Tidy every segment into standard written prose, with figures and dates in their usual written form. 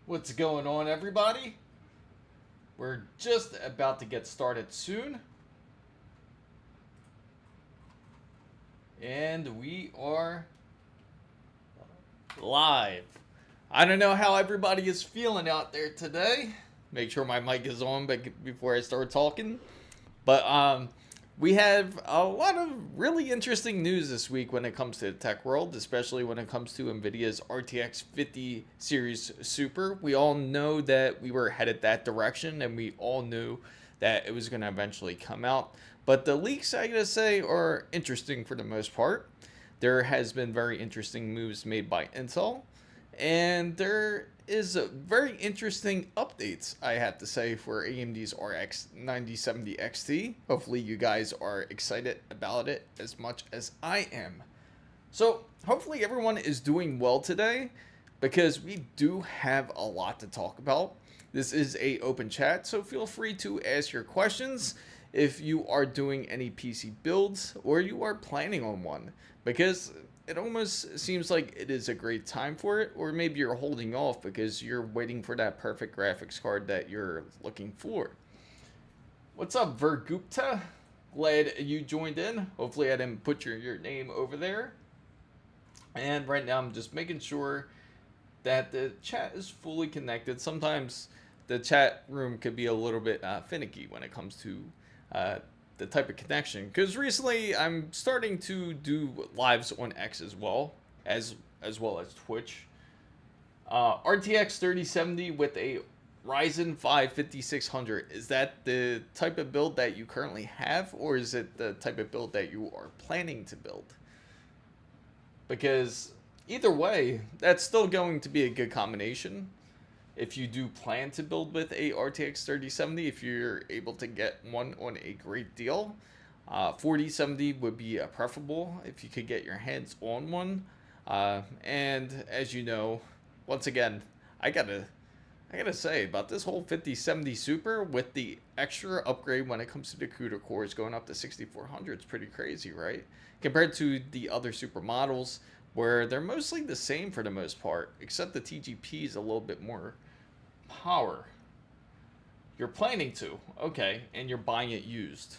What's going on, everybody? We're just about to get started soon. And we are live. I don't know how everybody is feeling out there today. Make sure my mic is on before I start talking. But we have a lot of really interesting news this week when it comes to the tech world, especially when it comes to NVIDIA's RTX 50 series Super. We all know that we were headed that direction, and we all knew that it was going to eventually come out. But the leaks, I gotta say, are interesting for the most part. There has been very interesting moves made by Intel, and there is a very interesting updates, I have to say, for AMD's RX 9070 XT. Hopefully you guys are excited about it as much as I am. So hopefully everyone is doing well today, because we do have a lot to talk about. This is a open chat, so feel free to ask your questions if you are doing any PC builds or you are planning on one, because it almost seems like it is a great time for it, or maybe you're holding off because you're waiting for that perfect graphics card that you're looking for. What's up, Vergupta? Glad you joined in. Hopefully I didn't butcher your name over there. And right now I'm just making sure that the chat is fully connected. Sometimes the chat room could be a little bit finicky when it comes to the type of connection, because recently I'm starting to do lives on X as well as Twitch. RTX 3070 with a Ryzen 5 5600, is that the type of build that you currently have, or is it the type of build that you are planning to build? Because either way, that's still going to be a good combination. If you do plan to build with a RTX 3070, if you're able to get one on a great deal, 4070 would be preferable if you could get your hands on one. And as you know, once again, I gotta say about this whole 5070 Super with the extra upgrade when it comes to the CUDA cores going up to 6400, it's pretty crazy, right? Compared to the other Super models, where they're mostly the same for the most part, except the TGP is a little bit more power. You're planning to, okay, and you're buying it used.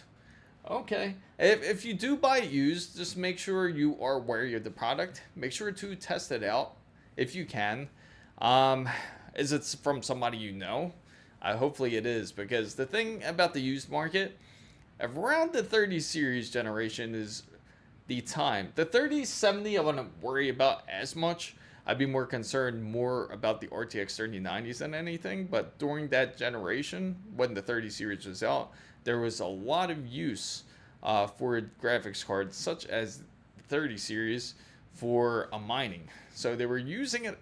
Okay, if you do buy it used, just make sure you are wary of the product. Make sure to test it out if you can. Is it from somebody you know? Hopefully it is, because the thing about the used market, around the 30 series generation is the time. The 3070 I wouldn't worry about as much. I'd be more concerned about the RTX 3090s than anything, but during that generation, when the 30 series was out, there was a lot of use for graphics cards, such as the 30 series, for mining. So they were using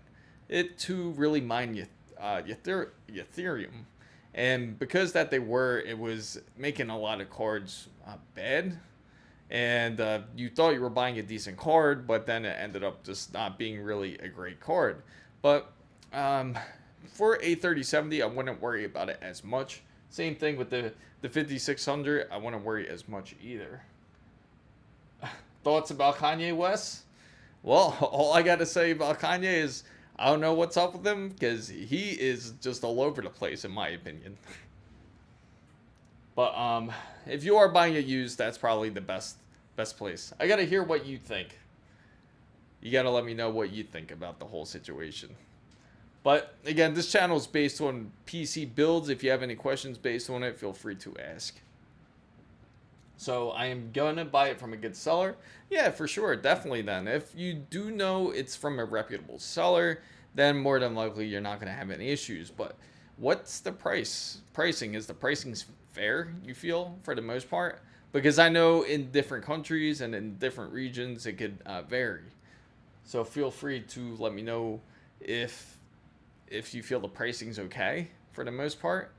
it to really mine Ethereum. And because that it was making a lot of cards bad. And you thought you were buying a decent card, but then it ended up just not being really a great card. But for a 3070, I wouldn't worry about it as much. Same thing with the 5600, I wouldn't worry as much either. Thoughts about Kanye West? Well, all I got to say about Kanye is I don't know what's up with him, because he is just all over the place, in my opinion. But if you are buying it used, that's probably the best place. I gotta hear what you think. You gotta let me know what you think about the whole situation. But again, this channel is based on PC builds. If you have any questions based on it, feel free to ask. So I am gonna buy it from a good seller. Yeah, for sure, definitely. Then if you do know it's from a reputable seller, then more than likely you're not gonna have any issues. But what's the pricing? Is the pricing fair, you feel, for the most part? Because I know in different countries and in different regions it could vary. So feel free to let me know if you feel the pricing's okay for the most part.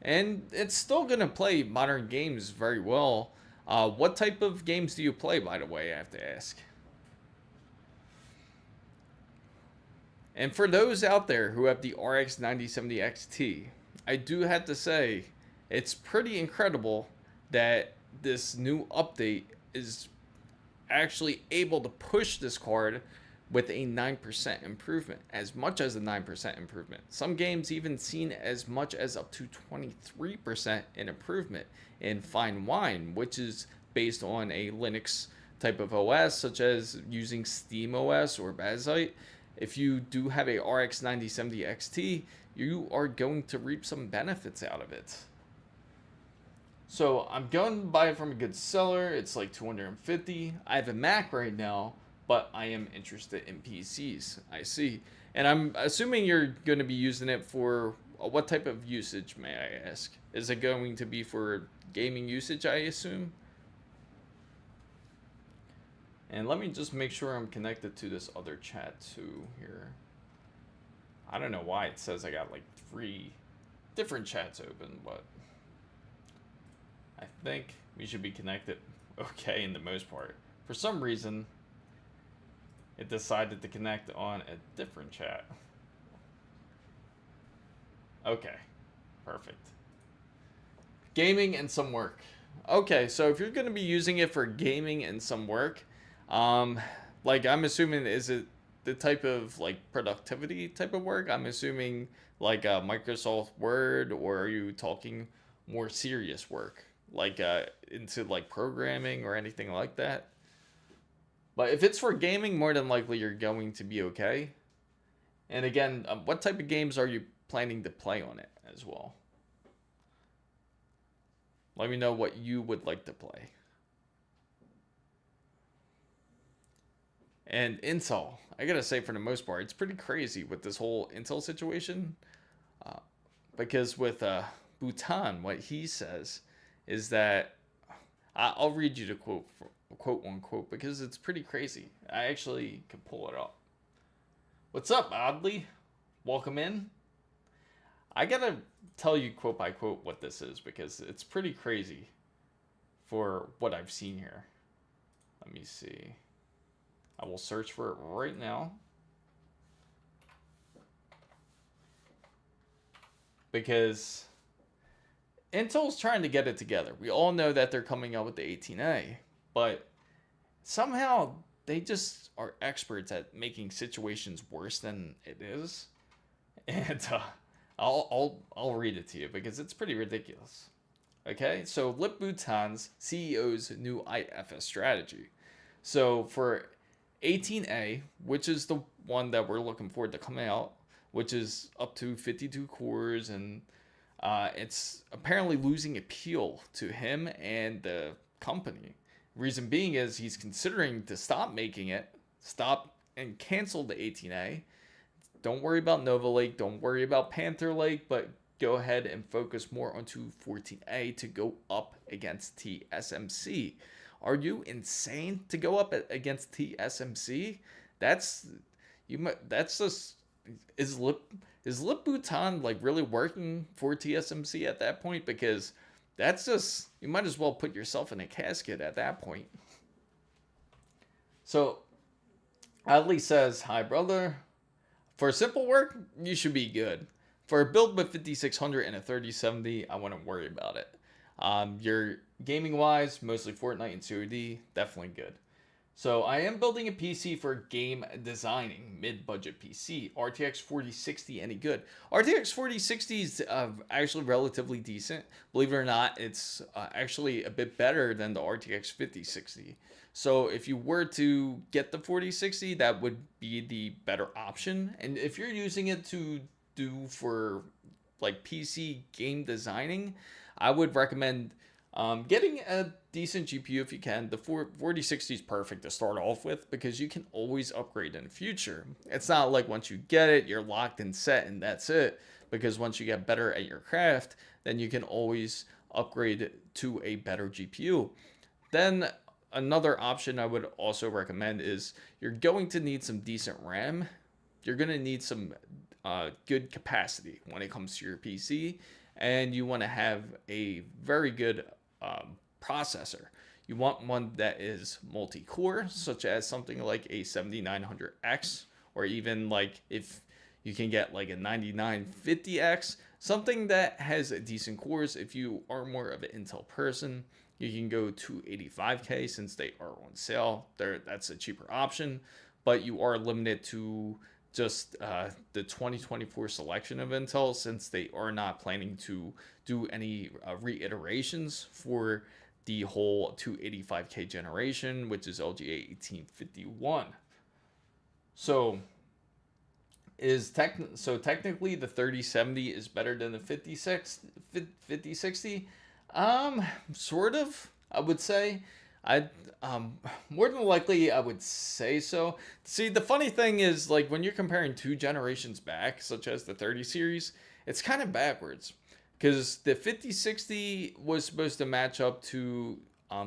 And it's still gonna play modern games very well. What type of games do you play, by the way, I have to ask? And for those out there who have the RX 9070 XT, I do have to say, it's pretty incredible that this new update is actually able to push this card with a 9% improvement, as much as a 9% improvement. Some games even seen as much as up to 23% in improvement in Fine Wine, which is based on a Linux type of OS, such as using SteamOS or Bazzite. If you do have a RX 9070 XT, you are going to reap some benefits out of it. So I'm going to buy it from a good seller. It's like $250. I have a Mac right now, but I am interested in PCs. I see. And I'm assuming you're going to be using it for what type of usage, may I ask? Is it going to be for gaming usage, I assume? And let me just make sure I'm connected to this other chat too here. I don't know why it says I got like 3 different chats open, but I think we should be connected okay in the most part. For some reason, it decided to connect on a different chat. Okay, perfect. Gaming and some work. Okay, so if you're going to be using it for gaming and some work, like I'm assuming, is it the type of like productivity type of work? I'm assuming like Microsoft Word, or are you talking more serious work, like into like programming or anything like that? But if it's for gaming, more than likely you're going to be okay. And again, what type of games are you planning to play on it as well? Let me know what you would like to play. And Intel, I gotta say, for the most part, it's pretty crazy with this whole Intel situation. Because with Bhutan, what he says is that, I'll read you the quote unquote, because it's pretty crazy. I actually can pull it up. What's up, Oddly? Welcome in. I gotta tell you quote by quote what this is, because it's pretty crazy for what I've seen here. Let me see. I will search for it right now, because Intel's trying to get it together. We all know that they're coming out with the 18A, but somehow they just are experts at making situations worse than it is. And I'll read it to you because it's pretty ridiculous. Okay, so Lip Bhutan's CEO's new IFS strategy. So for 18A, which is the one that we're looking forward to come out, which is up to 52 cores, and it's apparently losing appeal to him and the company. Reason being is he's considering to stop making it, stop and cancel the 18A. Don't worry about Nova Lake, don't worry about Panther Lake, but go ahead and focus more onto 14A to go up against TSMC. Are you insane to go up against TSMC? That's just, is Lip Bhutan like really working for TSMC at that point? Because that's just, you might as well put yourself in a casket at that point. So Adley says, hi brother. For simple work, you should be good. For a build with 5600 and a 3070, I wouldn't worry about it. Your gaming wise, mostly Fortnite and COD, definitely good. So I am building a PC for game designing, mid-budget PC. RTX 4060, any good? RTX 4060 is actually relatively decent. Believe it or not, it's actually a bit better than the RTX 5060. So if you were to get the 4060, that would be the better option. And if you're using it to do for like PC game designing, I would recommend getting a decent GPU if you can. The 4060 is perfect to start off with because you can always upgrade in the future. It's not like once you get it, you're locked and set and that's it. Because once you get better at your craft, then you can always upgrade to a better GPU. Then another option I would also recommend is you're going to need some decent RAM. You're going to need some good capacity when it comes to your PC. And you want to have a very good processor. You want one that is multi-core, such as something like a 7900X, or even like if you can get like a 9950X, something that has decent cores. If you are more of an Intel person, you can go to 85K since they are on sale. That's a cheaper option. but you are limited to just the 2024 selection of Intel, since they are not planning to do any reiterations for the whole 285K generation, which is LGA 1851. So technically the 3070 is better than the 5060. Sort of, I would say. I more than likely I would say so. See, the funny thing is, like, when you're comparing 2 generations back, such as the 30 series, it's kind of backwards, because the 5060 was supposed to match up to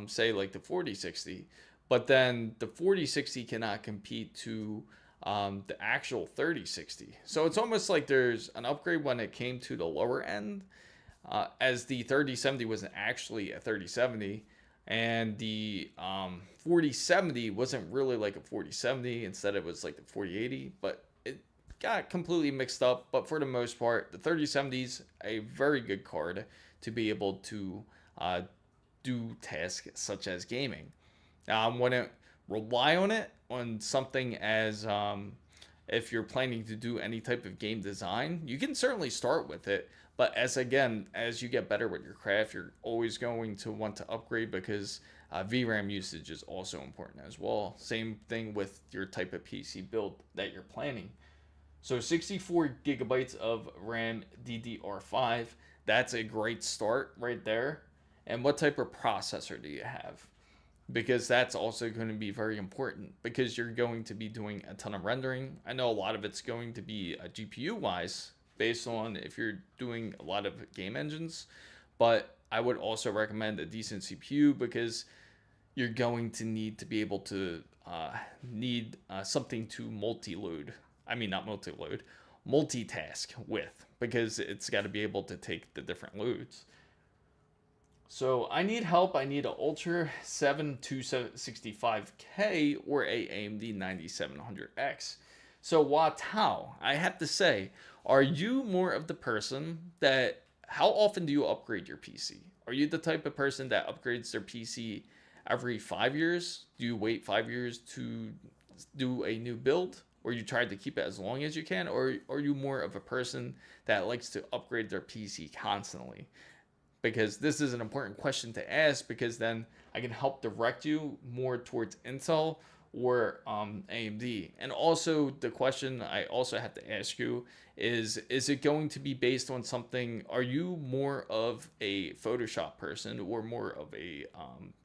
say like the 4060, but then the 4060 cannot compete to the actual 3060. So it's almost like there's an upgrade when it came to the lower end, as the 3070 wasn't actually a 3070, and the 4070 wasn't really like a 4070. Instead, it was like the 4080, but it got completely mixed up. But for the most part, the 3070 is a very good card to be able to do tasks such as gaming. Now, I wouldn't rely on it on something as if you're planning to do any type of game design. You can certainly start with it, but as you get better with your craft, you're always going to want to upgrade, because VRAM usage is also important as well. Same thing with your type of PC build that you're planning. So 64 gigabytes of RAM DDR5, that's a great start right there. And what type of processor do you have? Because that's also going to be very important, because you're going to be doing a ton of rendering. I know a lot of it's going to be GPU wise, based on if you're doing a lot of game engines, but I would also recommend a decent CPU, because you're going to need to be able to something to multitask with, because it's got to be able to take the different loads. So I need help. I need an Ultra 7 265K or a AMD 9700X. So Watao, I have to say, are you more of the person that, how often do you upgrade your PC? Are you the type of person that upgrades their PC every 5 years? Do you wait 5 years to do a new build? Or you try to keep it as long as you can? Or are you more of a person that likes to upgrade their PC constantly? Because this is an important question to ask, because then I can help direct you more towards Intel or AMD. And also, the question I also have to ask you is it going to be based on something? Are you more of a Photoshop person, or more of a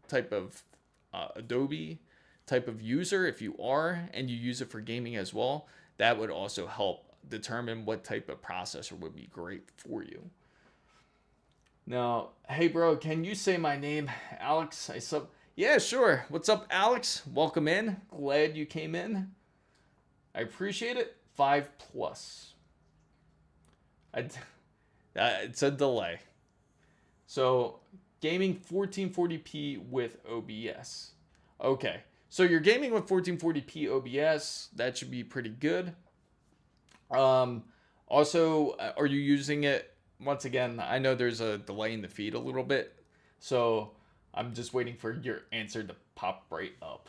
type of Adobe type of user? If you are, and you use it for gaming as well, that would also help determine what type of processor would be great for you. Now, hey bro, can you say my name, Alex? Yeah, sure. What's up, Alex? Welcome in. Glad you came in. I appreciate it. 5+. It's a delay. So, gaming 1440p with OBS. Okay, so you're gaming with 1440p OBS. That should be pretty good. Also, are you using it? Once again, I know there's a delay in the feed a little bit, so I'm just waiting for your answer to pop right up.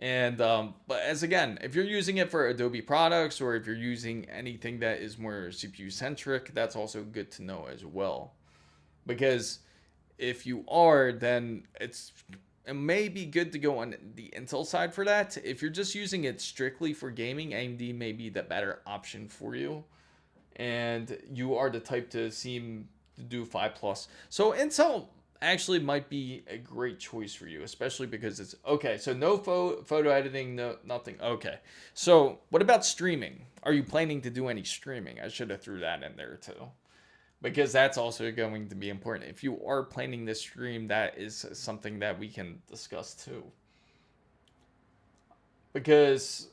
And but if you're using it for Adobe products, or if you're using anything that is more CPU centric, that's also good to know as well. Because if you are, then it may be good to go on the Intel side for that. If you're just using it strictly for gaming, AMD may be the better option for you. And you are the type to seem to do 5+. So Intel actually might be a great choice for you, especially because it's okay. So no photo editing, no nothing. Okay. So what about streaming? Are you planning to do any streaming? I should have threw that in there too, because that's also going to be important. If you are planning this stream, that is something that we can discuss too. Because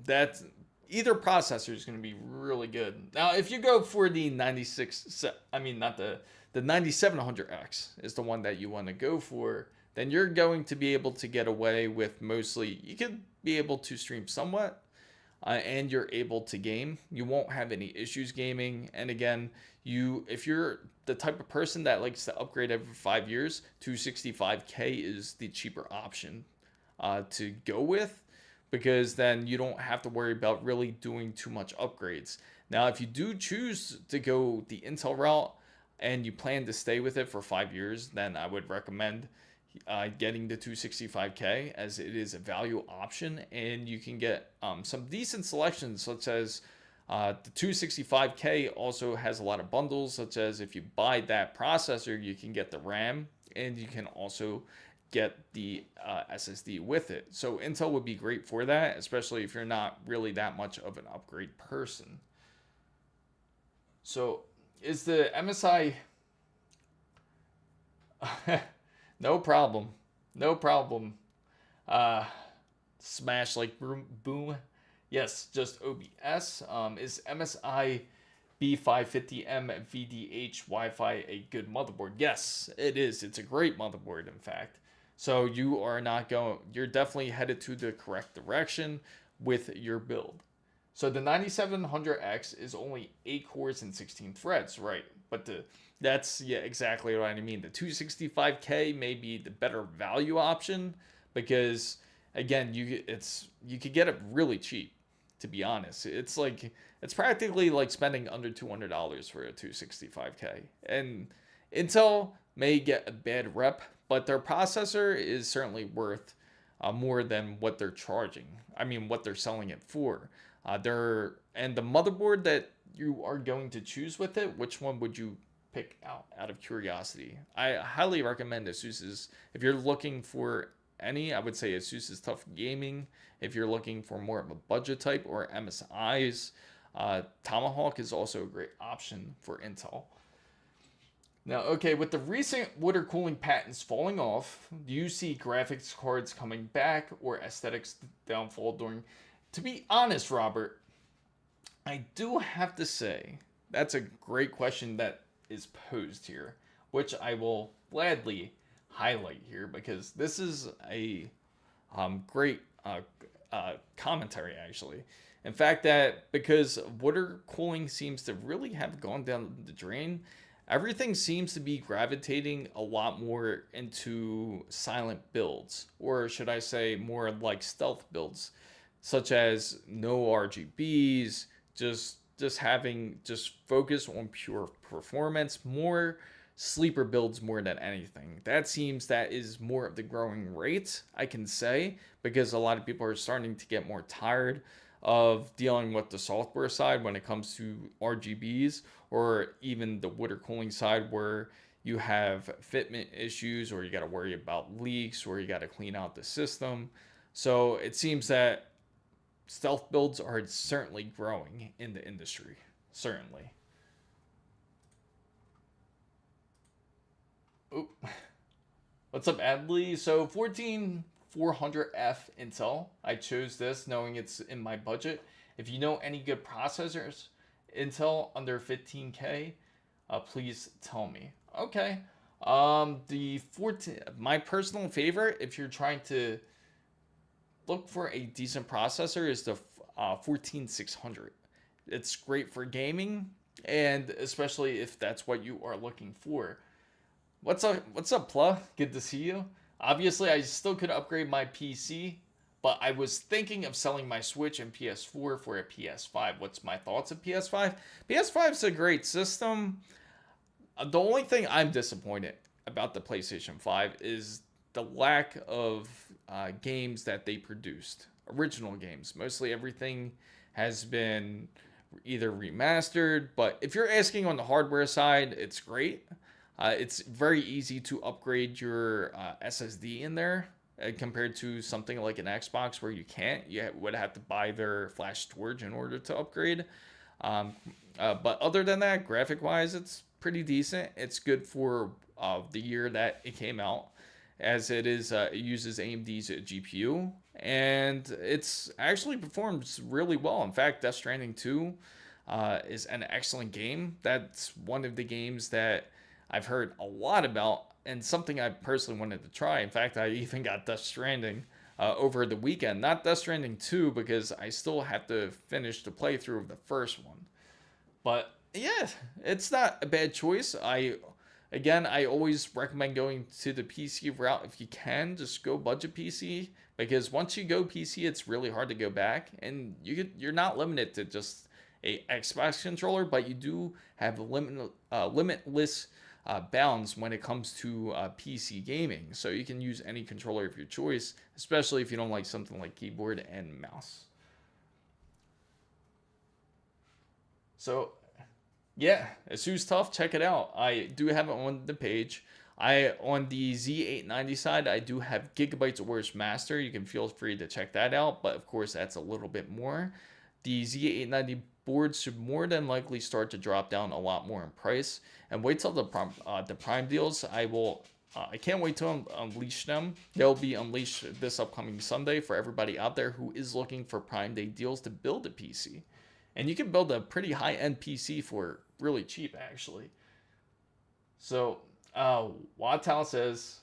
that's either processor is going to be really good. Now, if you go for the 9700X is the one that you want to go for, then you're going to be able to get away with mostly, you could be able to stream somewhat, and you're able to game. You won't have any issues gaming. And again, if you're the type of person that likes to upgrade every 5 years, 265K is the cheaper option. to go with, because then you don't have to worry about really doing too much upgrades. Now, if you do choose to go the Intel route and you plan to stay with it for 5 years, then I would recommend getting the 265K, as it is a value option, and you can get some decent selections, such as the 265K also has a lot of bundles, such as if you buy that processor, you can get the RAM, and you can also get the SSD with it. So Intel would be great for that, especially if you're not really that much of an upgrade person. So is the MSI... No problem. No problem. Smash like boom. Yes, just OBS. Is MSI B550M VDH Wi-Fi a good motherboard? Yes, it is. It's a great motherboard, in fact. So you're definitely headed to the correct direction with your build. So the 9700X is only 8 cores and 16 threads, right? But that's exactly what I mean. The 265K may be the better value option, because again, you could get it really cheap, to be honest. It's practically like spending under $200 for a 265K. And Intel may get a bad rep, but their processor is certainly worth more than what they're charging. I mean, what they're selling it for. And the motherboard that you are going to choose with it, which one would you pick out of curiosity? I highly recommend ASUS's. If you're looking for any, I would say ASUS's Tough Gaming. If you're looking for more of a budget type, or MSI's Tomahawk is also a great option for Intel. Now, okay, with the recent water cooling patents falling off, do you see graphics cards coming back, or aesthetics downfall during... To be honest, Robert, I do have to say that's a great question that is posed here, which I will gladly highlight here, because this is a great commentary, actually. In fact, that because water cooling seems to really have gone down the drain, everything seems to be gravitating a lot more into silent builds, or should I say more like stealth builds, such as no RGBs, just focus on pure performance, more sleeper builds more than anything. That is more of the growing rate, I can say, because a lot of people are starting to get more tired of dealing with the software side when it comes to RGBs, or even the water cooling side, where you have fitment issues, or you got to worry about leaks, or you got to clean out the system. So it seems that stealth builds are certainly growing in the industry. Certainly. Oop. What's up, Adley? So 14400F Intel. I chose this knowing it's in my budget. If you know any good processors, Intel under 15K, please tell me. Okay. My personal favorite, if you're trying to look for a decent processor, is the 14600. It's great for gaming, and especially if that's what you are looking for. What's up, Pla? Good to see you. Obviously, I still could upgrade my PC, but I was thinking of selling my Switch and PS4 for a PS5. What's my thoughts of PS5? PS5's a great system. The only thing I'm disappointed about the PlayStation 5 is the lack of games that they produced. Original games. Mostly everything has been either remastered, but if you're asking on the hardware side, it's great. It's very easy to upgrade your SSD in there compared to something like an Xbox, where you can't. You would have to buy their flash storage in order to upgrade. But other than that, graphic-wise, it's pretty decent. It's good for the year that it came out, as it uses AMD's GPU, and it's actually performs really well. In fact, Death Stranding 2 is an excellent game. That's one of the games that I've heard a lot about, and something I personally wanted to try. In fact, I even got Death Stranding over the weekend. Not Death Stranding 2, because I still have to finish the playthrough of the first one. But yeah, it's not a bad choice. I always recommend going to the PC route if you can. Just go budget PC, because once you go PC, it's really hard to go back, and you're not limited to just a Xbox controller, but you do have limitless bounds when it comes to PC gaming. So you can use any controller of your choice, especially if you don't like something like keyboard and mouse. So yeah, ASUS Tough, check it out. I do have it on the page. On the Z890 side, I do have Gigabyte's AORUS Master. You can feel free to check that out, but of course that's a little bit more. The Z890 boards should more than likely start to drop down a lot more in price. And wait till the Prime deals. I can't wait to unleash them. They'll be unleashed this upcoming Sunday for everybody out there who is looking for Prime Day deals to build a PC. And you can build a pretty high-end PC for really cheap, actually. So, Wattao says,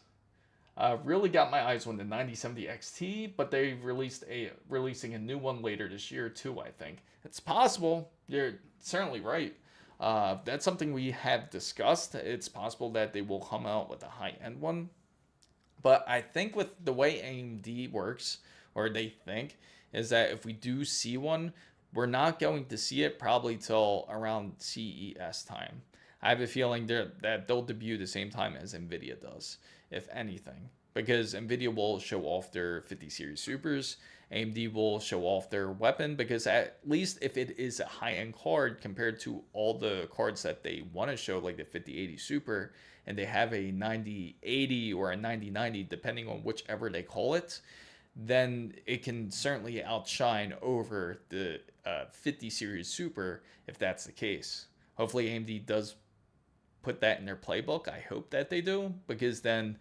really got my eyes on the 9070 XT, but they releasing a new one later this year too, I think. It's possible. You're certainly right. That's something we have discussed. It's possible that they will come out with a high-end one. But I think with the way AMD works, or they think, is that if we do see one, we're not going to see it probably till around CES time. I have a feeling that they'll debut the same time as NVIDIA does, if anything. Because NVIDIA will show off their 50 series supers, AMD will show off their weapon, because at least if it is a high-end card compared to all the cards that they want to show, like the 5080 Super, and they have a 9080 or a 9090, depending on whichever they call it, then it can certainly outshine over the 50 series Super if that's the case. Hopefully AMD does put that in their playbook. I hope that they do, because then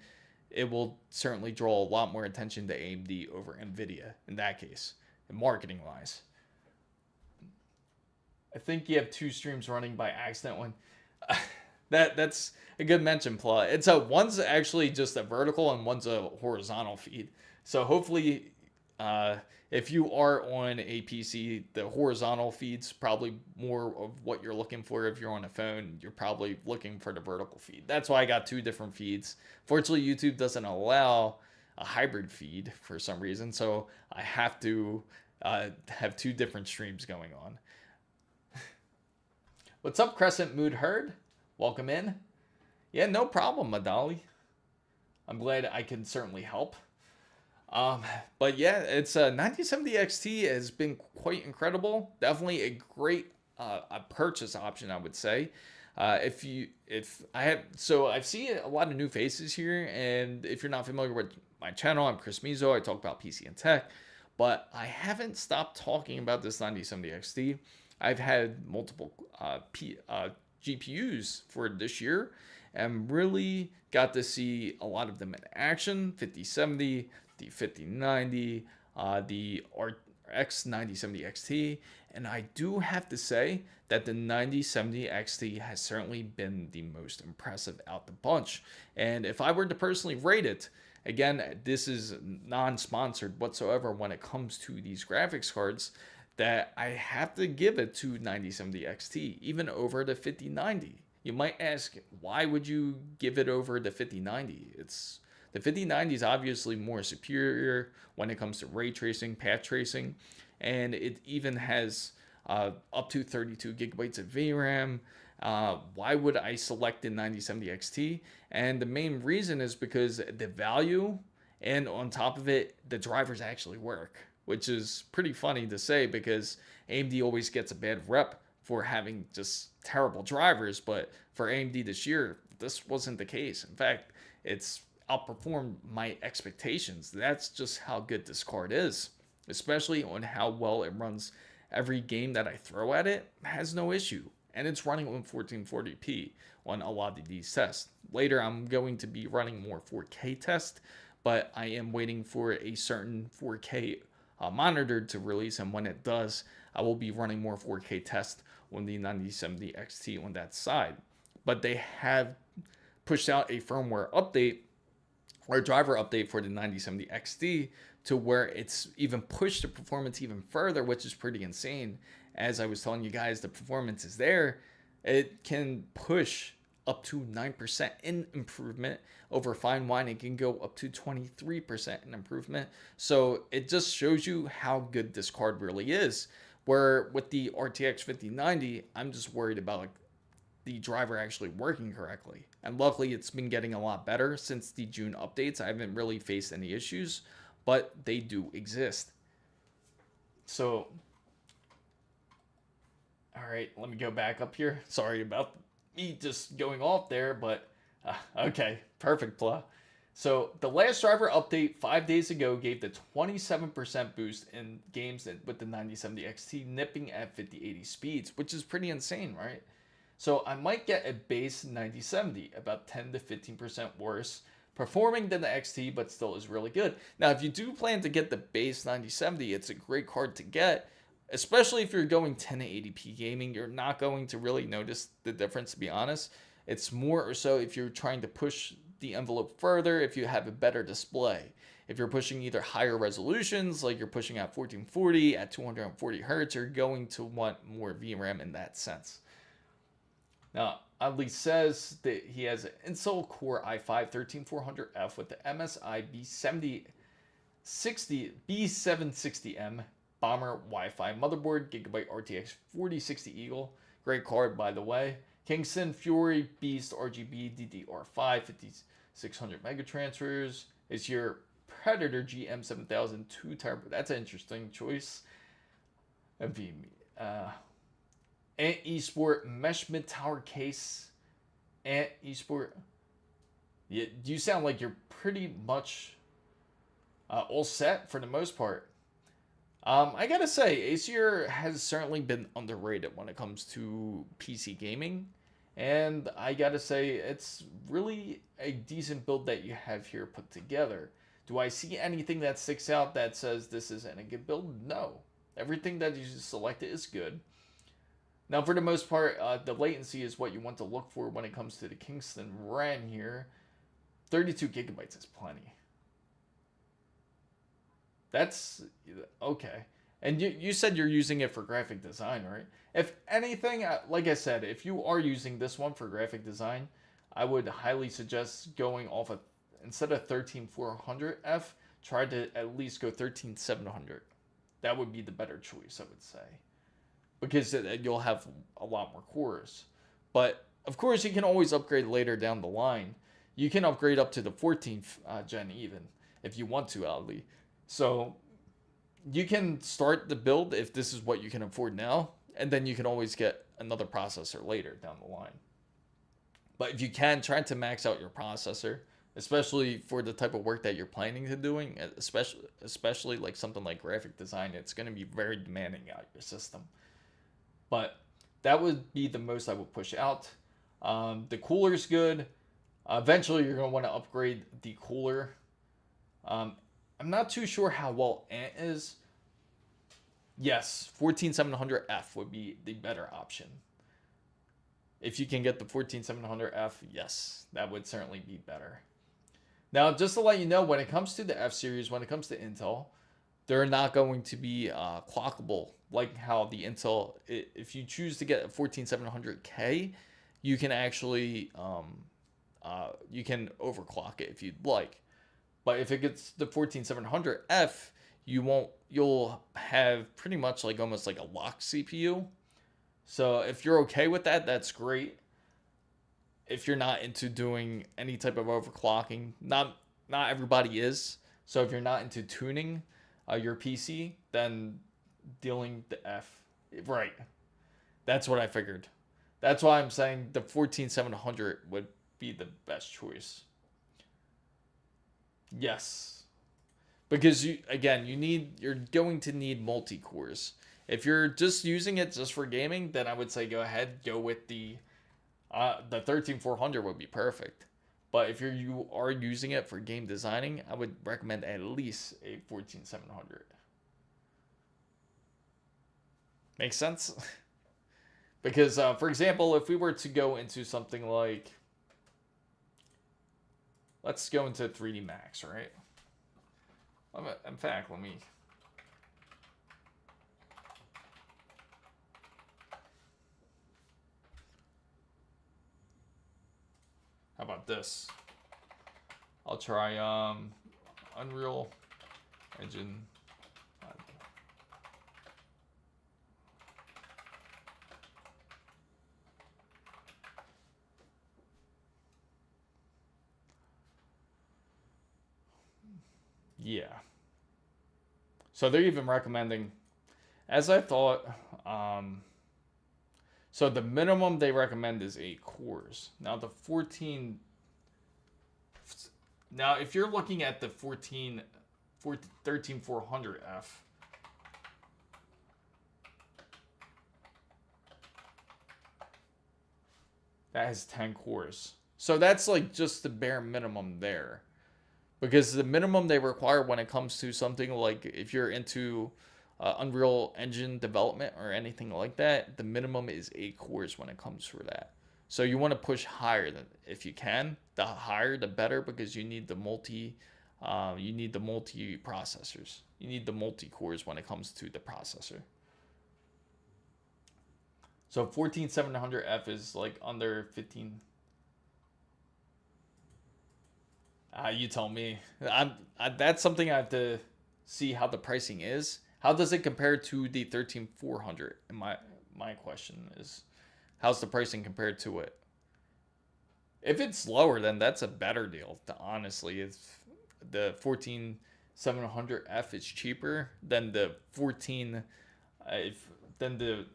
it will certainly draw a lot more attention to AMD over NVIDIA in that case, marketing wise. I think you have 2 streams running by accident. One that's a good mention, Pla. One's actually just a vertical and one's a horizontal feed. So hopefully, if you are on a PC, the horizontal feed's probably more of what you're looking for. If you're on a phone, you're probably looking for the vertical feed. That's why I got 2 different feeds. Fortunately, YouTube doesn't allow a hybrid feed for some reason, so I have to have 2 different streams going on. What's up, Crescent Mood Herd? Welcome in. Yeah, no problem, Madali. I'm glad I can certainly help. But yeah, it's 9070 XT has been quite incredible. Definitely a great a purchase option, I would say. I've seen a lot of new faces here, and if you're not familiar with my channel, I'm Chris Mizo. I talk about PC and tech, but I haven't stopped talking about this 9070 XT. I've had multiple GPUs for this year, and really got to see a lot of them in action. 5070, the 5090, the RX 9070 XT, and I do have to say that the 9070 XT has certainly been the most impressive out the bunch. And if I were to personally rate it, again, this is non-sponsored whatsoever when it comes to these graphics cards, that I have to give it to 9070 XT, even over the 5090. You might ask, why would you give it over the 5090? The 5090 is obviously more superior when it comes to ray tracing, path tracing, and it even has up to 32 gigabytes of VRAM. Why would I select the 9070 XT? And the main reason is because the value, and on top of it, the drivers actually work, which is pretty funny to say because AMD always gets a bad rep for having just terrible drivers, but for AMD this year, this wasn't the case. In fact, it's outperformed my expectations. That's just how good this card is, especially on how well it runs every game that I throw at it. It has no issue, and it's running on 1440p on a lot of these tests. Later, I'm going to be running more 4K tests, but I am waiting for a certain 4K monitor to release, and when it does, I will be running more 4K tests on the 9070 XT on that side. But they have pushed out a firmware update or a driver update for the 9070 XT to where it's even pushed the performance even further, which is pretty insane. As I was telling you guys, the performance is there. It can push up to 9% in improvement. Over fine wine, it can go up to 23% in improvement. So it just shows you how good this card really is. Where with the RTX 5090, I'm just worried about like the driver actually working correctly. And luckily, it's been getting a lot better since the June updates. I haven't really faced any issues, but they do exist. So, all right, let me go back up here. Sorry about me just going off there, but okay, perfect, Pla. So the last driver update 5 days ago gave the 27% boost in games with the 9070 XT nipping at 5080 speeds, which is pretty insane, right? So I might get a base 9070, about 10 to 15% worse performing than the XT, but still is really good. Now, if you do plan to get the base 9070, it's a great card to get, especially if you're going 1080p gaming. You're not going to really notice the difference, to be honest. It's more or so if you're trying to push the envelope further, if you have a better display. If you're pushing either higher resolutions, like you're pushing at 1440 at 240 hertz, you're going to want more VRAM in that sense. Now, Adley says that he has an Intel Core i5-13400F with the MSI B760M Bomber Wi-Fi motherboard, Gigabyte RTX 4060 Eagle. Great card, by the way. Kingston Fury Beast RGB DDR5 5600 megatransfers. It's your Predator GM7000 2 TB. That's an interesting choice. Ant Esport Mesh Mid Tower Case. Ant Esport. You sound like you're pretty much all set for the most part. I gotta say, Acer has certainly been underrated when it comes to PC gaming. And I gotta say, it's really a decent build that you have here put together. Do I see anything that sticks out that says this isn't a good build? No. Everything that you selected is good. Now, for the most part, the latency is what you want to look for when it comes to the Kingston RAM here. 32 gigabytes is plenty. That's okay. And you said you're using it for graphic design, right? If anything, like I said, if you are using this one for graphic design, I would highly suggest going off of, instead of 13400F, try to at least go 13700. That would be the better choice, I would say. Because you'll have a lot more cores. But, of course, you can always upgrade later down the line. You can upgrade up to the 14th gen even, if you want to, Ali. So, you can start the build if this is what you can afford now, and then you can always get another processor later down the line. But if you can, try to max out your processor, especially for the type of work that you're planning to doing, especially like something like graphic design. It's going to be very demanding out your system. But that would be the most I would push out. The cooler's good. Eventually, you're going to want to upgrade the cooler. I'm not too sure how well Ant is. Yes, 14700F would be the better option. If you can get the 14700F, yes, that would certainly be better. Now, just to let you know, when it comes to the F series, when it comes to Intel, they're not going to be clockable like how the Intel, if you choose to get a 14700K, you can actually you can overclock it if you'd like. But if it gets the 14700F, you'll have pretty much like almost like a locked CPU. So if you're okay with that, that's great. If you're not into doing any type of overclocking, not everybody is. So if you're not into tuning your PC, then dealing the F, right? That's what I figured. That's why I'm saying the 14700 would be the best choice. Yes, because you're going to need multi-cores. If you're just using it just for gaming, then I would say go ahead, go with the 13400 would be perfect. But if you are using it for game designing, I would recommend at least a 14700. Makes sense? Because, for example, if we were to go into something like, let's go into 3D Max, right? In fact, let me... about this? I'll try Unreal Engine. Yeah. So they're even recommending, as I thought, so the minimum they recommend is 8 cores. Now the 14, now if you're looking at the 13400F, that has 10 cores. So that's like just the bare minimum there. Because the minimum they require when it comes to something like if you're into Unreal Engine development or anything like that, the minimum is 8 cores when it comes for that. So you want to push higher than if you can. The higher, the better, because you need the multi processors. You need the multi cores when it comes to the processor. So 14700F is like under 15. You tell me. That's something I have to see how the pricing is. How does it compare to the 13400? And my question is, how's the pricing compared to it? If it's lower, then that's a better deal. Honestly, if the 14700F is cheaper than the 14, then the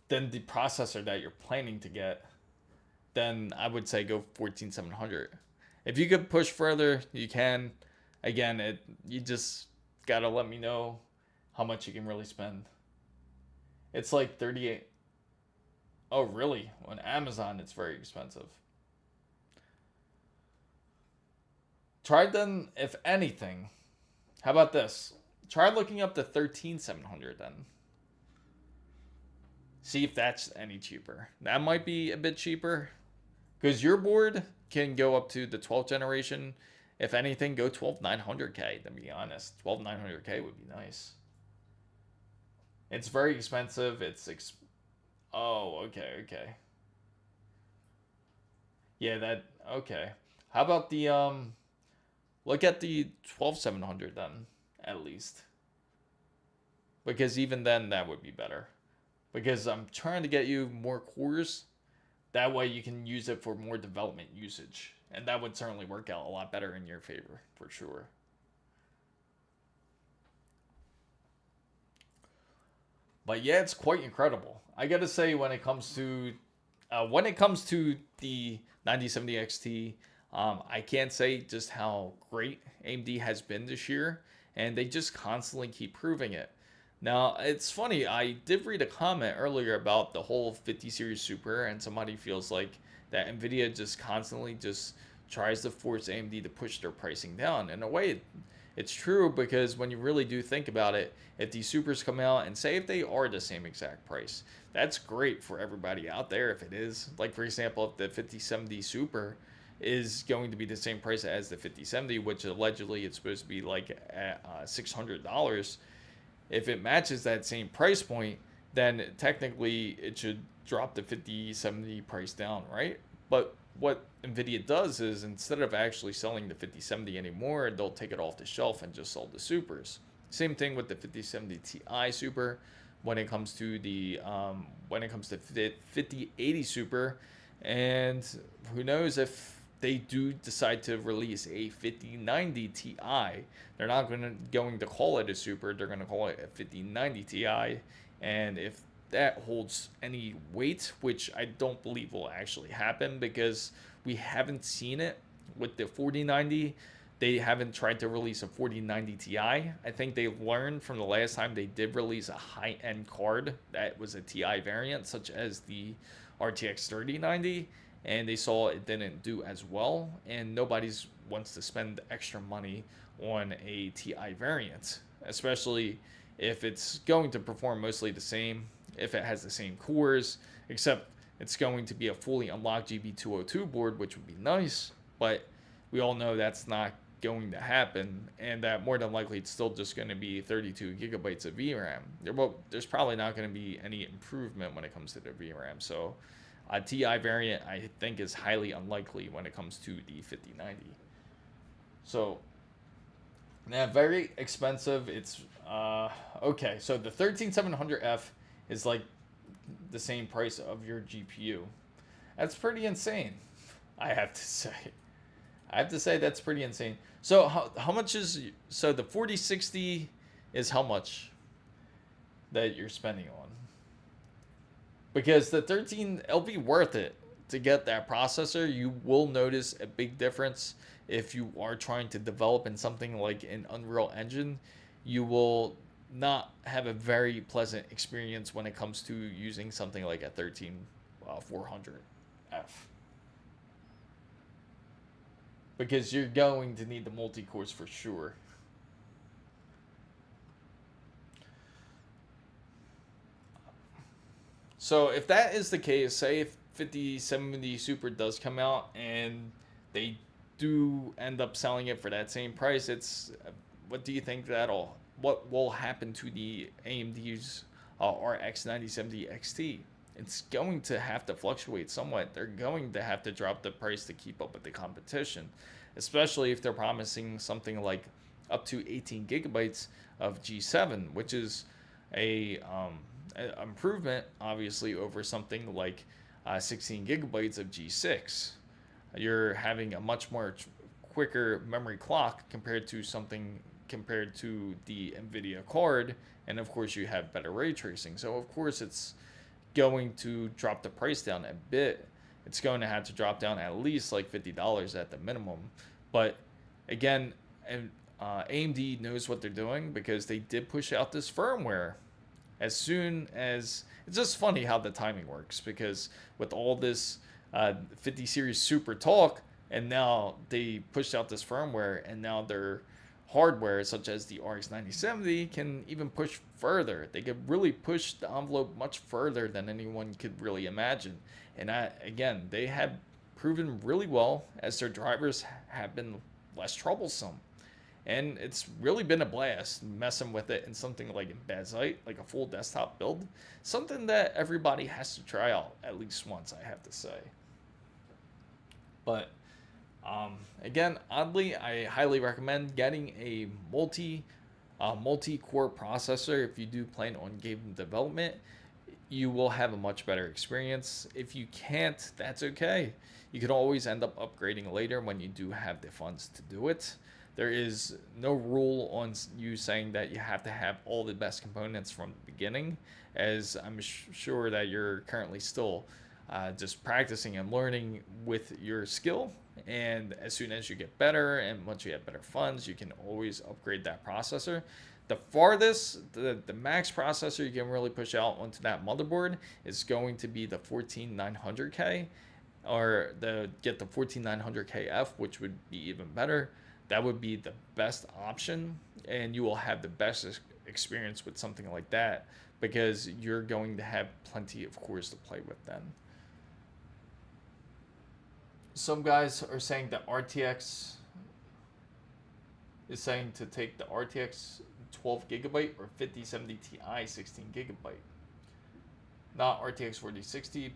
processor that you're planning to get, then I would say go 14700. If you could push further, you can. Again, you just gotta let me know how much you can really spend. It's like 38. Oh, really? On Amazon, it's very expensive. Try then, if anything. How about this? Try looking up the 13700 then. See if that's any cheaper. That might be a bit cheaper. Because your board can go up to the 12th generation. If anything, go 12900K, to be honest. 12900K would be nice. It's very expensive. Oh, okay. Yeah, okay. How about the, look at the 12700 then, at least. Because even then, that would be better. Because I'm trying to get you more cores. That way you can use it for more development usage. And that would certainly work out a lot better in your favor, for sure. But yeah, it's quite incredible. I gotta say, when it comes to the 9070 XT, I can't say just how great AMD has been this year, and they just constantly keep proving it. Now, it's funny, I did read a comment earlier about the whole 50 series Super, and somebody feels like that NVIDIA just constantly just tries to force AMD to push their pricing down. In a way, it's true, because when you really do think about it, if these Supers come out and say if they are the same exact price, that's great for everybody out there if it is. Like, for example, if the 5070 Super is going to be the same price as the 5070, which allegedly it's supposed to be like at $600, if it matches that same price point, then technically it should drop the 5070 price down, right? But what NVIDIA does is, instead of actually selling the 5070 anymore, they'll take it off the shelf and just sell the Supers. Same thing with the 5070 Ti Super. When it comes to the 5080 Super, and who knows if they do decide to release a 5090 Ti, they're not going to call it a Super, they're going to call it a 5090 Ti. And if that holds any weight, which I don't believe will actually happen, because we haven't seen it with the 4090. They haven't tried to release a 4090 Ti. I think they learned from the last time they did release a high-end card that was a Ti variant, such as the RTX 3090, and they saw it didn't do as well, and nobody wants to spend extra money on a Ti variant, especially if it's going to perform mostly the same, if it has the same cores, except it's going to be a fully unlocked GB202 board, which would be nice, but we all know that's not going to happen, and that more than likely it's still just going to be 32 gigabytes of VRAM. There's probably not going to be any improvement when it comes to the VRAM, so Ti variant, I think, is highly unlikely when it comes to the 5090. So, yeah, very expensive. It's okay. So the 13700F is like the same price of your GPU. That's pretty insane, I have to say. I have to say that's pretty insane. So how much is, so the 4060 is how much that you're spending on? Because the 13, it'll be worth it to get that processor. You will notice a big difference if you are trying to develop in something like an Unreal Engine. You will not have a very pleasant experience when it comes to using something like a 13400F. Because you're going to need the multi-cores for sure. So if that is the case, say if 5070 Super does come out and they do end up selling it for that same price, it's, what do you think what will happen to the AMD's RX 9070 XT? It's going to have to fluctuate somewhat. They're going to have to drop the price to keep up with the competition, especially if they're promising something like up to 18 gigabytes of G7, which is a improvement, obviously, over something like 16 gigabytes of G6. You're having a much more quicker memory clock compared to the NVIDIA card, and of course you have better ray tracing. So of course it's going to drop the price down a bit. It's going to have to drop down at least like $50 at the minimum. But again, AMD knows what they're doing, because they did push out this firmware as soon as, it's just funny how the timing works, because with all this 50 series Super talk, and now they pushed out this firmware, and now their hardware such as the RX 9070 can even push further. They could really push the envelope much further than anyone could really imagine. And again, they have proven really well, as their drivers have been less troublesome. And it's really been a blast messing with it in something like Bazite, like a full desktop build. Something that everybody has to try out at least once, I have to say. But again, oddly, I highly recommend getting a multi-core processor if you do plan on game development. You will have a much better experience. If you can't, that's okay. You could always end up upgrading later when you do have the funds to do it. There is no rule on you saying that you have to have all the best components from the beginning, as I'm sure that you're currently still just practicing and learning with your skill. And as soon as you get better and once you have better funds, you can always upgrade that processor. The farthest, the max processor you can really push out onto that motherboard is going to be the 14900K, or get the 14900KF, which would be even better. That would be the best option, and you will have the best experience with something like that, because you're going to have plenty of cores to play with then. Some guys are saying that RTX is saying to take the RTX 12 gigabyte or 5070 Ti 16 gigabyte, not RTX 4060,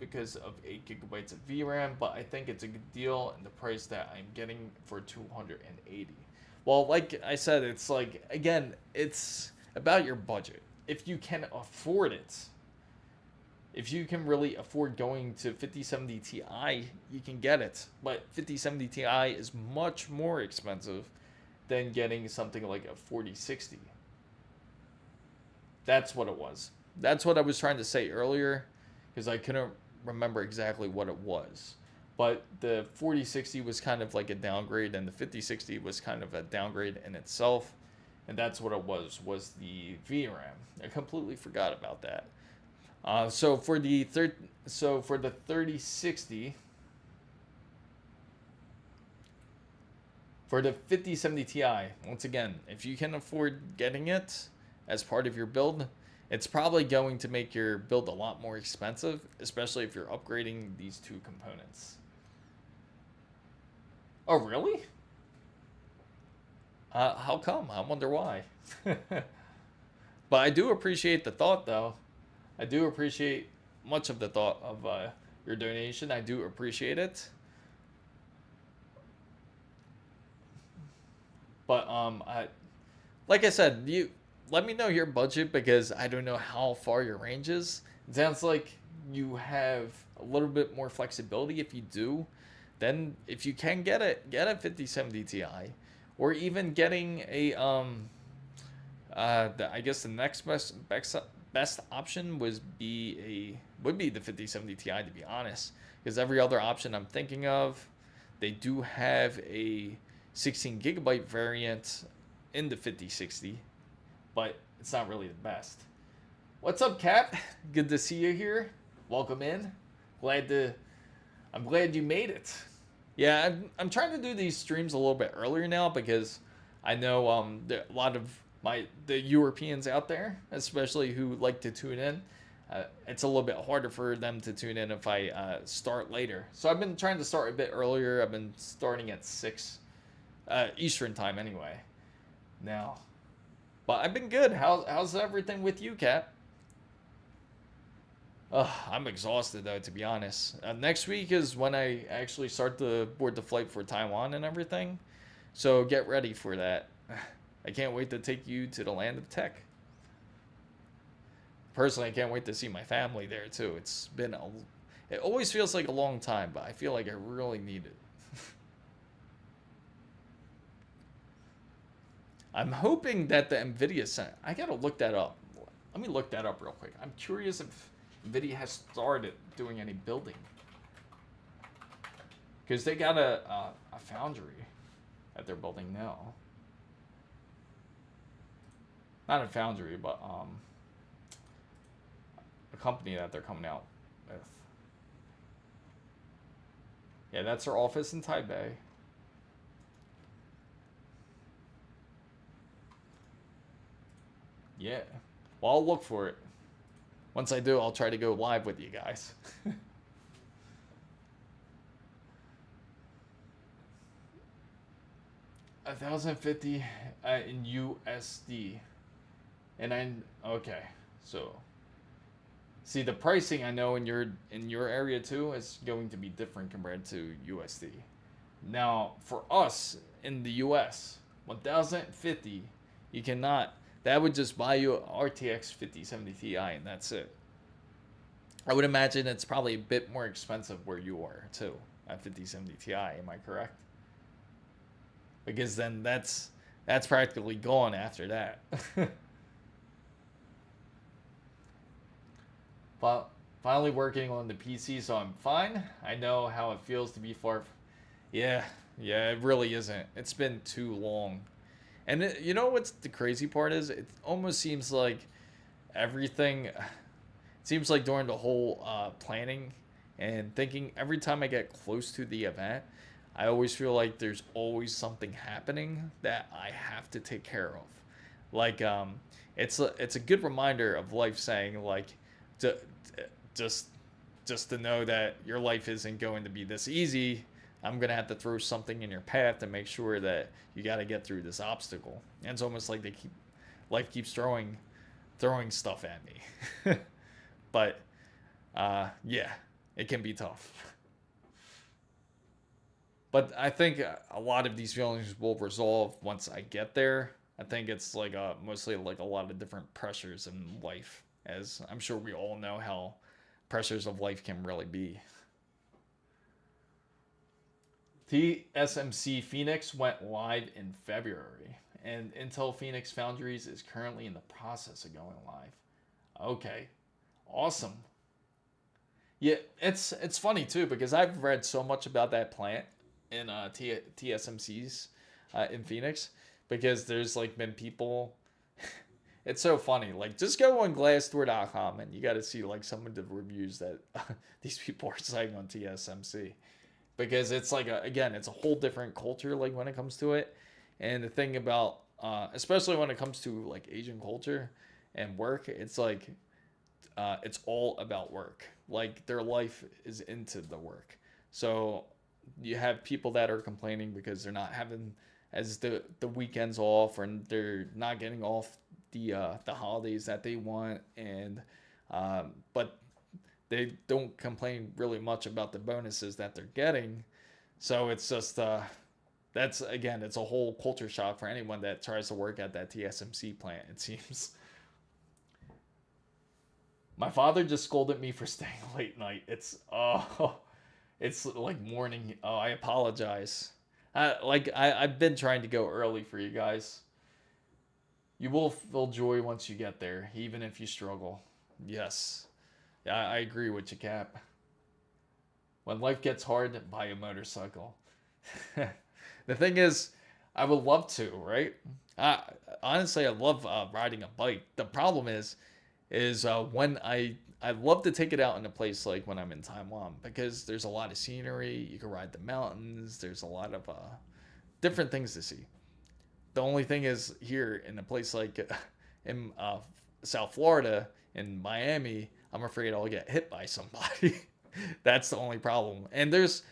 because of 8 gigabytes of VRAM, but I think it's a good deal in the price that I'm getting for 280. Well, like I said, it's like, again, it's about your budget. If you can afford it, if you can really afford going to 5070 Ti, you can get it. But 5070 Ti is much more expensive than getting something like a 4060. That's what it was. That's what I was trying to say earlier, because I couldn't remember exactly what it was. But the 4060 was kind of like a downgrade, and the 5060 was kind of a downgrade in itself. And that's what it was the VRAM. I completely forgot about that. So for the 3060, for the 5070 Ti, once again, if you can afford getting it as part of your build, it's probably going to make your build a lot more expensive, especially if you're upgrading these two components. Oh, really? How come? I wonder why. But I do appreciate the thought, though. I do appreciate much of the thought of your donation. I do appreciate it. But like I said, you let me know your budget because I don't know how far your range is. It sounds like you have a little bit more flexibility. If you do, then if you can get it, get a 5070 Ti, or even getting a I guess the next best option would be the 5070 Ti, to be honest, because every other option I'm thinking of, they do have a 16 gigabyte variant in the 5060, but it's not really the best. What's up, Cap? Good to see you here. Welcome in. I'm glad you made it. Yeah, I'm trying to do these streams a little bit earlier now because I know a lot of the Europeans out there, especially who like to tune in, it's a little bit harder for them to tune in if I start later. So I've been trying to start a bit earlier. I've been starting at 6 Eastern time anyway. Now, but I've been good. How's everything with you, Kat? I'm exhausted though, to be honest. Next week is when I actually start to board the flight for Taiwan and everything. So get ready for that. I can't wait to take you to the land of tech. Personally, I can't wait to see my family there too. It always feels like a long time, but I feel like I really need it. I'm hoping that the NVIDIA Center, I gotta look that up. Let me look that up real quick. I'm curious if NVIDIA has started doing any building. Because they got a foundry that they're building now. Not a foundry, but a company that they're coming out with. Yeah, that's their office in Taipei. Yeah. Well, I'll look for it. Once I do, I'll try to go live with you guys. 1,050 in USD. And okay, so see the pricing I know in your area too is going to be different compared to USD. Now for us in the US, 1,050, you cannot. That would just buy you an RTX 5070 Ti and that's it. I would imagine it's probably a bit more expensive where you are too at 5070 Ti. Am I correct? Because then that's practically gone after that. But finally working on the PC, so I'm fine. I know how it feels to be far. Yeah, it really isn't. It's been too long. And you know what's the crazy part is? It almost seems like everything. It seems like during the whole planning and thinking, every time I get close to the event, I always feel like there's always something happening that I have to take care of. Like it's a good reminder of life, saying like, just to know that your life isn't going to be this easy. I'm gonna have to throw something in your path to make sure that you got to get through this obstacle. And it's almost like life keeps throwing stuff at me. But yeah, it can be tough. But I think a lot of these feelings will resolve once I get there. I think it's like mostly like a lot of different pressures in life, as I'm sure we all know how pressures of life can really be. TSMC Phoenix went live in February, and Intel Phoenix Foundries is currently in the process of going live. Okay, awesome. Yeah, it's funny too because I've read so much about that plant in TSMC's in Phoenix, because there's like been people. It's so funny. Like, just go on Glassdoor.com and you got to see like some of the reviews that these people are saying on TSMC. Because it's like again, it's a whole different culture like when it comes to it. And the thing about especially when it comes to like Asian culture and work, it's like it's all about work. Like their life is into the work. So you have people that are complaining because they're not having as the weekends off, or they're not getting off the holidays that they want, and but they don't complain really much about the bonuses that they're getting. So it's just that's again, it's a whole culture shock for anyone that tries to work at that TSMC plant. It seems. My father just scolded me for staying late night. It's like morning. Oh, I apologize. I've been trying to go early for you guys. You will feel joy once you get there, even if you struggle. Yes. Yeah, I agree with you, Cap. When life gets hard, buy a motorcycle. The thing is, I would love to, right? Honestly, I love riding a bike. The problem is when I love to take it out in a place like when I'm in Taiwan, because there's a lot of scenery. You can ride the mountains. There's a lot of different things to see. The only thing is here in a place like in South Florida, in Miami, I'm afraid I'll get hit by somebody. That's the only problem. And there's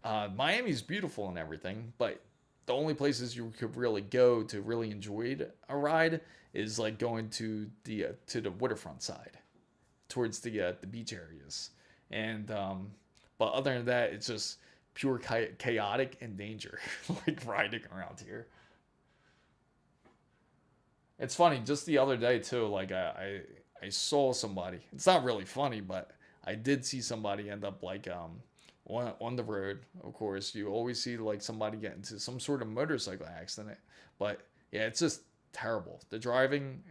Miami's beautiful and everything, but the only places you could really go to really enjoy a ride is like going to the waterfront side, towards the beach areas. And but other than that, it's just pure chaotic and danger, like riding around here. It's funny, just the other day too, like I saw somebody. It's not really funny, but I did see somebody end up like on the road. Of course, you always see like somebody get into some sort of motorcycle accident. But yeah, it's just terrible. The driving,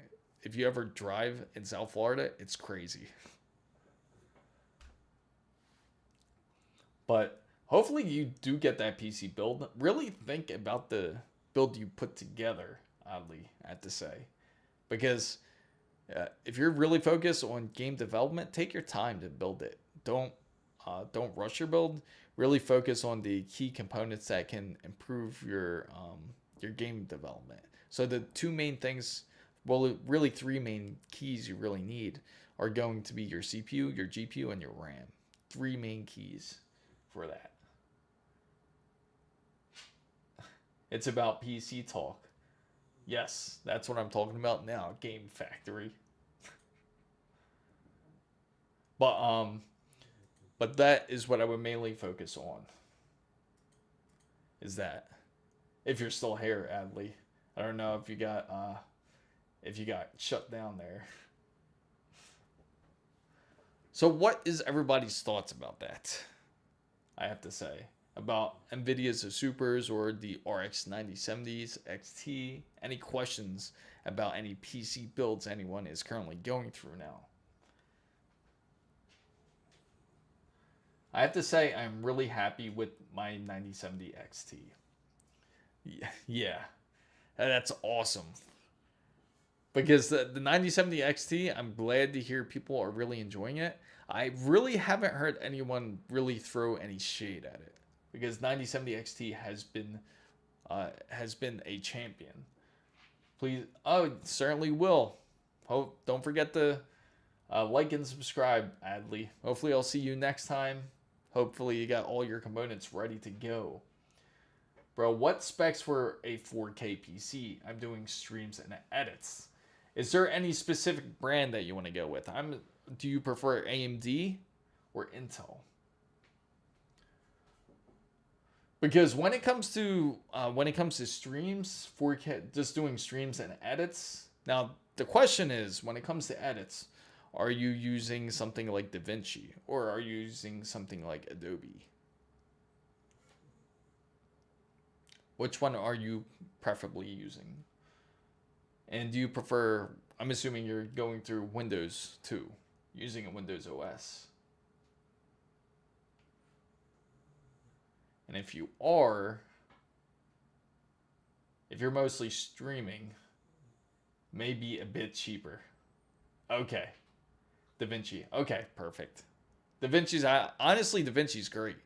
if you ever drive in South Florida, it's crazy. But hopefully you do get that PC build. Really think about the build you put together, oddly, I have to say. Because if you're really focused on game development, take your time to build it. Don't rush your build. Really focus on the key components that can improve your game development. So the two main things, well, really three main keys you really need are going to be your CPU, your GPU, and your RAM. Three main keys for that. It's about PC talk. Yes, that's what I'm talking about now. Game Factory. But that is what I would mainly focus on. Is that if you're still here, Adley? I don't know if you got shut down there. So what is everybody's thoughts about that? I have to say about NVIDIA's Supers or the RX 9070s XT. Any questions about any PC builds anyone is currently going through now? I have to say I'm really happy with my 9070 XT. Yeah, that's awesome. Because the 9070 XT, I'm glad to hear people are really enjoying it. I really haven't heard anyone really throw any shade at it. Because 9070 XT has been a champion. Please, certainly will. Don't forget to like and subscribe, Adley. Hopefully I'll see you next time. Hopefully you got all your components ready to go. Bro, what specs for a 4K PC? I'm doing streams and edits. Is there any specific brand that you want to go with? Do you prefer AMD or Intel? Because when it comes to streams, 4K, just doing streams and edits. Now the question is, when it comes to edits, are you using something like DaVinci or are you using something like Adobe? Which one are you preferably using? And do you prefer, I'm assuming you're going through Windows too, using a Windows OS. And if you are, if you're mostly streaming, maybe a bit cheaper. Okay. DaVinci. Okay, perfect. Honestly, DaVinci's great.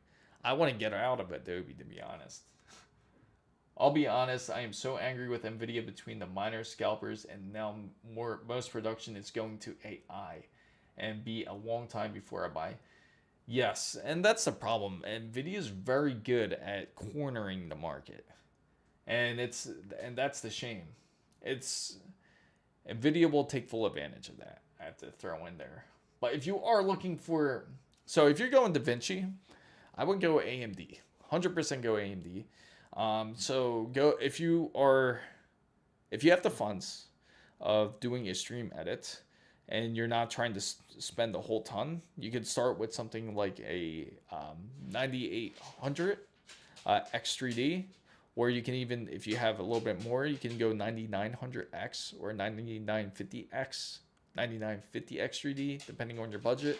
I want to get out of Adobe, to be honest. I'll be honest, I am so angry with NVIDIA between the minor scalpers and now most production is going to AI and be a long time before I buy. Yes, and that's the problem. NVIDIA is very good at cornering the market. And that's the shame. NVIDIA will take full advantage of that. I have to throw in there. But if you are looking for, so if you're going DaVinci, I would go AMD. 100% go AMD. So go if you have the funds of doing a stream edit and you're not trying to spend a whole ton, you could start with something like a 9800 X3D, or you can even, if you have a little bit more, you can go 9900X or 9950X, 9950X3D, depending on your budget.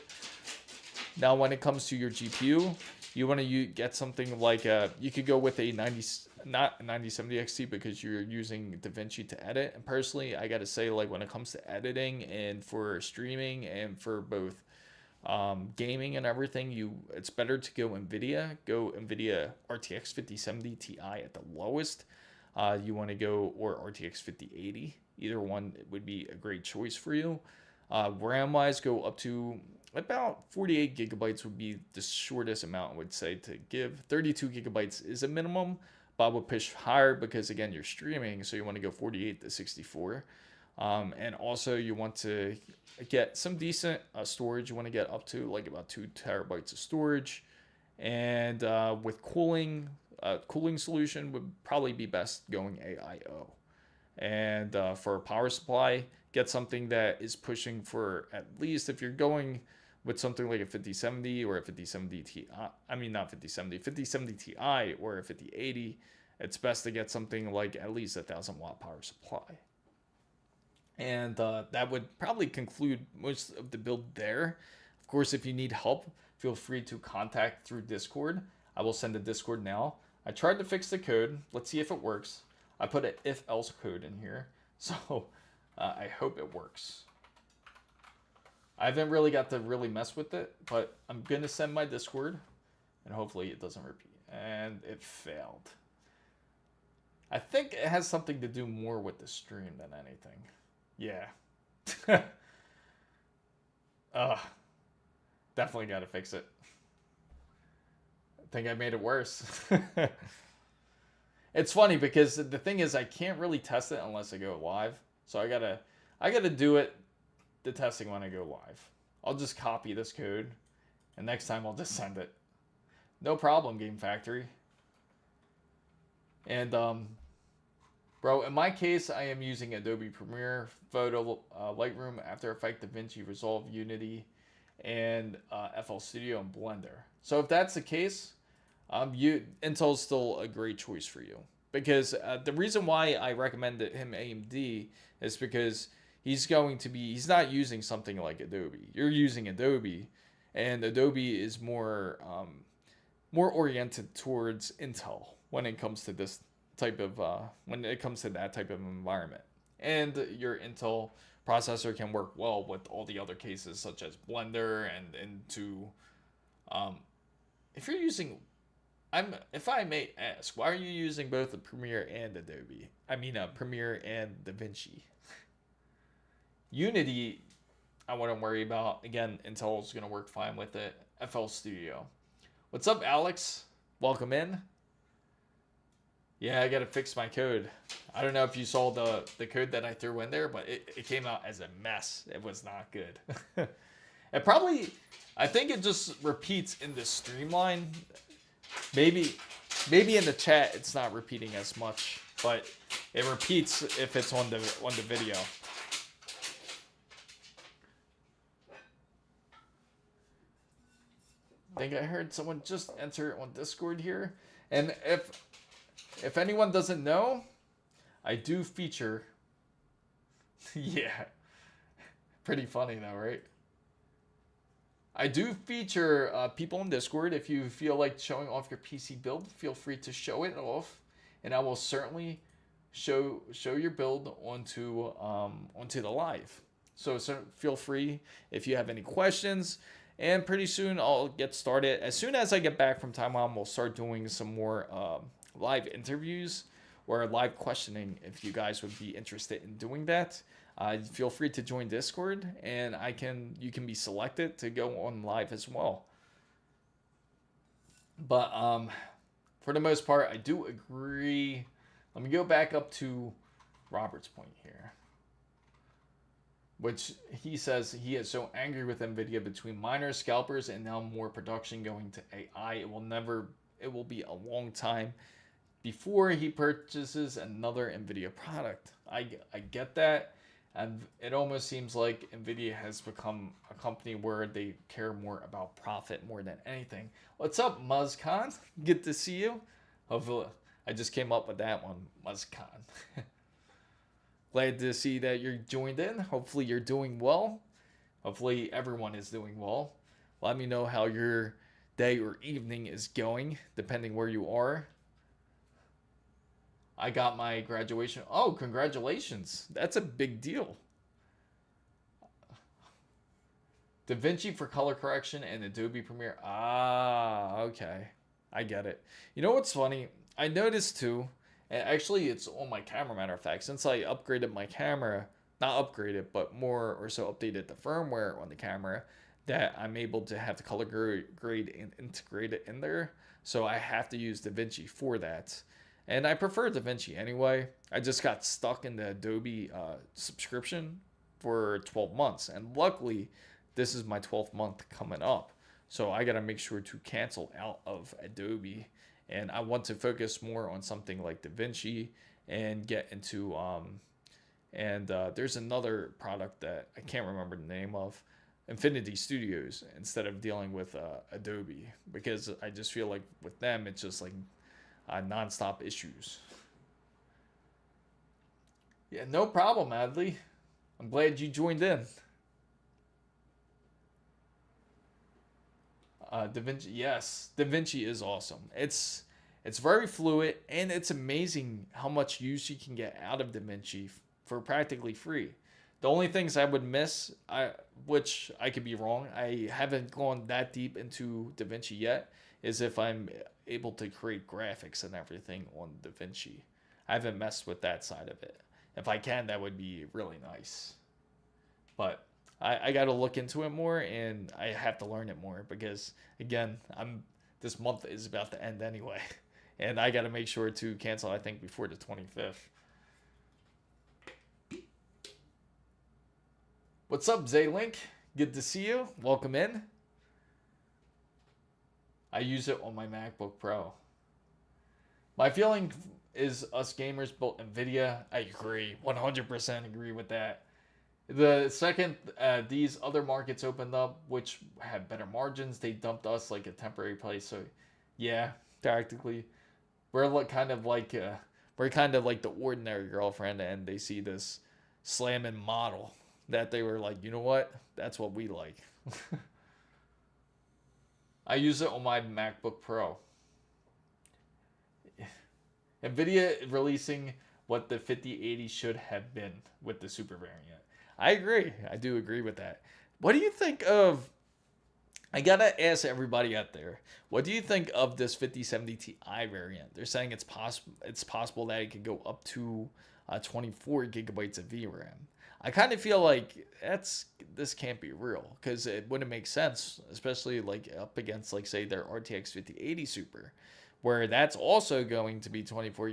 Now, when it comes to your GPU, you want to get something like you could go with a 9070 XT because you're using DaVinci to edit. And personally, I got to say, like when it comes to editing and for streaming and for both gaming and everything, it's better to go NVIDIA. Go NVIDIA RTX 5070 Ti at the lowest. You want to go or RTX 5080. Either one would be a great choice for you. RAM wise, go up to about 48 gigabytes would be the shortest amount I would say to give. 32 gigabytes is a minimum, but I would push higher because again, you're streaming, so you want to go 48 to 64. And also you want to get some decent storage. You want to get up to like about 2 terabytes of storage. And with cooling solution would probably be best going AIO. And for power supply, get something that is pushing for at least, if you're going with something like a 5070 or a 5070 Ti, not 5070 Ti or a 5080, it's best to get something like at least 1,000 watt power supply. And that would probably conclude most of the build there. Of course, if you need help, feel free to contact through Discord. I will send a Discord now. I tried to fix the code. Let's see if it works. I put an if-else code in here, so I hope it works. I haven't really got to really mess with it, but I'm going to send my Discord, and hopefully it doesn't repeat. And it failed. I think it has something to do more with the stream than anything. Yeah. Definitely got to fix it. I think I made it worse. It's funny because the thing is I can't really test it unless I go live. So I gotta do the testing when I go live. I'll just copy this code and next time I'll just send it. No problem, Game Factory. And bro, in my case, I am using Adobe Premiere, Photo, Lightroom, After Effects, DaVinci, Resolve, Unity, and FL Studio and Blender. So if that's the case, Intel's still a great choice for you. Because the reason why I recommended him AMD is because he's not using something like Adobe. You're using Adobe, and Adobe is more oriented towards Intel when it comes to this type of that type of environment. And your Intel processor can work well with all the other cases such as Blender if I may ask, why are you using both the Premiere and Adobe? Premiere and DaVinci. Unity, I wouldn't worry about. Again, Intel is going to work fine with it. FL Studio. What's up, Alex? Welcome in. Yeah, I got to fix my code. I don't know if you saw the code that I threw in there, but it came out as a mess. It was not good. I think it just repeats in the streamline. Maybe in the chat it's not repeating as much, but it repeats if it's on the video. I think I heard someone just enter on Discord here, and if anyone doesn't know, I do feature. Yeah, pretty funny though, right? I do feature people in Discord. If you feel like showing off your PC build, feel free to show it off, and I will certainly show your build onto the live. So feel free if you have any questions. And pretty soon I'll get started. As soon as I get back from Taiwan, we'll start doing some more live interviews or live questioning. If you guys would be interested in doing that. Feel free to join Discord, and you can be selected to go on live as well. But for the most part, I do agree. Let me go back up to Robert's point here. which he says he is so angry with Nvidia between miners, scalpers, and now more production going to AI. It will be a long time before he purchases another Nvidia product. I get that. And it almost seems like Nvidia has become a company where they care more about profit more than anything. What's up, MuzCon? Good to see you. Hopefully, I just came up with that one, MuzCon. Glad to see that you're joined in. Hopefully you're doing well. Hopefully everyone is doing well. Let me know how your day or evening is going, depending where you are. I got my graduation. Oh, congratulations. That's a big deal. DaVinci for color correction and Adobe Premiere. Ah, okay. I get it. You know what's funny? I noticed too, and actually it's on my camera, matter of fact, since I upgraded my camera, not upgraded, but more or so updated the firmware on the camera, that I'm able to have the color grade and integrate it in there. So I have to use DaVinci for that. And I prefer DaVinci anyway. I just got stuck in the Adobe subscription for 12 months. And luckily, this is my 12th month coming up. So I got to make sure to cancel out of Adobe. And I want to focus more on something like DaVinci and get into... there's another product that I can't remember the name of. Infinity Studios, instead of dealing with Adobe. Because I just feel like with them, it's just like... non-stop issues. Yeah, no problem, Adley. I'm glad you joined in. DaVinci, yes, DaVinci is awesome. It's very fluid, and it's amazing how much use you can get out of DaVinci for practically free. The only things I would miss, which I could be wrong, I haven't gone that deep into DaVinci yet, is if I'm able to create graphics and everything on DaVinci. I haven't messed with that side of it. If I can, that would be really nice. But I got to look into it more, and I have to learn it more because, again, this month is about to end anyway. And I got to make sure to cancel, I think, before the 25th. What's up, Zaylink? Good to see you. Welcome in. I use it on my MacBook Pro. My feeling is us gamers built NVIDIA. I agree. 100% agree with that. The second these other markets opened up, which have better margins, they dumped us like a temporary place. So, yeah, tactically, we're kind of like the ordinary girlfriend, and they see this slamming model that they were like, you know what? That's what we like. I use it on my MacBook Pro. NVIDIA releasing what the 5080 should have been with the super variant. I agree. I do agree with that. What do you think of... I gotta ask everybody out there, what do you think of this 5070 Ti variant? They're saying it's possible that it could go up to 24 gigabytes of VRAM. I kind of feel like this can't be real, because it wouldn't make sense, especially like up against, like, say, their RTX 5080 Super, where that's also going to be 24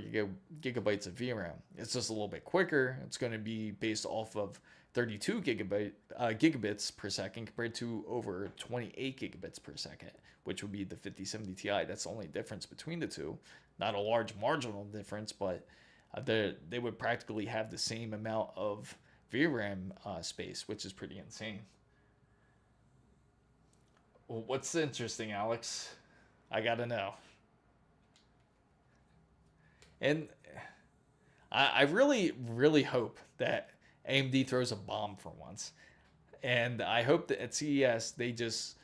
gigabytes of VRAM. It's just a little bit quicker. It's going to be based off of 32 gigabits per second compared to over 28 gigabits per second, which would be the 5070 Ti. That's the only difference between the two. Not a large marginal difference, but they would practically have the same amount of VRAM space, which is pretty insane. Well, what's interesting, Alex? I gotta know. And I really, really hope that AMD throws a bomb for once. And I hope that at CES they just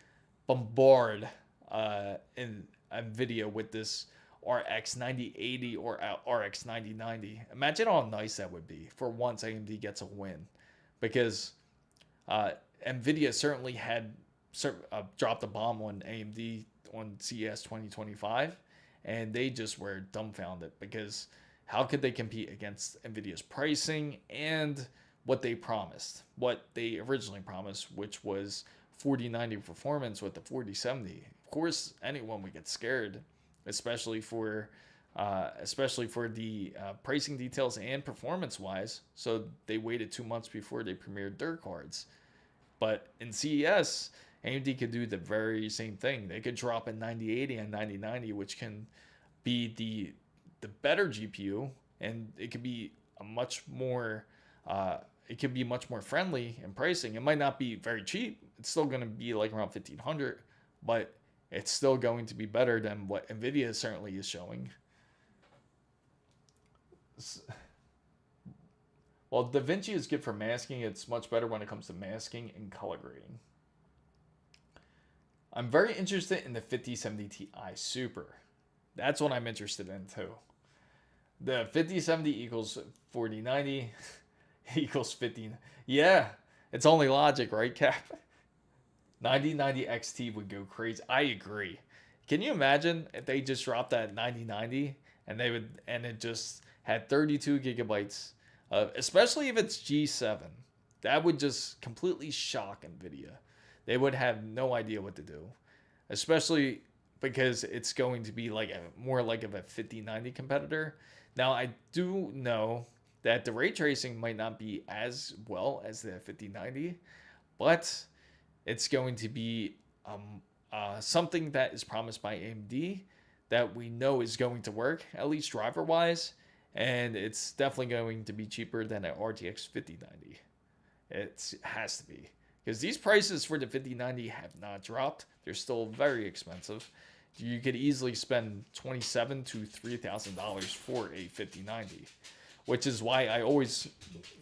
bombard NVIDIA with this RX 9080 or RX 9090. Imagine how nice that would be for once AMD gets a win. Because NVIDIA certainly had dropped a bomb on AMD on CES 2025. And they just were dumbfounded, because how could they compete against NVIDIA's pricing and what they originally promised, which was 4090 performance with the 4070. Of course, anyone would get scared, especially for especially for the pricing details and performance-wise. So they waited 2 months before they premiered their cards. But in CES, AMD could do the very same thing. They could drop a 9080 and 9090, which can be the better GPU, and it could be a much more it could be much more friendly in pricing. It might not be very cheap. It's still going to be like around 1500, but it's still going to be better than what Nvidia certainly is showing. While DaVinci is good for masking, it's much better when it comes to masking and color grading. I'm very interested in the 5070 Ti Super. That's what I'm interested in too. The 5070 equals 4090 equals 50. Yeah, it's only logic, right, Cap? 9090 XT would go crazy. I agree. Can you imagine if they just dropped that 9090 and it just had 32 gigabytes, especially if it's G7? That would just completely shock Nvidia. They would have no idea what to do, especially because it's going to be like more like of a 5090 competitor. Now, I do know that the ray tracing might not be as well as the 5090, but it's going to be something that is promised by AMD that we know is going to work, at least driver-wise, and it's definitely going to be cheaper than an RTX 5090. It has to be, because these prices for the 5090 have not dropped. They're still very expensive. You could easily spend $2,700 to $3,000 for a 5090, which is why I always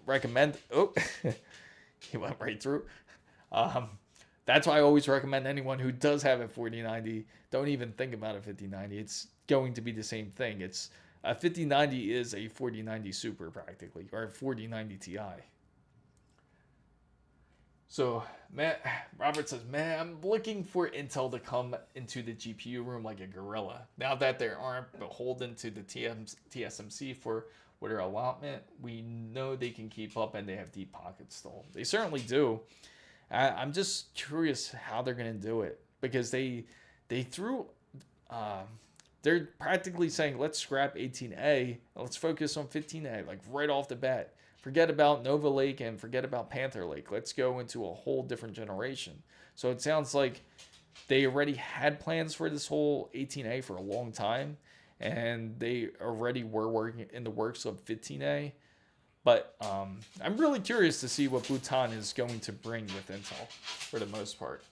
recommend. Oh, he went right through. That's why I always recommend anyone who does have a 4090, don't even think about a 5090. It's going to be the same thing. It's a 5090 is a 4090 Super practically, or a 4090 Ti. So, Robert says, man, I'm looking for Intel to come into the GPU room like a gorilla. Now that they aren't beholden to the TSMC for their allotment, we know they can keep up and they have deep pockets still. They certainly do. I'm just curious how they're going to do it, because they threw... they're practically saying, let's scrap 18A and let's focus on 15A, like right off the bat. Forget about Nova Lake and forget about Panther Lake. Let's go into a whole different generation. So it sounds like they already had plans for this whole 18A for a long time, and they already were working in the works of 15A. But I'm really curious to see what Bhutan is going to bring with Intel for the most part.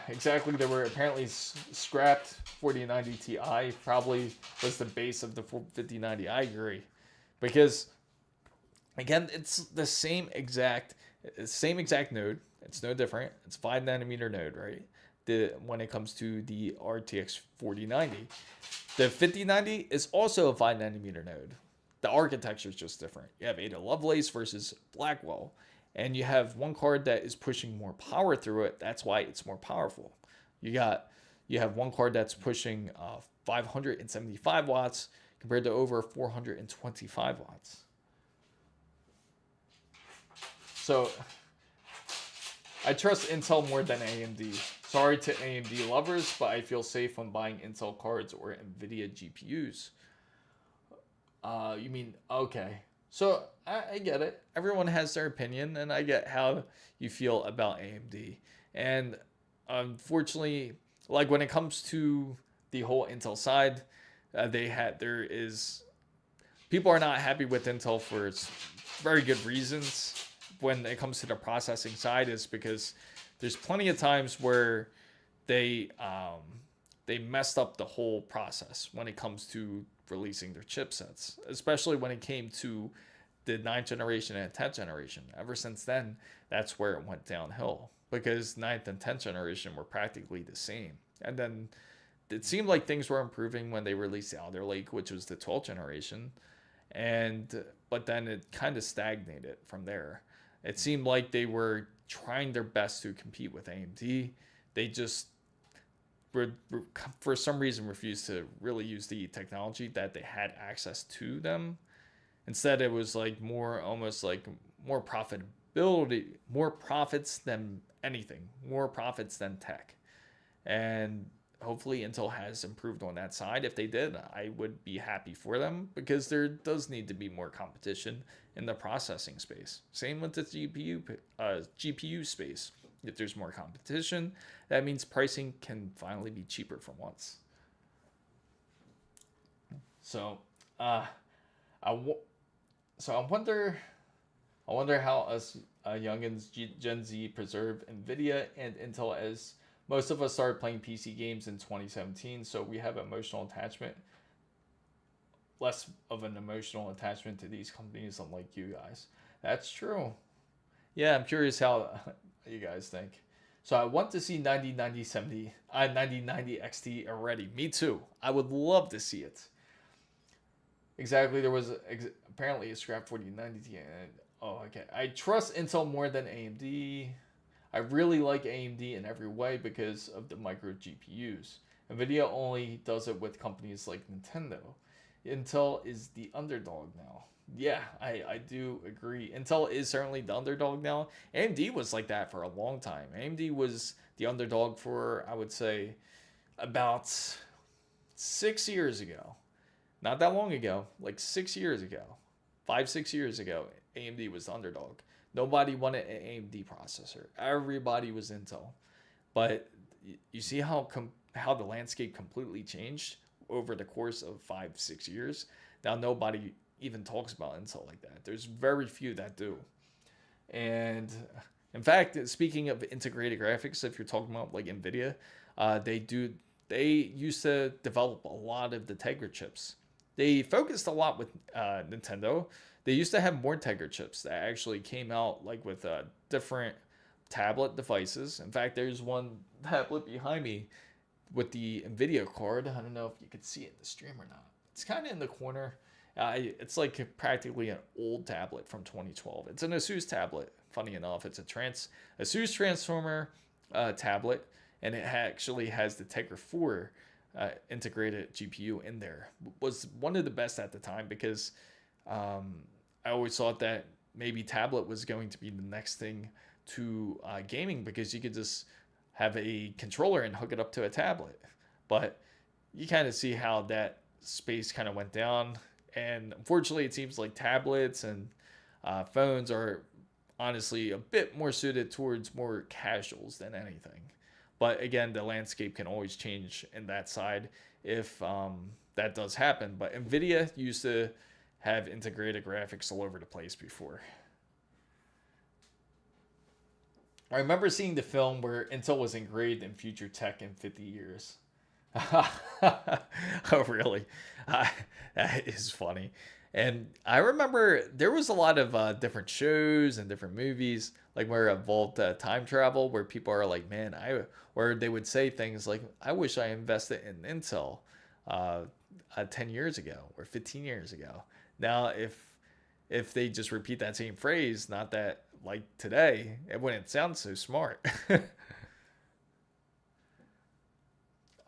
Exactly, they were apparently scrapped. 4090 Ti probably was the base of the 5090. I agree, because again, it's the same exact node. It's no different. It's 5 nanometer node, right? When it comes to the RTX 4090, the 5090 is also a 5 nanometer node. The architecture is just different. You have Ada Lovelace versus Blackwell. And you have one card that is pushing more power through it. That's why it's more powerful. You have one card that's pushing 575 watts compared to over 425 watts. So I trust Intel more than AMD. Sorry to AMD lovers, but I feel safe when buying Intel cards or NVIDIA GPUs. You mean, okay. So I get it. Everyone has their opinion, and I get how you feel about AMD. And unfortunately, like when it comes to the whole Intel side, people are not happy with Intel for very good reasons. When it comes to the processing side, is because there's plenty of times where they messed up the whole process when it comes to releasing their chipsets, especially when it came to the 9th generation and 10th generation. Ever since then, that's where it went downhill, because 9th and 10th generation were practically the same. And then it seemed like things were improving when they released the Alder Lake, which was the 12th generation. But then it kind of stagnated from there. It seemed like they were trying their best to compete with AMD. They just for some reason refused to really use the technology that they had access to them. Instead, it was like almost like more profitability, more profits than anything, more profits than tech. And hopefully Intel has improved on that side. If they did, I would be happy for them, because there does need to be more competition in the processing space. Same with the GPU space. If there's more competition, that means pricing can finally be cheaper for once. So, I wonder how us youngins Gen Z preserve NVIDIA and Intel, as most of us started playing PC games in 2017, so we have less of an emotional attachment to these companies, unlike you guys. That's true. Yeah, I'm curious how you guys think. So I want to see 9090 XT already. Me too. I would love to see it. Exactly. There was apparently a scrap 4090 and oh, okay. I trust Intel more than AMD. I really like AMD in every way because of the micro GPUs. NVIDIA only does it with companies like Nintendo. Intel is the underdog now. Yeah, I do agree. Intel is certainly the underdog now. AMD was like that for a long time. AMD was the underdog for, I would say, about 6 years ago. Not that long ago, like 6 years ago. 5-6 years ago, AMD was the underdog. Nobody wanted an AMD processor. Everybody was Intel. But you see how the landscape completely changed over the course of 5-6 years. Now nobody even talks about Intel like that. There's very few that do. And in fact, speaking of integrated graphics, if you're talking about like NVIDIA, they used to develop a lot of the Tegra chips. They focused a lot with Nintendo. They used to have more Tegra chips that actually came out like with different tablet devices. In fact, there's one tablet behind me with the NVIDIA card. I don't know if you can see it in the stream or not. It's kind of in the corner. It's like practically an old tablet from 2012. It's an ASUS tablet. Funny enough, it's a ASUS Transformer tablet, and it actually has the Tegra 4 integrated GPU in there. Was one of the best at the time because I always thought that maybe tablet was going to be the next thing to gaming, because you could just have a controller and hook it up to a tablet. But you kind of see how that space kind of went down. And unfortunately, it seems like tablets and phones are honestly a bit more suited towards more casuals than anything. But again, the landscape can always change in that side if that does happen. But NVIDIA used to have integrated graphics all over the place before. I remember seeing the film where Intel was engraved in future tech in 50 years. Oh, really? That is funny. And I remember there was a lot of different shows and different movies, like where it involved time travel, where people are like, man, where they would say things like, I wish I invested in Intel 10 years ago or 15 years ago. Now, if they just repeat that same phrase, not that like today, it wouldn't sound so smart.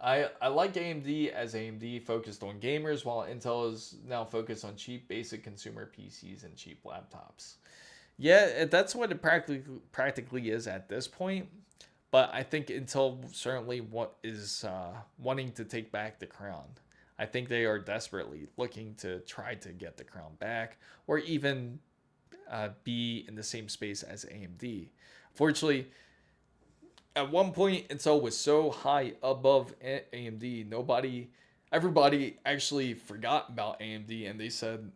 I like AMD as AMD focused on gamers, while Intel is now focused on cheap basic consumer PCs and cheap laptops. Yeah, that's what it practically is at this point. But I think Intel certainly is wanting to take back the crown. I think they are desperately looking to try to get the crown back, or even be in the same space as AMD. Fortunately, at one point, Intel was so high above AMD, everybody actually forgot about AMD, and they said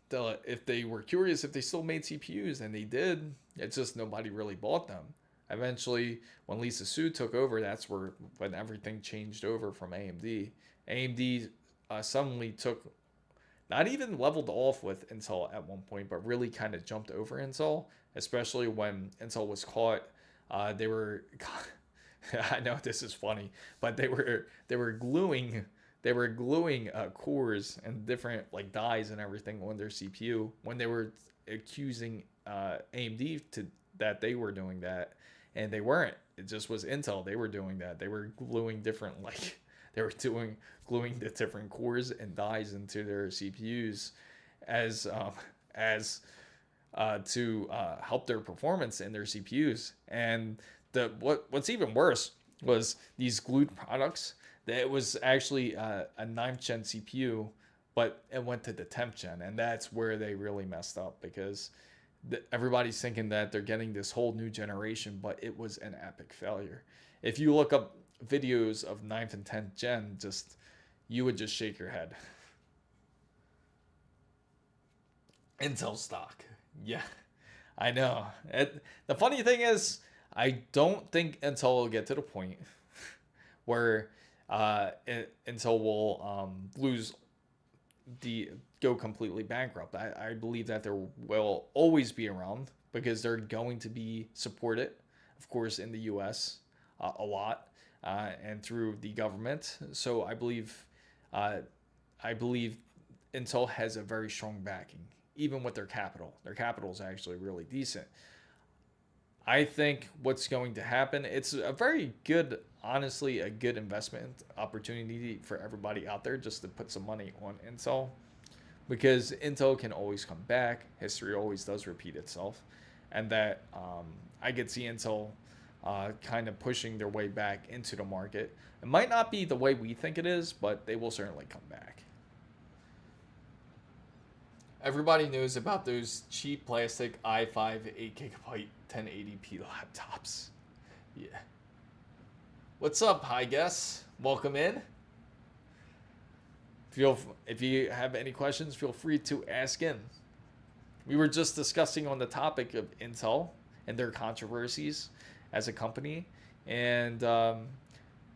that if they were curious if they still made CPUs, and they did, it's just nobody really bought them. Eventually, when Lisa Su took over, that's when everything changed over from AMD. AMD suddenly not even leveled off with Intel at one point, but really kind of jumped over Intel, especially when Intel was caught. They were, I know this is funny, but they were gluing cores and different like dies and everything on their CPU when they were accusing AMD that they were doing that, and they weren't. It just was Intel. They were doing that. They were gluing different gluing the different cores and dies into their CPUs as to help their performance in their CPUs. And what's even worse was these glued products. that it was actually a 9th gen CPU, but it went to the 10th gen, and that's where they really messed up, because everybody's thinking that they're getting this whole new generation, but it was an epic failure. If you look up videos of 9th and 10th gen, you would just shake your head. Intel stock. Yeah, I know. The funny thing is, I don't think Intel will get to the point where Intel will go completely bankrupt. I believe that there will always be around, because they're going to be supported, of course, in the US a lot, and through the government. So I believe Intel has a very strong backing, even with their capital. Their capital is actually really decent. I think what's going to happen, it's a very good, honestly, a good investment opportunity for everybody out there, just to put some money on Intel, because Intel can always come back. History always does repeat itself. And that I could see Intel kind of pushing their way back into the market. It might not be the way we think it is, but they will certainly come back. Everybody knows about those cheap plastic i5 8GB 1080p laptops. Yeah. What's up, Hi Guess? Welcome in. If you have any questions, feel free to ask in. We were just discussing on the topic of Intel and their controversies as a company, and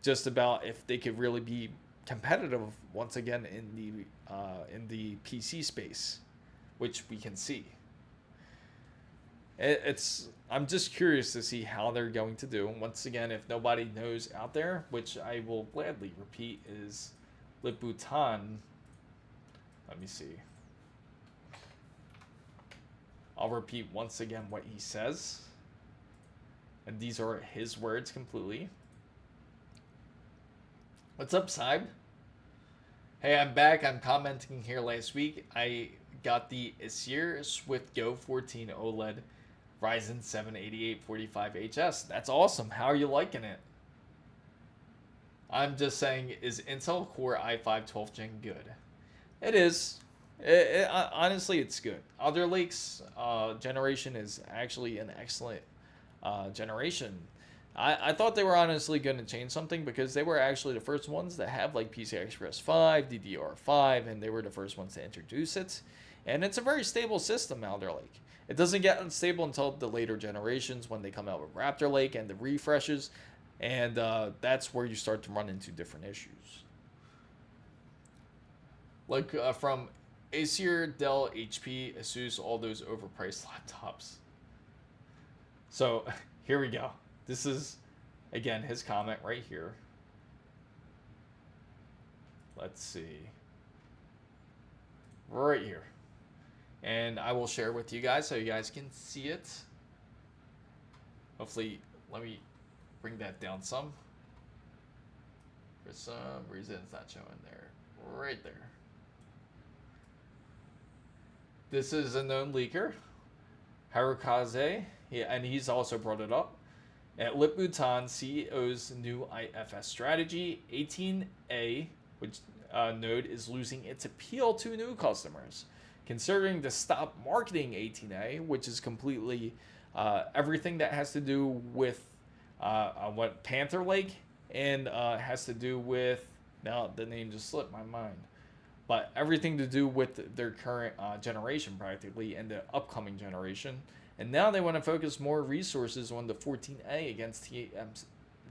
just about if they could really be competitive once again in the PC space, which we can see. I'm just curious to see how they're going to do. Once again, if nobody knows out there, which I will gladly repeat, is Liputan. Let me see. I'll repeat once again what he says. And these are his words completely. What's up, Saib? Hey, I'm back. I'm commenting here last week. I got the ASUS Swift Go 14 OLED Ryzen 7 8845HS. That's awesome. How are you liking it? I'm just saying, is Intel Core i5 12th Gen good? It is. Honestly, it's good. Alder Lake's generation is actually an excellent generation. I thought they were honestly going to change something, because they were actually the first ones that have like PCI Express 5, DDR5, and they were the first ones to introduce it. And it's a very stable system, Alder Lake. It doesn't get unstable until the later generations, when they come out with Raptor Lake and the refreshes, and that's where you start to run into different issues. Like from Acer, Dell, HP, ASUS, all those overpriced laptops. So here we go. This is, again, his comment right here. Let's see. Right here. And I will share with you guys so you guys can see it. Hopefully, let me bring that down some. For some reason, it's not showing there. Right there. This is a known leaker, Harukaze, and he's also brought it up. At Liputan, CEO's new IFS strategy, 18A, which node is losing its appeal to new customers. Considering to stop marketing 18A, which is completely everything that has to do with what Panther Lake, and has to do with, now the name just slipped my mind, but everything to do with their current generation practically, and the upcoming generation. And now they want to focus more resources on the 14A against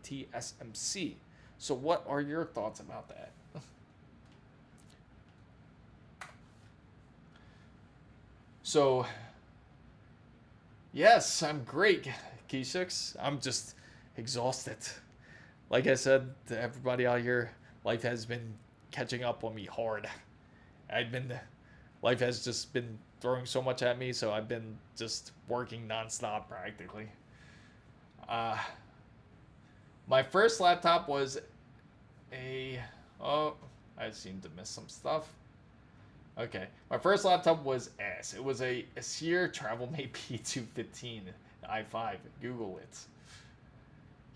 TSMC. So what are your thoughts about that? So, yes, I'm great, G.Skill. I'm just exhausted. Like I said to everybody out here, life has been catching up on me hard. Life has just been throwing so much at me, so I've been just working nonstop practically. My first laptop was I seem to miss some stuff. Okay, my first laptop was ass. It was a Acer TravelMate P215 i5. Google it.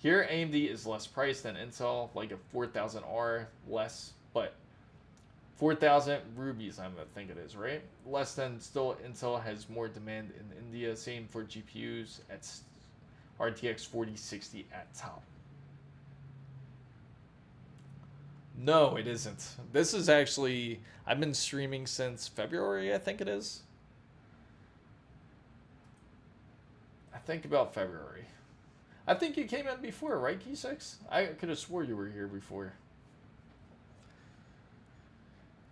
Here, AMD is less priced than Intel, like a 4000R less, but 4000 rupees, I think it is, right? Less than. Still, Intel has more demand in India. Same for GPUs at RTX 4060 at top. No, it isn't. This is actually, I've been streaming since February, I think it is. I think about February. I think you came in before, right, G.Skill? I could have swore you were here before.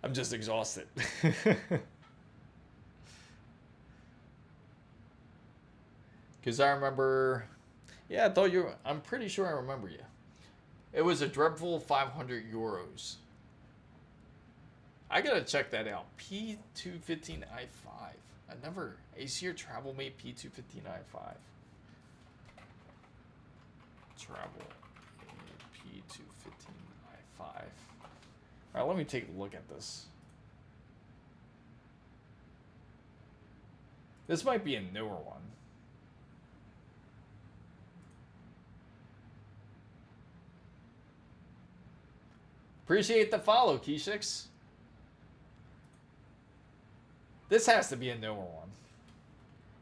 I'm just exhausted. Because I remember, yeah, I thought you, I'm pretty sure I remember you. It was a dreadful 500 euros. I gotta check that out. P215i5. I never, ACR Travel Mate P215i5. Travel P215i5. Alright, let me take a look at this. This might be a newer one. Appreciate the follow, Key6. This has to be a newer one.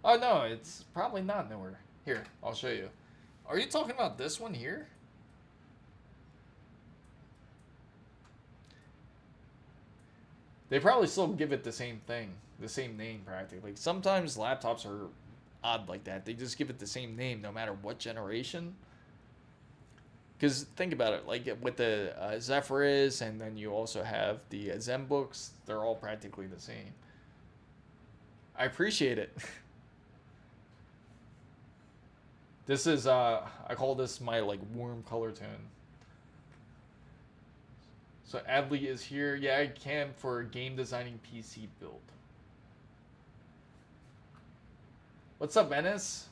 Oh no, it's probably not newer. Here, I'll show you. Are you talking about this one here? They probably still give it the same thing, the same name practically. Sometimes laptops are odd like that. They just give it the same name no matter what generation. Because think about it, like with the Zephyrus, and then you also have the ZenBooks, they're all practically the same. I appreciate it. This is, I call this my like warm color tone. So Adley is here. Yeah, I can for game designing PC build. What's up, Ennis?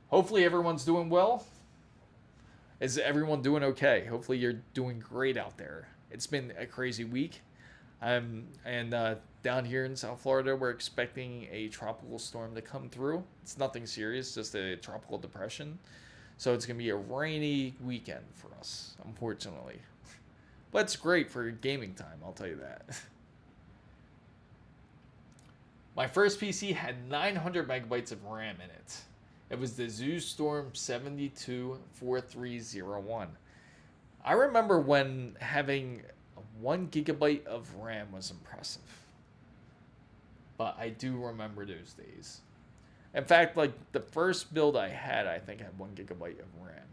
Hopefully everyone's doing well. Is everyone doing okay? Hopefully you're doing great out there. It's been a crazy week. And down here in South Florida, we're expecting a tropical storm to come through. It's nothing serious, just a tropical depression. So it's going to be a rainy weekend for us, unfortunately. But it's great for gaming time, I'll tell you that. My first PC had 900 megabytes of RAM in it. It was the Zeus Storm 724301. I remember when having 1 gigabyte of RAM was impressive. But I do remember those days. In fact, like the first build I had, I think had 1 gigabyte of RAM.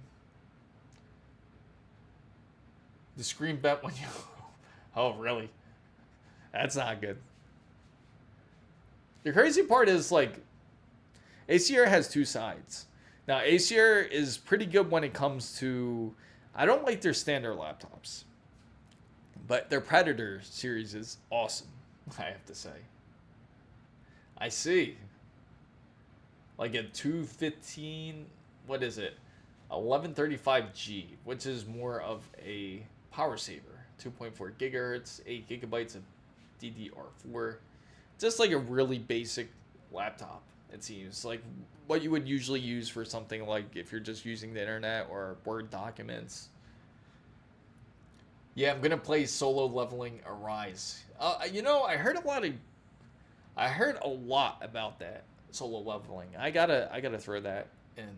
The screen bent when you... Oh, really? That's not good. The crazy part is, like, ACR has two sides. Now, ACR is pretty good when it comes to... I don't like their standard laptops. But their Predator series is awesome, I have to say. I see. Like a 215... What is it? 1135G, which is more of a power saver. 2.4 gigahertz, 8 gigabytes of DDR4. Just like a really basic laptop, it seems. Like what you would usually use for something like if you're just using the internet or Word documents. Yeah, I'm gonna play solo leveling Arise. You know, I heard a lot about that solo leveling. I gotta throw that in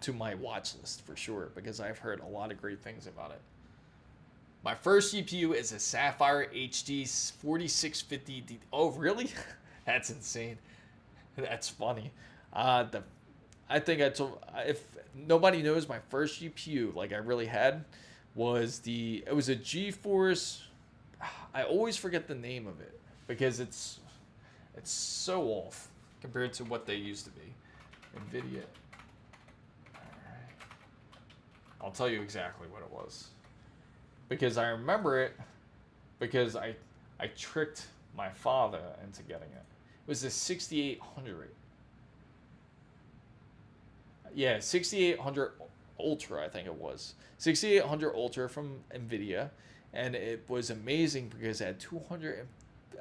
to my watch list for sure because I've heard a lot of great things about it. My first GPU is a Sapphire HD 4650D. Oh, really? That's insane. That's funny. I think I told, if nobody knows, my first GPU, like I really had, was it was a GeForce. I always forget the name of it because it's so off compared to what they used to be. NVIDIA. Alright. I'll tell you exactly what it was. Because I remember it because I tricked my father into getting it. It was a 6800. Yeah, 6800 Ultra, I think it was. 6800 Ultra from NVIDIA. And it was amazing because it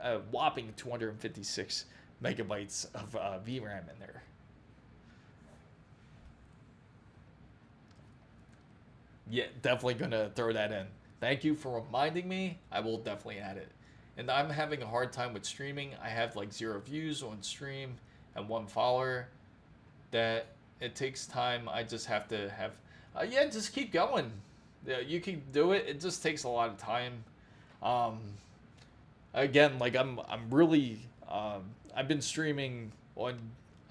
had whopping 256 megabytes of VRAM in there. Yeah, definitely gonna throw that in. Thank you for reminding me. I will definitely add it. And I'm having a hard time with streaming. I have like 0 views on stream and 1 follower. That it takes time. I just have to have, yeah, just keep going. Yeah, you can do it. It just takes a lot of time. Um, Again, like I'm really, I've been streaming on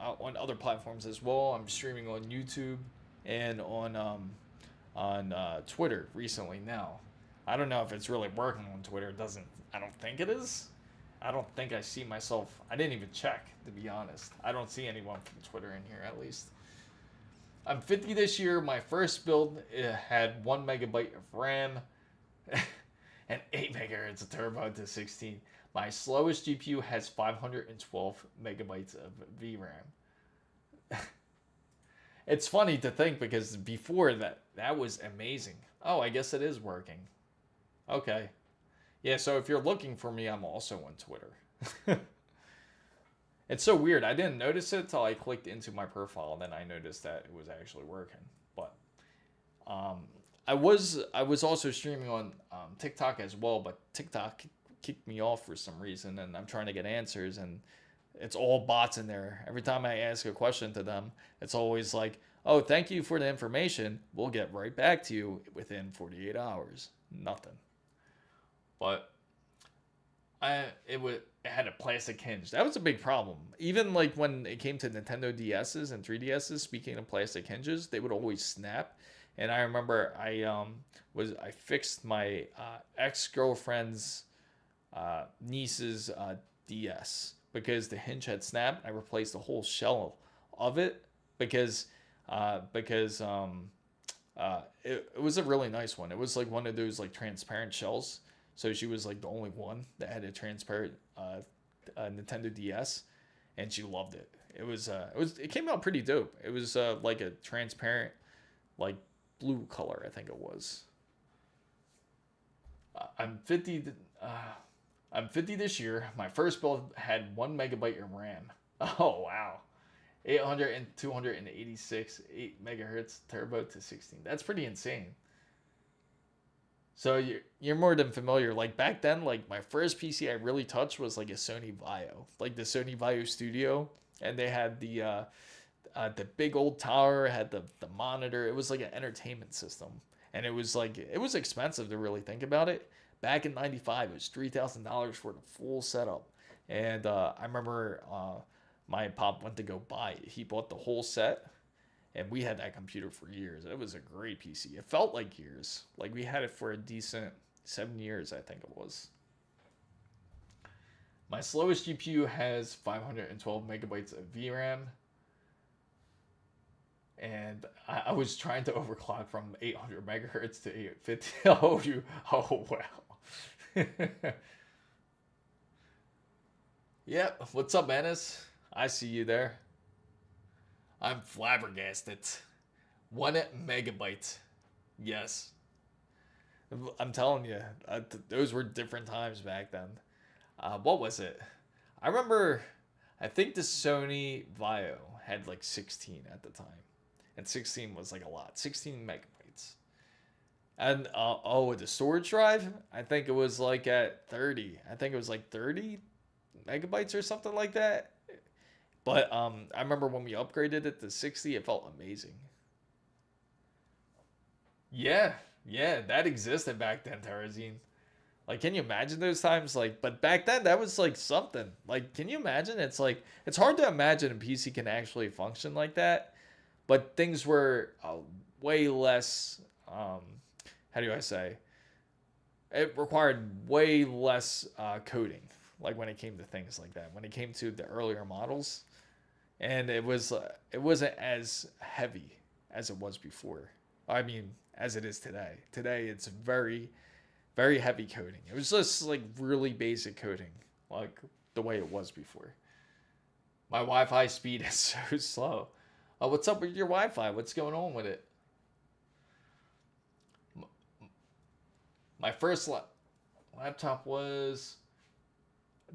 other platforms as well. I'm streaming on YouTube and on Twitter recently now. I don't know if it's really working on Twitter. It doesn't. I don't think it is. I don't think I see myself. I didn't even check, to be honest. I don't see anyone from Twitter in here, at least. I'm 50 this year. My first build had 1 megabyte of RAM and 8 megahertz of turbo to 16. My slowest GPU has 512 megabytes of VRAM. It's funny to think because before that was amazing. Oh, I guess it is working. Okay. Yeah, so if you're looking for me, I'm also on Twitter. It's so weird. I didn't notice it till I clicked into my profile, and then I noticed that it was actually working. But I was also streaming on TikTok as well, but TikTok kicked me off for some reason, and I'm trying to get answers, and it's all bots in there. Every time I ask a question to them, it's always like, "Oh, thank you for the information. We'll get right back to you within 48 hours." Nothing. But it had a plastic hinge. That was a big problem. Even like when it came to Nintendo DSs and 3DSs, speaking of plastic hinges, they would always snap. And I remember I fixed my ex-girlfriend's niece's DS because the hinge had snapped. I replaced the whole shell of it because it was a really nice one. It was like one of those like transparent shells. So she was like the only one that had a transparent Nintendo DS, and she loved it. It came out pretty dope. It was like a transparent, like blue color, I think it was. I'm 50. I'm 50 this year. My first build had 1 megabyte of RAM. Oh wow, 800 and 286 8 megahertz turbo to 16. That's pretty insane. So you're more than familiar. Like back then, like my first PC I really touched was like a Sony Vaio, like the Sony Vaio Studio, and they had the big old tower, had the monitor. It was like an entertainment system, and it was expensive to really think about it. Back in '95, it was $3,000 for the full setup, and I remember my pop went to go buy it. He bought the whole set. And we had that computer for years. It was a great PC. It felt like years. Like we had it for a decent 7 years, I think it was. My slowest GPU has 512 megabytes of VRAM. And I was trying to overclock from 800 megahertz to 850. Oh, wow. Yep. What's up, Ennis? I see you there. I'm flabbergasted. 1 megabyte. Yes. I'm telling you, those were different times back then. What was it? I remember, I think the Sony Vaio had like 16 at the time. And 16 was like a lot. 16 megabytes. And, with the storage drive, I think it was like at 30. I think it was like 30 megabytes or something like that. But I remember when we upgraded it to 60, it felt amazing. Yeah, that existed back then, Tarazine. Like, can you imagine those times? Like, but back then, that was like something. Like, can you imagine? It's like, it's hard to imagine a PC can actually function like that. But things were way less, how do I say? It required way less coding. Like when it came to things like that. When it came to the earlier models. And it wasn't as heavy as it was before. I mean, as it is today. Today it's very, very heavy coding. It was just like really basic coding, like the way it was before. My Wi-Fi speed is so slow. What's up with your Wi-Fi? What's going on with it? My first laptop was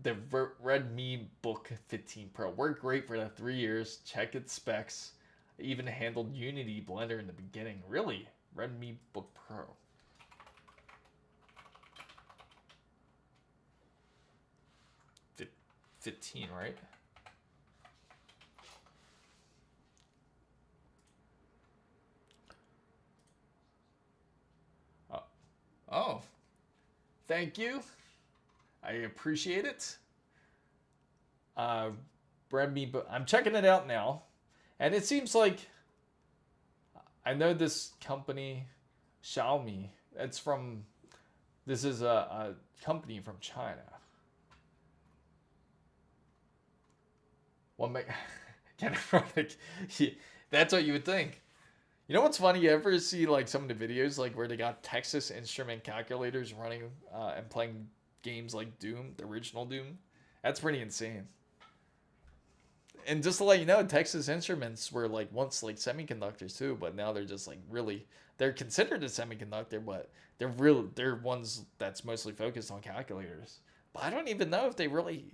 the Redmi Book 15 Pro. Worked great for the 3 years. Check its specs. I even handled Unity Blender in the beginning. Really? Redmi Book Pro. Fif 15, right? Oh, thank you. I appreciate it. Redmi, but I'm checking it out now, and it seems like I know this company, Xiaomi. It's from. This is a company from China. One make get it from that's what you would think. You know what's funny? You ever see like some of the videos like where they got Texas Instrument calculators running and playing games like Doom, the original Doom? That's pretty insane. And just to let you know, Texas Instruments were like once like semiconductors too, but now they're just like really they're considered a semiconductor, but they're ones that's mostly focused on calculators. But I don't even know if they really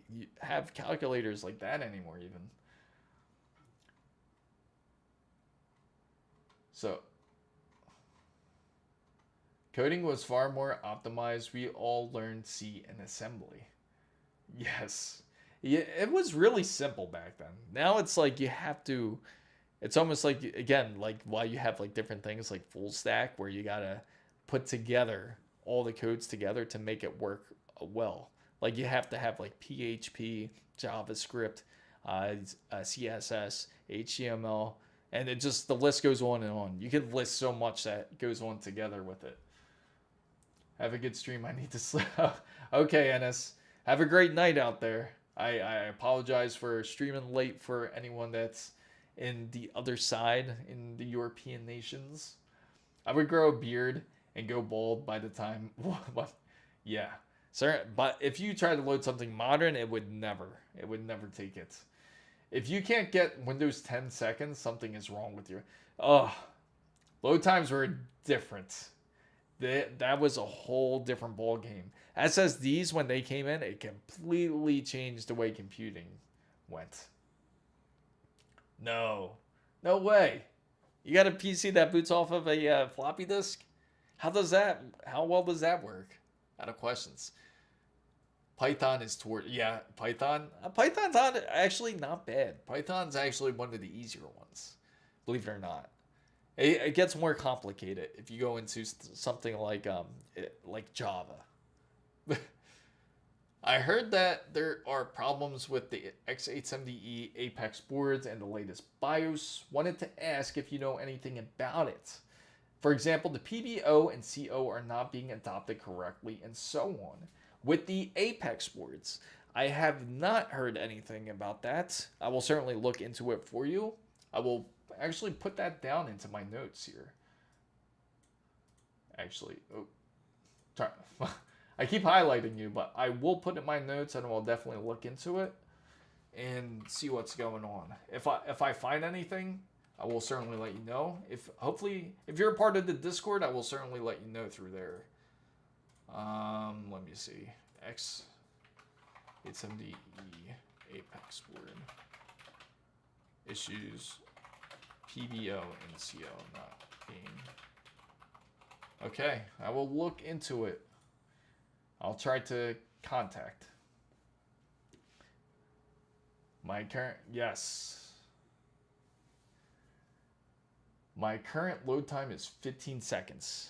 have calculators like that anymore even. So, coding was far more optimized. We all learned C and assembly. Yes. Yeah, it was really simple back then. Now it's like you have to, it's almost like, again, like why you have like different things like full stack where you gotta put together all the codes together to make it work well. Like you have to have like PHP, JavaScript, CSS, HTML, and it just, the list goes on and on. You can list so much that goes on together with it. Have a good stream. I need to sleep. Okay, Ennis. Have a great night out there. I apologize for streaming late for anyone that's in the other side, in the European nations. I would grow a beard and go bald by the time... yeah. Sir, but if you try to load something modern, it would never take it. If you can't get Windows 10 seconds, something is wrong with you. Oh, load times were different. That was a whole different ball game. SSDs, when they came in, it completely changed the way computing went. No way. You got a PC that boots off of a floppy disk? How well does that work? Out of questions. Python is Python. Python's actually not bad. Python's actually one of the easier ones, believe it or not. It gets more complicated if you go into something like Java. I heard that there are problems with the X870E Apex boards and the latest BIOS. Wanted to ask if you know anything about it. For example, the PBO and CO are not being adopted correctly and so on. With the Apex boards, I have not heard anything about that. I will certainly look into it for you. I will actually put that down into my notes here. Actually, I keep highlighting you, but I will put it in my notes and I'll definitely look into it and see what's going on. If I find anything, I will certainly let you know. If you're a part of the Discord, I will certainly let you know through there. Let me see. X870E Apex board issues PBO and CO not being. Okay, I will look into it. I'll try to contact. My current load time is 15 seconds.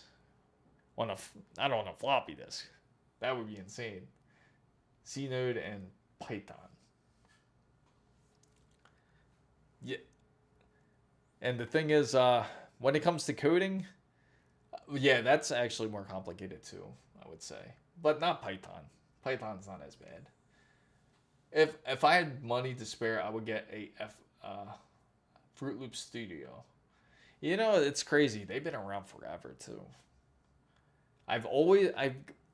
Not on a floppy disk. That would be insane. C node and Python. Yeah. And the thing is, when it comes to coding, yeah, that's actually more complicated too, I would say. But not Python. Python's not as bad. If I had money to spare, I would get a Fruit Loop Studio. You know, it's crazy. They've been around forever too. I've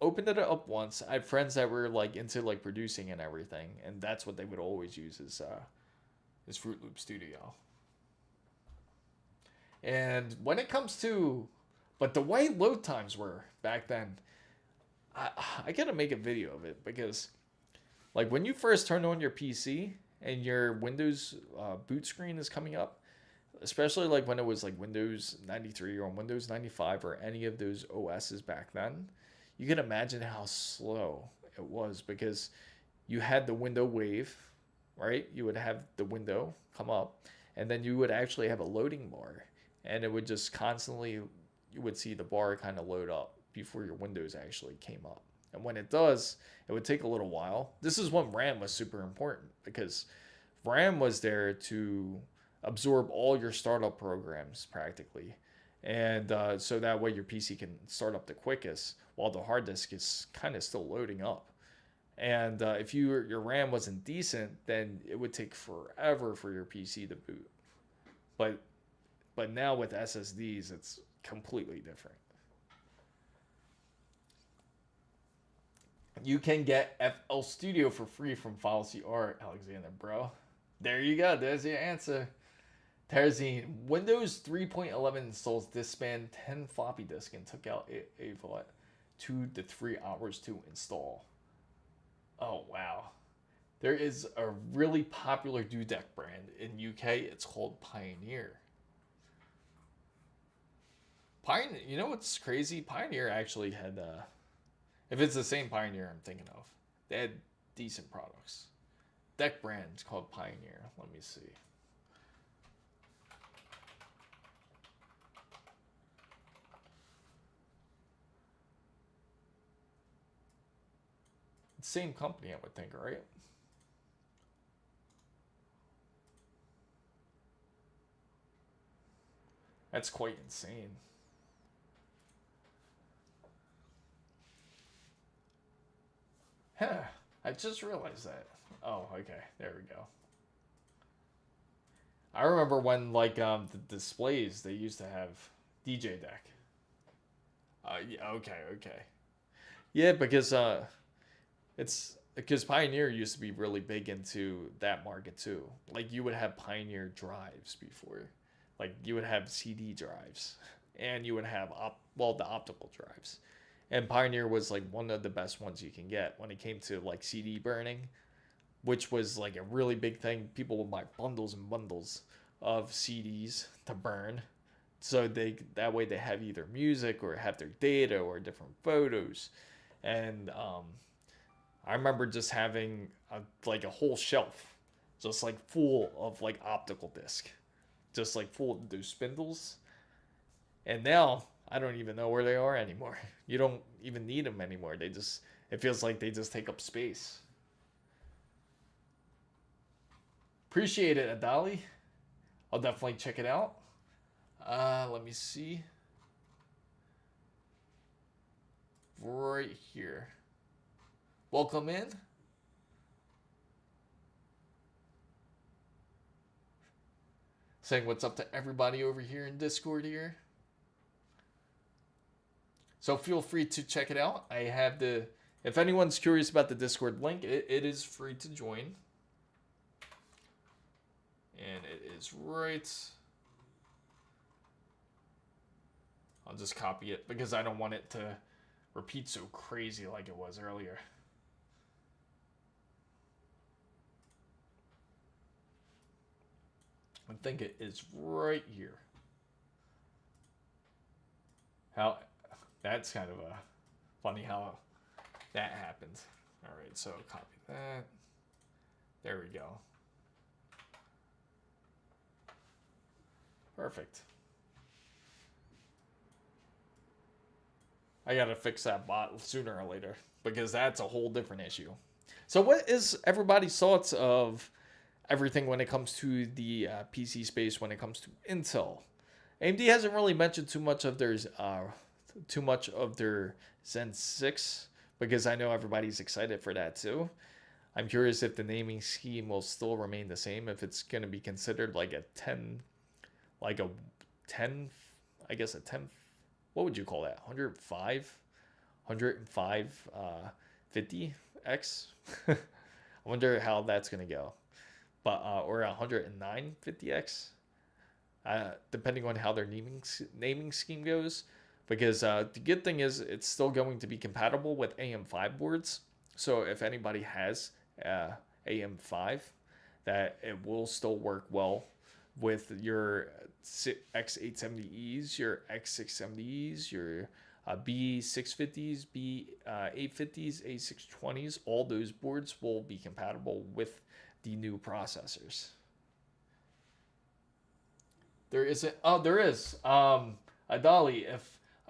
opened it up once. I have friends that were like into like producing and everything, and that's what they would always use is Fruit Loop Studio. And when it comes to, but the way load times were back then, I gotta make a video of it because, like, when you first turn on your PC and your Windows boot screen is coming up, especially like when it was like Windows 93 or Windows 95 or any of those OSs back then, you can imagine how slow it was because you had the window wave, right? You would have the window come up, and then you would actually have a loading bar, and it would just constantly, you would see the bar kind of load up before your windows actually came up. And when it does, it would take a little while. This is when RAM was super important because RAM was there to absorb all your startup programs practically. And so that way your PC can start up the quickest while the hard disk is kind of still loading up. And if your RAM wasn't decent, then it would take forever for your PC to boot. But now with SSDs, it's completely different. You can get FL Studio for free from FileCR, Alexander, bro. There you go. There's your answer. Terzine, Windows 3.11 installs Discman 10 floppy disk and took out a 2 to 3 hours to install. Oh, wow. There is a really popular dudek brand in UK. It's called Pioneer. Pioneer, you know what's crazy? Pioneer actually had, if it's the same Pioneer I'm thinking of, they had decent products. Deck brand is called Pioneer. Let me see. Same company, I would think, right? That's quite insane. Huh. I just realized that. Oh, okay. There we go. I remember when, like, the displays, they used to have DJ deck. Yeah, okay. Yeah, because, it's because Pioneer used to be really big into that market too. Like you would have Pioneer drives before, like you would have CD drives, and you would have the optical drives, and Pioneer was like one of the best ones you can get when it came to like CD burning, which was like a really big thing. People would buy bundles and bundles of CDs to burn, so that way they have either music or have their data or different photos, and I remember just having like a whole shelf, just like full of like optical disc, just like full of those spindles. And now I don't even know where they are anymore. You don't even need them anymore. It feels like they just take up space. Appreciate it, Adali. I'll definitely check it out. Let me see. Right here. Welcome in. Saying what's up to everybody over here in Discord here. So feel free to check it out. I have if anyone's curious about the Discord link, it is free to join. And it is right. I'll just copy it because I don't want it to repeat so crazy like it was earlier. I think it is right here. That's kind of funny how that happens. All right, so copy that. There we go. Perfect. I gotta fix that bot sooner or later because that's a whole different issue. So what is everybody's thoughts of everything when it comes to the PC space when it comes to Intel? AMD hasn't really mentioned too much of their Zen 6 because I know everybody's excited for that too. I'm curious if the naming scheme will still remain the same, if it's going to be considered like a 10, I guess a 10, what would you call that? 105 50X? I wonder how that's going to go. But or 109 50X, depending on how their naming scheme goes. Because the good thing is it's still going to be compatible with AM5 boards. So if anybody has AM5, that it will still work well with your X870Es, your X670Es, your B650s, B850s, A620s. All those boards will be compatible with the new processors. There isn't. Oh, there is. Adali,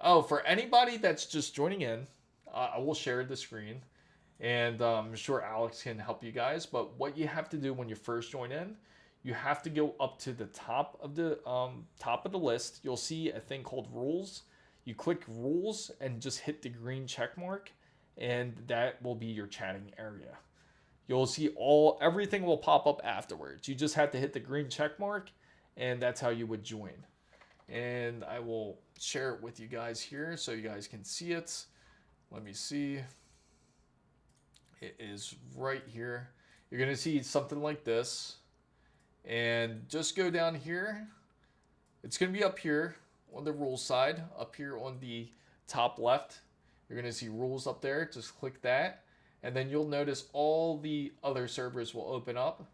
for anybody that's just joining in, I will share the screen, and I'm sure Alex can help you guys. But what you have to do when you first join in, you have to go up to the top of the list. You'll see a thing called Rules. You click Rules and just hit the green check mark, and that will be your chatting area. You'll see everything will pop up afterwards. You just have to hit the green check mark, and that's how you would join. And I will share it with you guys here so you guys can see it. Let me see. It is right here. You're going to see something like this. And just go down here. It's going to be up here on the rules side, up here on the top left. You're going to see rules up there. Just click that. And then you'll notice all the other servers will open up.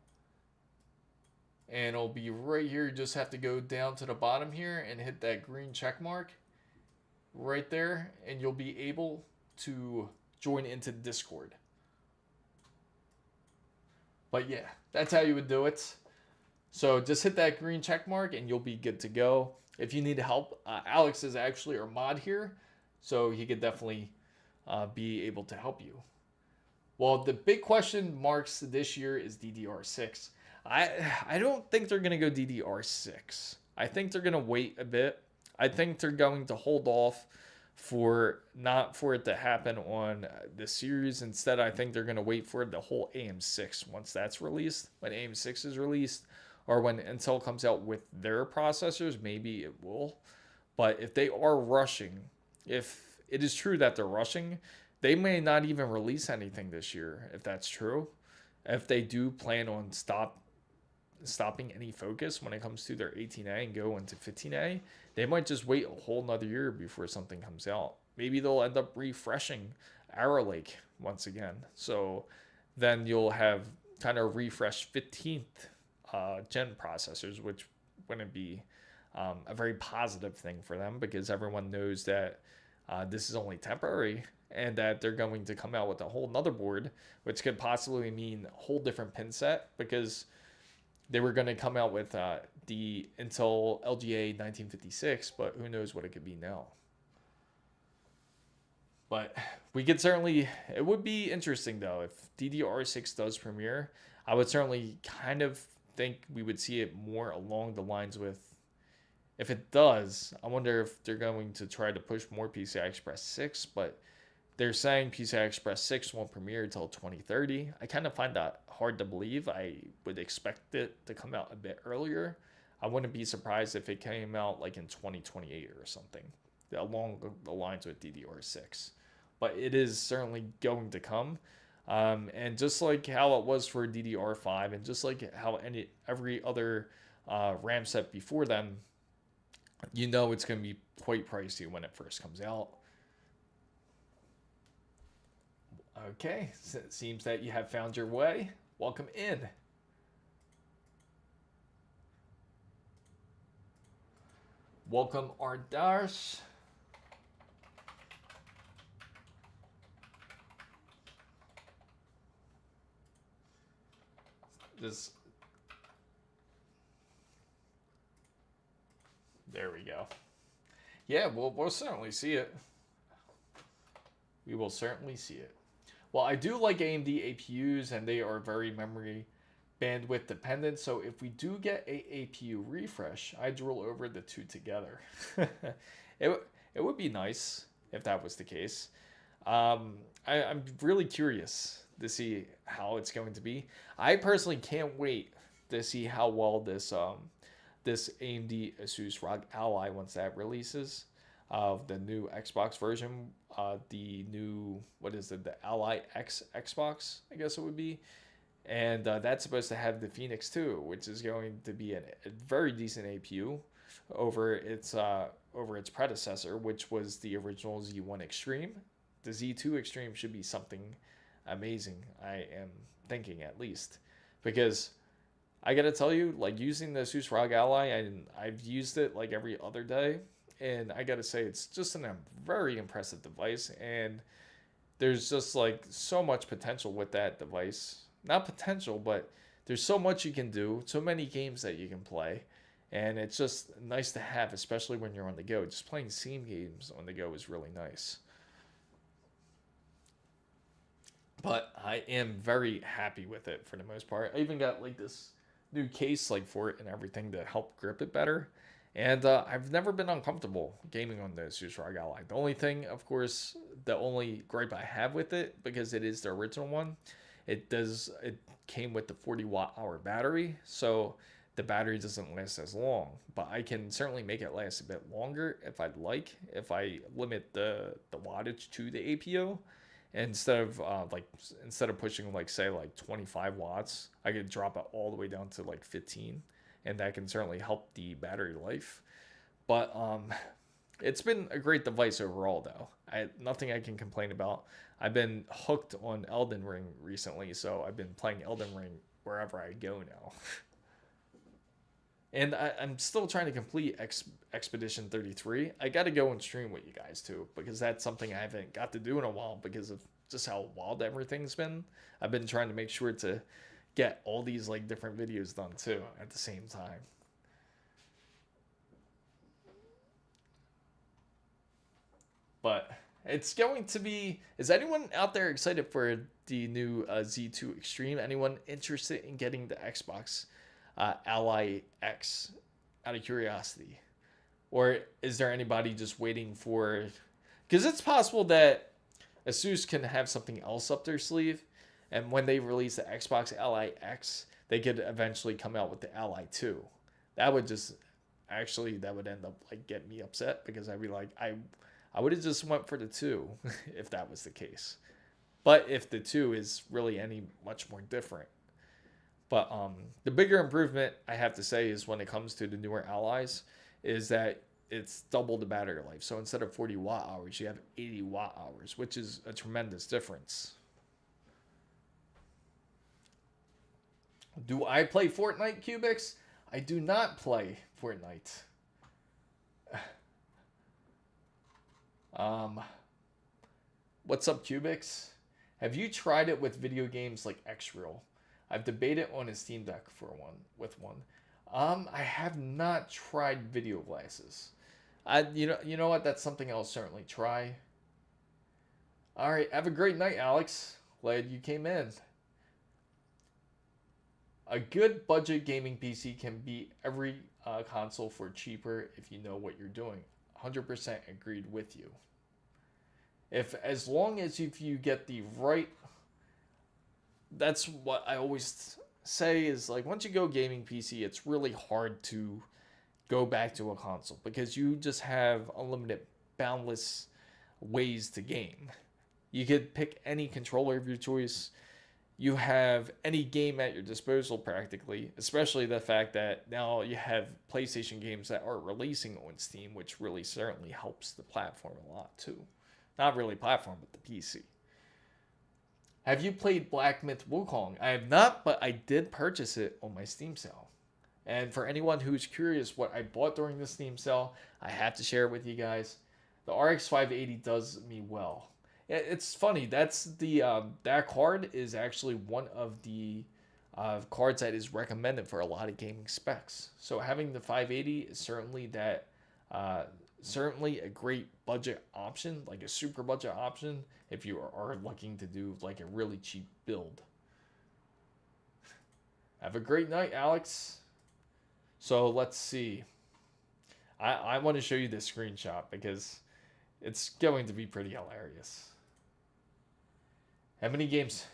And it'll be right here. You just have to go down to the bottom here and hit that green check mark right there. And you'll be able to join into Discord. But yeah, that's how you would do it. So just hit that green check mark and you'll be good to go. If you need help, Alex is actually our mod here, so he could definitely be able to help you. Well, the big question marks this year is DDR6. I don't think they're going to go DDR6. I think they're going to wait a bit. I think they're going to hold off not for it to happen on this series. Instead, I think they're going to wait for the whole AM6 once that's released. When AM6 is released, or when Intel comes out with their processors, maybe it will. But if they are rushing, if it is true that they're rushing, they may not even release anything this year, if that's true. If they do plan on stopping any focus when it comes to their 18A and go into 15A, they might just wait a whole nother year before something comes out. Maybe they'll end up refreshing Arrow Lake once again. So then you'll have kind of refreshed 15th gen processors, which wouldn't be a very positive thing for them, because everyone knows that this is only temporary and that they're going to come out with a whole nother board, which could possibly mean a whole different pin set, because they were going to come out with the Intel LGA 1956, but who knows what it could be now. But we could certainly, it would be interesting though, if DDR6 does premiere. I would certainly kind of think we would see it more along the lines with, if it does, I wonder if they're going to try to push more PCI Express 6, but they're saying PCI Express 6 won't premiere until 2030. I kind of find that hard to believe. I would expect it to come out a bit earlier. I wouldn't be surprised if it came out like in 2028 or something, along the lines with DDR6. But it is certainly going to come. And just like how it was for DDR5, and just like how every other RAM set before then, you know it's going to be quite pricey when it first comes out. Okay, so it seems that you have found your way. Welcome in. Welcome, Ardash. There we go. Yeah, we'll certainly see it. We will certainly see it. Well, I do like AMD APUs, and they are very memory bandwidth dependent. So if we do get a APU refresh, I'd roll over the two together. It would be nice if that was the case. I'm really curious to see how it's going to be. I personally can't wait to see how well this AMD ASUS ROG Ally, once that releases, of the new Xbox version, the new, what is it, the Ally X Xbox, I guess it would be. And that's supposed to have the Phoenix 2, which is going to be a very decent APU over its predecessor, which was the original Z1 Extreme. The Z2 Extreme should be something amazing, I am thinking, at least, because I gotta tell you, like using the ASUS ROG Ally, and I've used it like every other day, and I gotta say it's just a very impressive device, and there's just like so much potential with that device. Not potential, but there's so much you can do, so many games that you can play, and it's just nice to have, especially when you're on the go. Just playing Steam games on the go is really nice. But I am very happy with it for the most part. I even got like this new case like for it and everything to help grip it better. And I've never been uncomfortable gaming on the ASUS ROG Ally. The only thing, of course, the only gripe I have with it, because it is the original one, it came with the 40 watt-hour battery, so the battery doesn't last as long. But I can certainly make it last a bit longer if I'd like, if I limit the wattage to the APO. Instead of pushing like say like 25 watts, I could drop it all the way down to like 15, and that can certainly help the battery life. But it's been a great device overall though. Nothing I can complain about. I've been hooked on Elden Ring recently, so I've been playing Elden Ring wherever I go now. And I'm still trying to complete Expedition 33. I got to go and stream with you guys too, because that's something I haven't got to do in a while because of just how wild everything's been. I've been trying to make sure to get all these like different videos done too at the same time. But it's going to be... Is anyone out there excited for the new Z2 Extreme? Anyone interested in getting the Xbox Ally X out of curiosity? Or is there anybody just waiting for... Because it's possible that ASUS can have something else up their sleeve, and when they release the Xbox Ally X, they could eventually come out with the Ally 2. That would just... Actually, that would end up like get me upset, because I'd be like, I would have just went for the 2 if that was the case. But if the 2 is really any much more different. But the bigger improvement, I have to say, is when it comes to the newer Allies, is that it's double the battery life. So instead of 40 watt-hours, you have 80 watt-hours, which is a tremendous difference. Do I play Fortnite, Cubics? I do not play Fortnite. What's up, Cubics? Have you tried it with video games like X-Real? I've debated on a Steam Deck with one. I have not tried video glasses. You know what? That's something I'll certainly try. All right, have a great night, Alex. Glad you came in. A good budget gaming PC can beat every console for cheaper if you know what you're doing. 100% agreed with you. As long as if you get the right... That's what I always say, is like once you go gaming PC, it's really hard to go back to a console, because you just have unlimited, boundless ways to game. You could pick any controller of your choice. You have any game at your disposal practically, especially the fact that now you have PlayStation games that are releasing on Steam, which really certainly helps the platform a lot too. Not really platform, but the PC. Have you played Black Myth Wukong? I have not, but I did purchase it on my Steam sale. And for anyone who's curious what I bought during the Steam sale, I have to share it with you guys. The RX 580 does me well. It's funny, that's the that card is actually one of the cards that is recommended for a lot of gaming specs. So having the 580 is certainly certainly a great budget option, like a super budget option, if you are looking to do like a really cheap build. Have a great night, Alex. So let's see. I want to show you this screenshot because it's going to be pretty hilarious. How many games?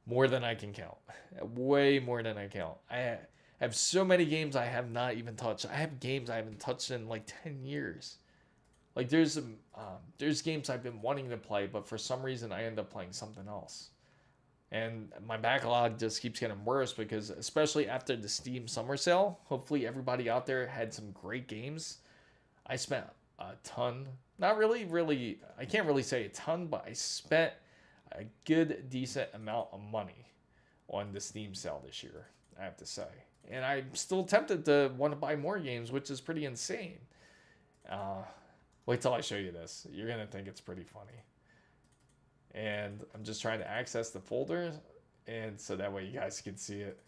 More than I can count. Way more than I count. I have so many games I have not even touched. I have games I haven't touched in like 10 years. Like there's games I've been wanting to play, but for some reason I end up playing something else. And my backlog just keeps getting worse, because especially after the Steam summer sale, hopefully everybody out there had some great games. I spent a ton. Not really, I can't really say a ton, but I spent a decent amount of money on the Steam sale this year, I have to say. And I'm still tempted to want to buy more games, which is pretty insane. Wait till I show you this. You're going to think it's pretty funny. And I'm just trying to access the folder, and so that way you guys can see it.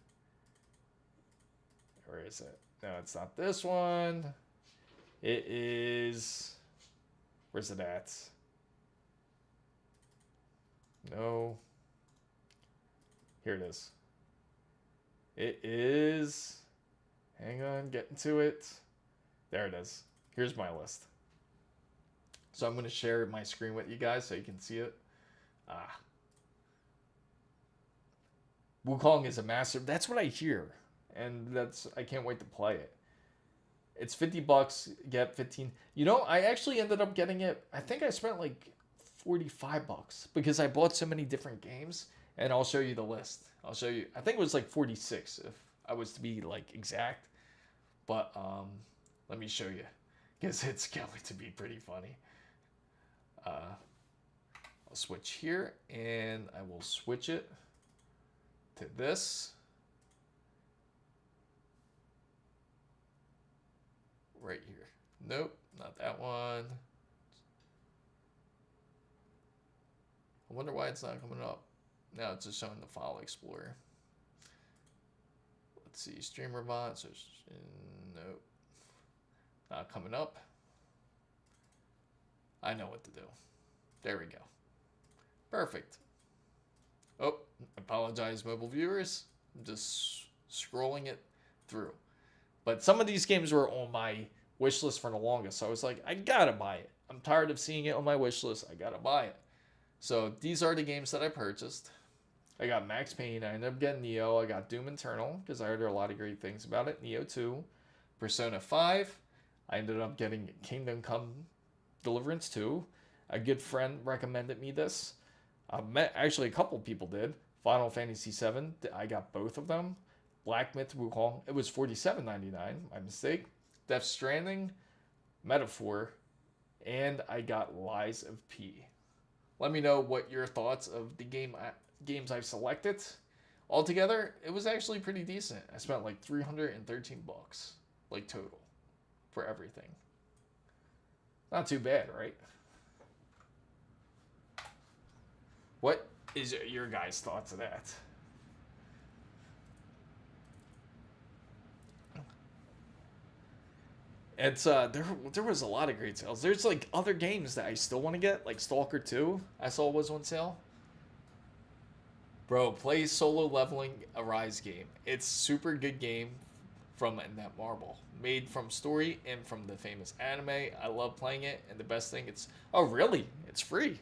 Where is it? No, it's not this one. It is... Where's it at? No. Here it is. It is... Hang on, getting to it. There it is. Here's my list. So I'm going to share my screen with you guys so you can see it. Wukong is a master. That's what I hear. And I can't wait to play it. It's $50, get 15. You know, I actually ended up getting it. I think I spent like $45 because I bought so many different games, and I'll show you the list. I'll show you. I think it was like 46 if I was to be like exact. But let me show you because it's going to be pretty funny. I'll switch here, and I will switch it to this. Right here. Nope, not that one. I wonder why it's not coming up. Now it's just showing the file explorer. Let's see, streamer bots. Nope, not coming up. I know what to do. There we go. Perfect. Oh, apologize, mobile viewers. I'm just scrolling it through. But some of these games were on my wish list for the longest. So I was like, I gotta buy it. I'm tired of seeing it on my wish list. I gotta buy it. So these are the games that I purchased. I got Max Payne. I ended up getting Neo. I got Doom Eternal because I heard a lot of great things about it. Neo 2. Persona 5. I ended up getting Kingdom Come Deliverance 2. A good friend recommended me this. Actually, a couple people did. Final Fantasy 7. I got both of them. Black Myth Wukong. It was $47.99. My mistake. Death Stranding. Metaphor. And I got Lies of P. Let me know what your thoughts of the games I've selected. Altogether, it was actually pretty decent. I spent like $313 like total for everything. Not too bad, right? What is your guys' thoughts of that? It's there was a lot of great sales. There's like other games that I still want to get, like Stalker 2. I saw was on sale. Bro, play Solo Leveling, a Rise game. It's super good game from Netmarble. Made from story and from the famous anime. I love playing it, and the best thing oh really? It's free.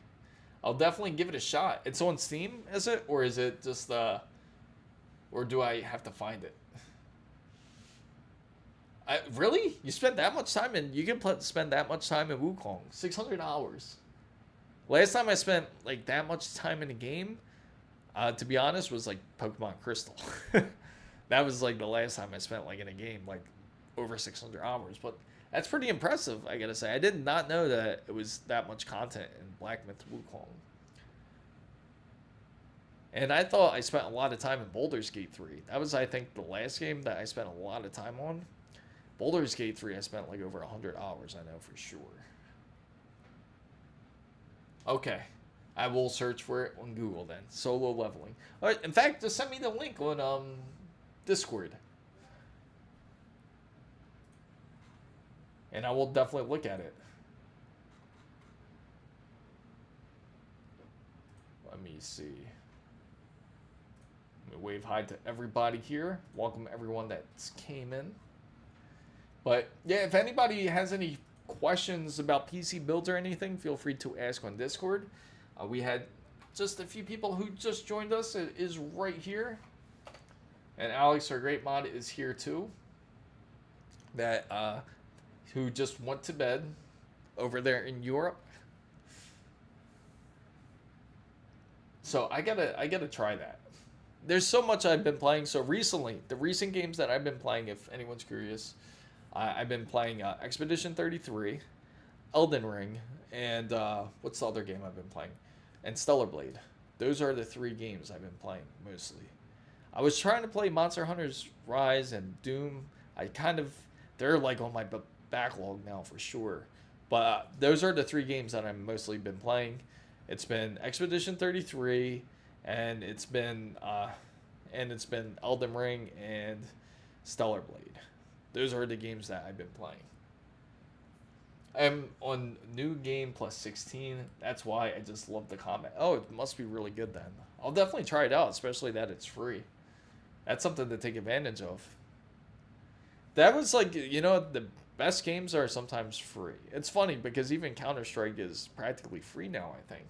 I'll definitely give it a shot. It's on Steam, is it? Or is it just or do I have to find it? Really? You spent that much time you can spend that much time in Wukong. 600 hours. Last time I spent like that much time in a game, to be honest, was like Pokemon Crystal. That was like the last time I spent like in a game, like over 600 hours. But that's pretty impressive, I gotta say. I did not know that it was that much content in Black Myth Wukong. And I thought I spent a lot of time in Baldur's Gate 3. That was, I think, the last game that I spent a lot of time on. Baldur's Gate 3, I spent like over 100 hours, I know for sure. Okay. I will search for it on Google then. Solo Leveling. All right, in fact, just send me the link on Discord. And I will definitely look at it. Let me see. Let me wave hi to everybody here. Welcome everyone that came in. But yeah, if anybody has any questions about PC builds or anything, feel free to ask on Discord. We had just a few people who just joined us. It is right here. And Alex, our great mod, is here too. That who just went to bed over there in Europe. So I gotta try that. There's so much I've been playing. So recently, the recent games that I've been playing, if anyone's curious, I've been playing Expedition 33, Elden Ring, and what's the other game I've been playing? And Stellar Blade. Those are the 3 games I've been playing mostly. I was trying to play Monster Hunter's Rise and Doom. They're like on my backlog now for sure. But those are the 3 games that I've mostly been playing. It's been Expedition 33, and it's been Elden Ring and Stellar Blade. Those are the games that I've been playing. I'm on new game plus 16. That's why I just love the combat. Oh, it must be really good then. I'll definitely try it out, especially that it's free. That's something to take advantage of. That was like, the best games are sometimes free. It's funny because even Counter-Strike is practically free now, I think,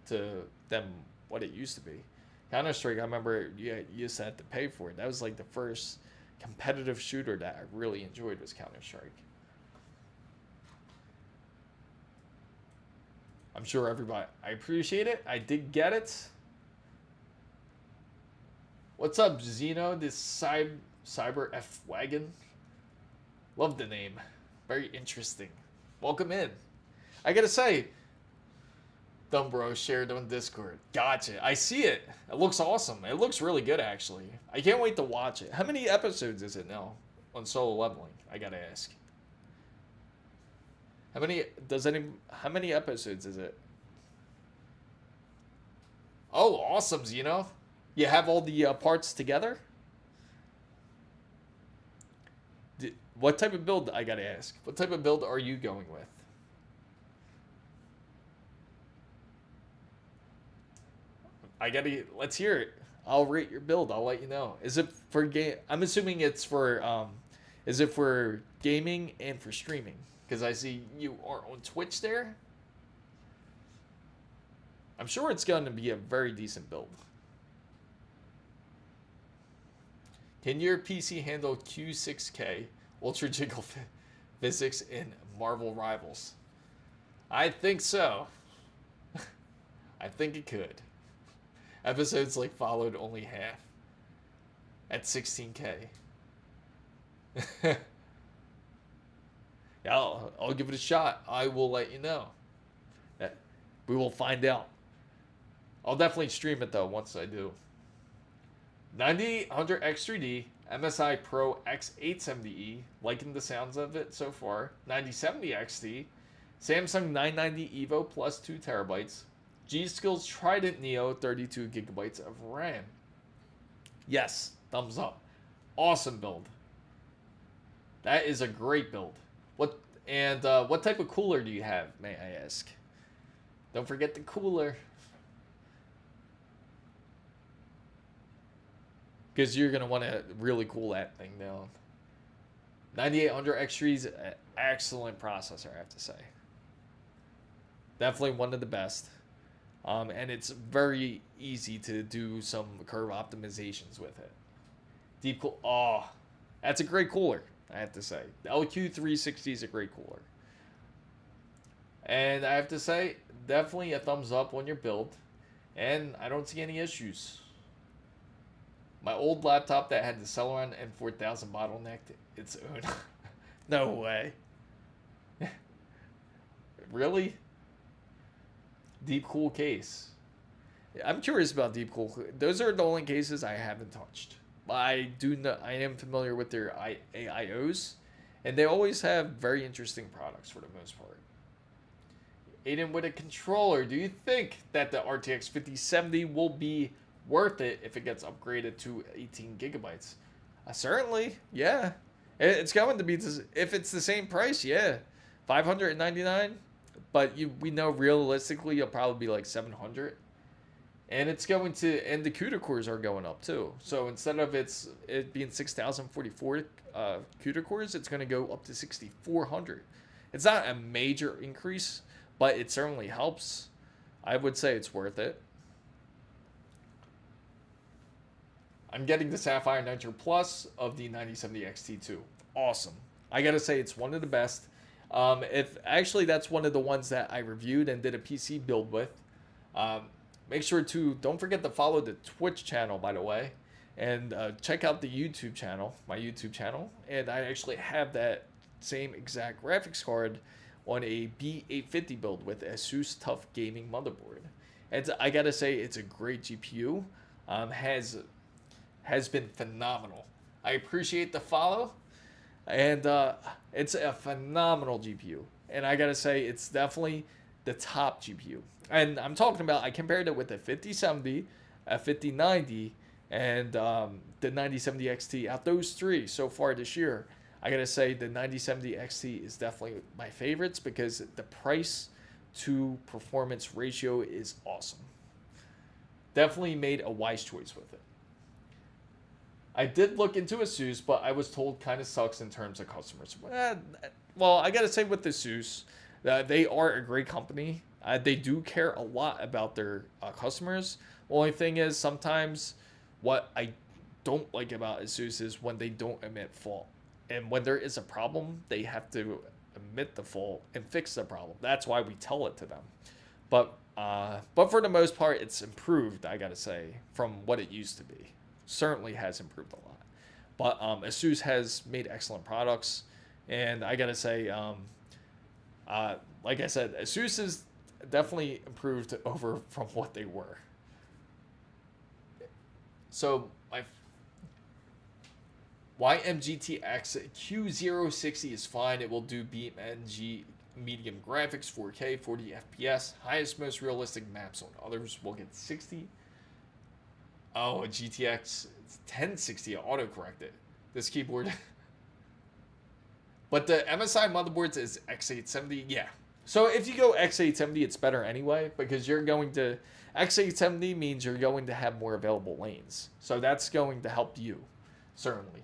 to them what it used to be. Counter-Strike, I remember you used to have to pay for it. That was like the first competitive shooter that I really enjoyed was Counter-Strike. I'm sure everybody, I appreciate it. I did get it. What's up, Zeno? This Cyber F Wagon. Love the name. Very interesting. Welcome in. I gotta say, Dumbro shared on Discord. Gotcha. I see it. It looks awesome. It looks really good, actually. I can't wait to watch it. How many episodes is it now on solo leveling? I gotta ask. How many episodes is it? Oh, awesome, Zeno. You have all the parts together? What type of build, I gotta ask, what type of build are you going with? Let's hear it. I'll rate your build. I'll let you know. Is it for game? I'm assuming it's for, is it for gaming and for streaming? Because I see you are on Twitch there. I'm sure it's going to be a very decent build. Can your PC handle Q6K, Ultra Jiggle Physics in Marvel Rivals? I think so. I think it could. Episodes like followed only half. At 16K. Yeah, I'll give it a shot. I will let you know. We will find out. I'll definitely stream it though once I do. 9800X3D MSI Pro X870E, liking the sounds of it so far. 9070 XT, Samsung 990 Evo plus 2 terabytes, G.Skill's Trident Neo 32 gigabytes of RAM. Yes, thumbs up. Awesome build. That is a great build. What type of cooler do you have, may I ask? Don't forget the cooler. Because you're going to want to really cool that thing down. 9800X3 is an excellent processor, I have to say. Definitely one of the best. And it's very easy to do some curve optimizations with it. Deep cool. Oh, that's a great cooler, I have to say. The LQ 360 is a great cooler. And I have to say, definitely a thumbs up on your build. And I don't see any issues. My old laptop that had the Celeron M4000 bottlenecked its own. No way. Really? Deep cool case. I'm curious about deep cool. Those are the only cases I haven't touched. I am familiar with their AIOs, and they always have very interesting products for the most part. Aiden, with a controller, do you think that the RTX 5070 will be worth it if it gets upgraded to 18 gigabytes? Certainly, yeah. It's going to be, if it's the same price, yeah. $599, but we know realistically it'll probably be like $700. And it's going to, and the CUDA cores are going up too. So instead of it being 6044 CUDA cores, it's going to go up to 6400. It's not a major increase, but it certainly helps. I would say it's worth it. I'm getting the Sapphire Nitro Plus of the 9070 XT2. Awesome. I gotta say, it's one of the best. That's one of the ones that I reviewed and did a PC build with. Make sure to, don't forget to follow the Twitch channel, by the way, and check out the YouTube channel, my YouTube channel. And I actually have that same exact graphics card on a B850 build with ASUS Tough Gaming Motherboard. And I gotta say, it's a great GPU. has been phenomenal. I appreciate the follow, and it's a phenomenal GPU. And I gotta say, it's definitely the top GPU. And I'm talking about, I compared it with the 5070, a 5090, and the 9070 XT. Out those three so far this year, I gotta say the 9070 XT is definitely my favorites because the price to performance ratio is awesome. Definitely made a wise choice with it. I did look into ASUS, but I was told kind of sucks in terms of customers. Well, I gotta say with ASUS, they are a great company. They do care a lot about their customers. The only thing is sometimes what I don't like about ASUS is when they don't admit fault. And when there is a problem, they have to admit the fault and fix the problem. That's why we tell it to them. But for the most part, it's improved, I gotta say, from what it used to be. Certainly has improved a lot. But ASUS has made excellent products. And I gotta say, like I said, ASUS is definitely improved over from what they were. So my YMGTX Q060 is fine. It will do BeamNG medium graphics, 4K, 40 FPS, highest, most realistic maps on others will get 60. Oh, a GTX 1060 auto-corrected. This keyboard. But the MSI motherboards is X870. Yeah. So if you go X870, it's better anyway because you're going to... X870 means you're going to have more available lanes. So that's going to help you, certainly.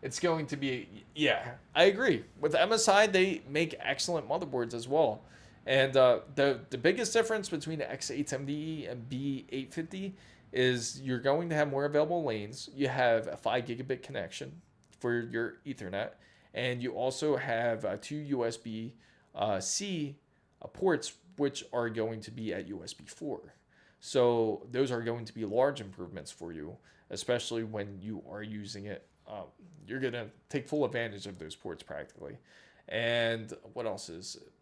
It's going to be... Yeah, I agree. With MSI, they make excellent motherboards as well. And the biggest difference between the X870 and B850 is you're going to have more available lanes. You have a 5 gigabit connection for your Ethernet. And you also have 2 USB-C ports, which are going to be at USB 4. So those are going to be large improvements for you, especially when you are using it. You're going to take full advantage of those ports practically. And what else is it?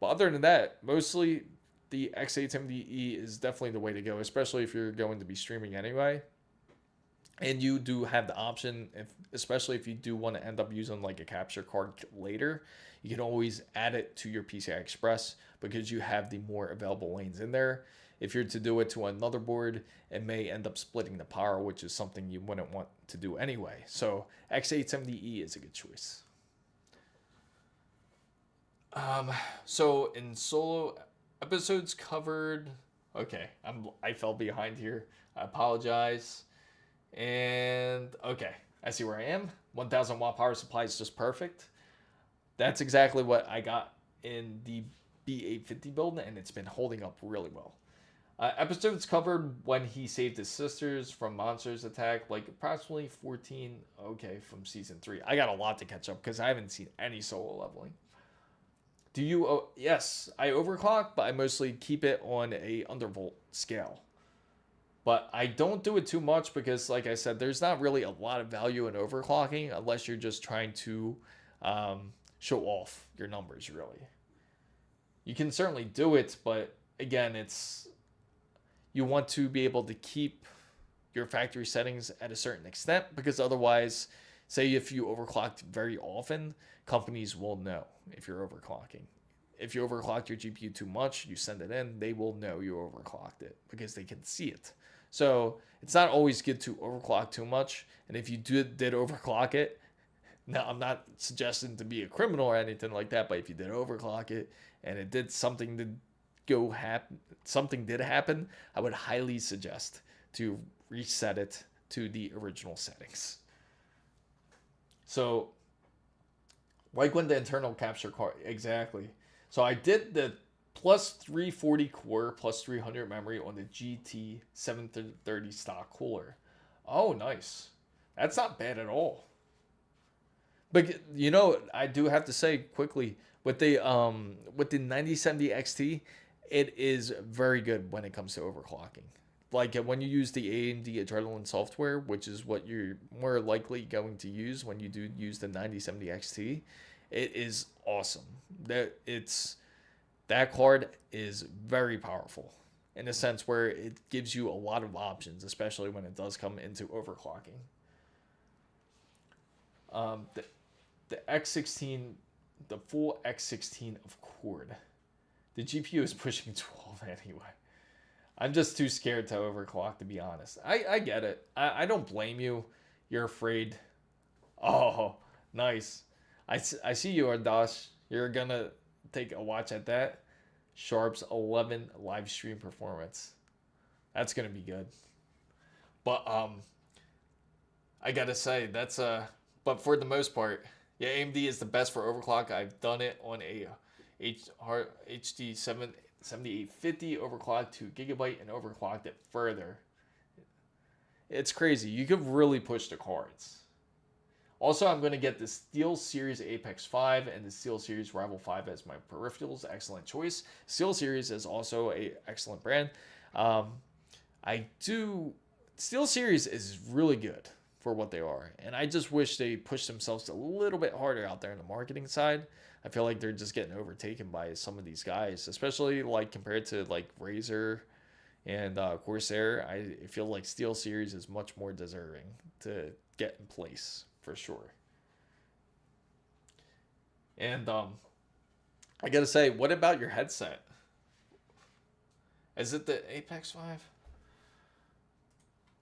But other than that, mostly the X870E is definitely the way to go, especially if you're going to be streaming anyway. And you do have the option, especially if you do want to end up using like a capture card later, you can always add it to your PCI Express because you have the more available lanes in there. If you're to do it to another board, it may end up splitting the power, which is something you wouldn't want to do anyway. So X870E is a good choice. So in solo episodes covered, okay, I fell behind here. I apologize. And okay, I see where I am. 1000 watt power supply is just perfect. That's exactly what I got in the B850 build, and it's been holding up really well. Episodes covered when he saved his sisters from monsters attack, like approximately 14, okay, from season 3. I got a lot to catch up because I haven't seen any solo leveling. Do you, yes, I overclock, but I mostly keep it on a undervolt scale. But I don't do it too much because, like I said, there's not really a lot of value in overclocking unless you're just trying to show off your numbers, really. You can certainly do it, but again, you want to be able to keep your factory settings at a certain extent because otherwise, say if you overclocked very often, companies will know if you're overclocking. If you overclocked your GPU too much, you send it in, they will know you overclocked it because they can see it. So it's not always good to overclock too much. And if you did overclock it, now I'm not suggesting to be a criminal or anything like that, but if you did overclock it and it did something did happen, I would highly suggest to reset it to the original settings. So like when the internal capture card, exactly. So I did the plus 340 core, plus 300 memory on the GT 730 stock cooler. Oh, nice. That's not bad at all. But you know, I do have to say quickly with the 9070 XT, it is very good when it comes to overclocking. Like when you use the AMD Adrenalin software, which is what you're more likely going to use when you do use the 9070 XT, it is awesome. That card is very powerful. in a sense where it gives you a lot of options, especially when it does come into overclocking. The X16, the full X16 of cord. The GPU is pushing 12 anyway. I'm just too scared to overclock, to be honest. I get it. I don't blame you. You're afraid. Oh, nice. I see you, Ardash. You're going to take a watch at that. Sharp's 11 live stream performance. That's going to be good. But I got to say, that's but for the most part, yeah, AMD is the best for overclock. I've done it on a HD 7850 overclocked to Gigabyte and overclocked it further. It's crazy. You could really push the cards. Also, I'm going to get the SteelSeries Apex 5 and the SteelSeries Rival 5 as my peripherals. Excellent choice. SteelSeries is also an excellent brand. SteelSeries is really good for what they are. And I just wish they pushed themselves a little bit harder out there in the marketing side. I feel like they're just getting overtaken by some of these guys, especially like compared to like Razer and Corsair. I feel like SteelSeries is much more deserving to get in place for sure. And I gotta say, what about your headset? Is it the Apex 5?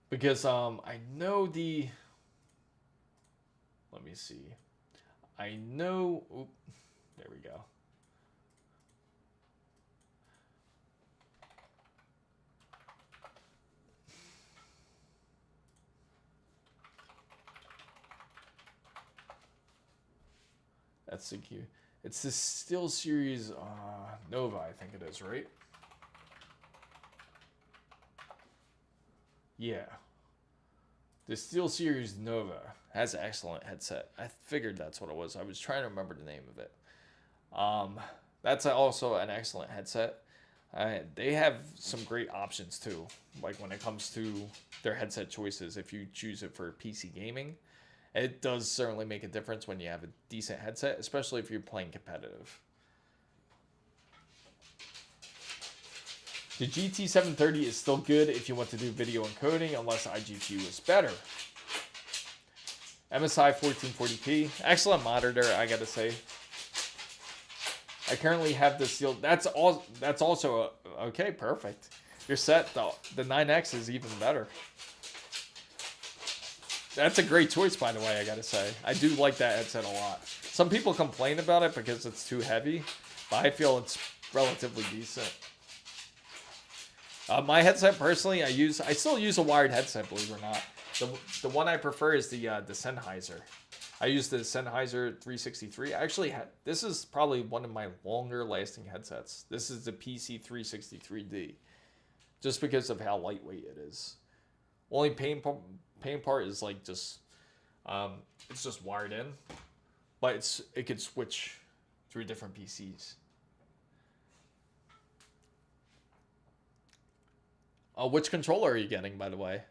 Because I know the... Let me see. I know... Oop, there we go. That's the Q. It's the SteelSeries Nova, I think it is, right? Yeah. The SteelSeries Nova has an excellent headset. I figured that's what it was. I was trying to remember the name of it. That's also an excellent headset. They have some great options too, like when it comes to their headset choices. If you choose it for PC gaming, it does certainly make a difference when you have a decent headset, especially if you're playing competitive. The GT730 is still good if you want to do video encoding, unless iGPU is better. MSI 1440p, excellent monitor, I gotta say. I currently have the Steel. That's also okay, perfect. You're set. The 9X is even better. That's a great choice, by the way, I gotta say. I do like that headset a lot. Some people complain about it because it's too heavy, but I feel it's relatively decent. My headset, personally, I still use a wired headset, believe it or not. The one I prefer is the Sennheiser. I use the Sennheiser 363. Actually, this is probably one of my longer lasting headsets. This is the PC363D, just because of how lightweight it is. Only pain part is like just, it's just wired in, but it could switch through different PCs. Which controller are you getting, by the way?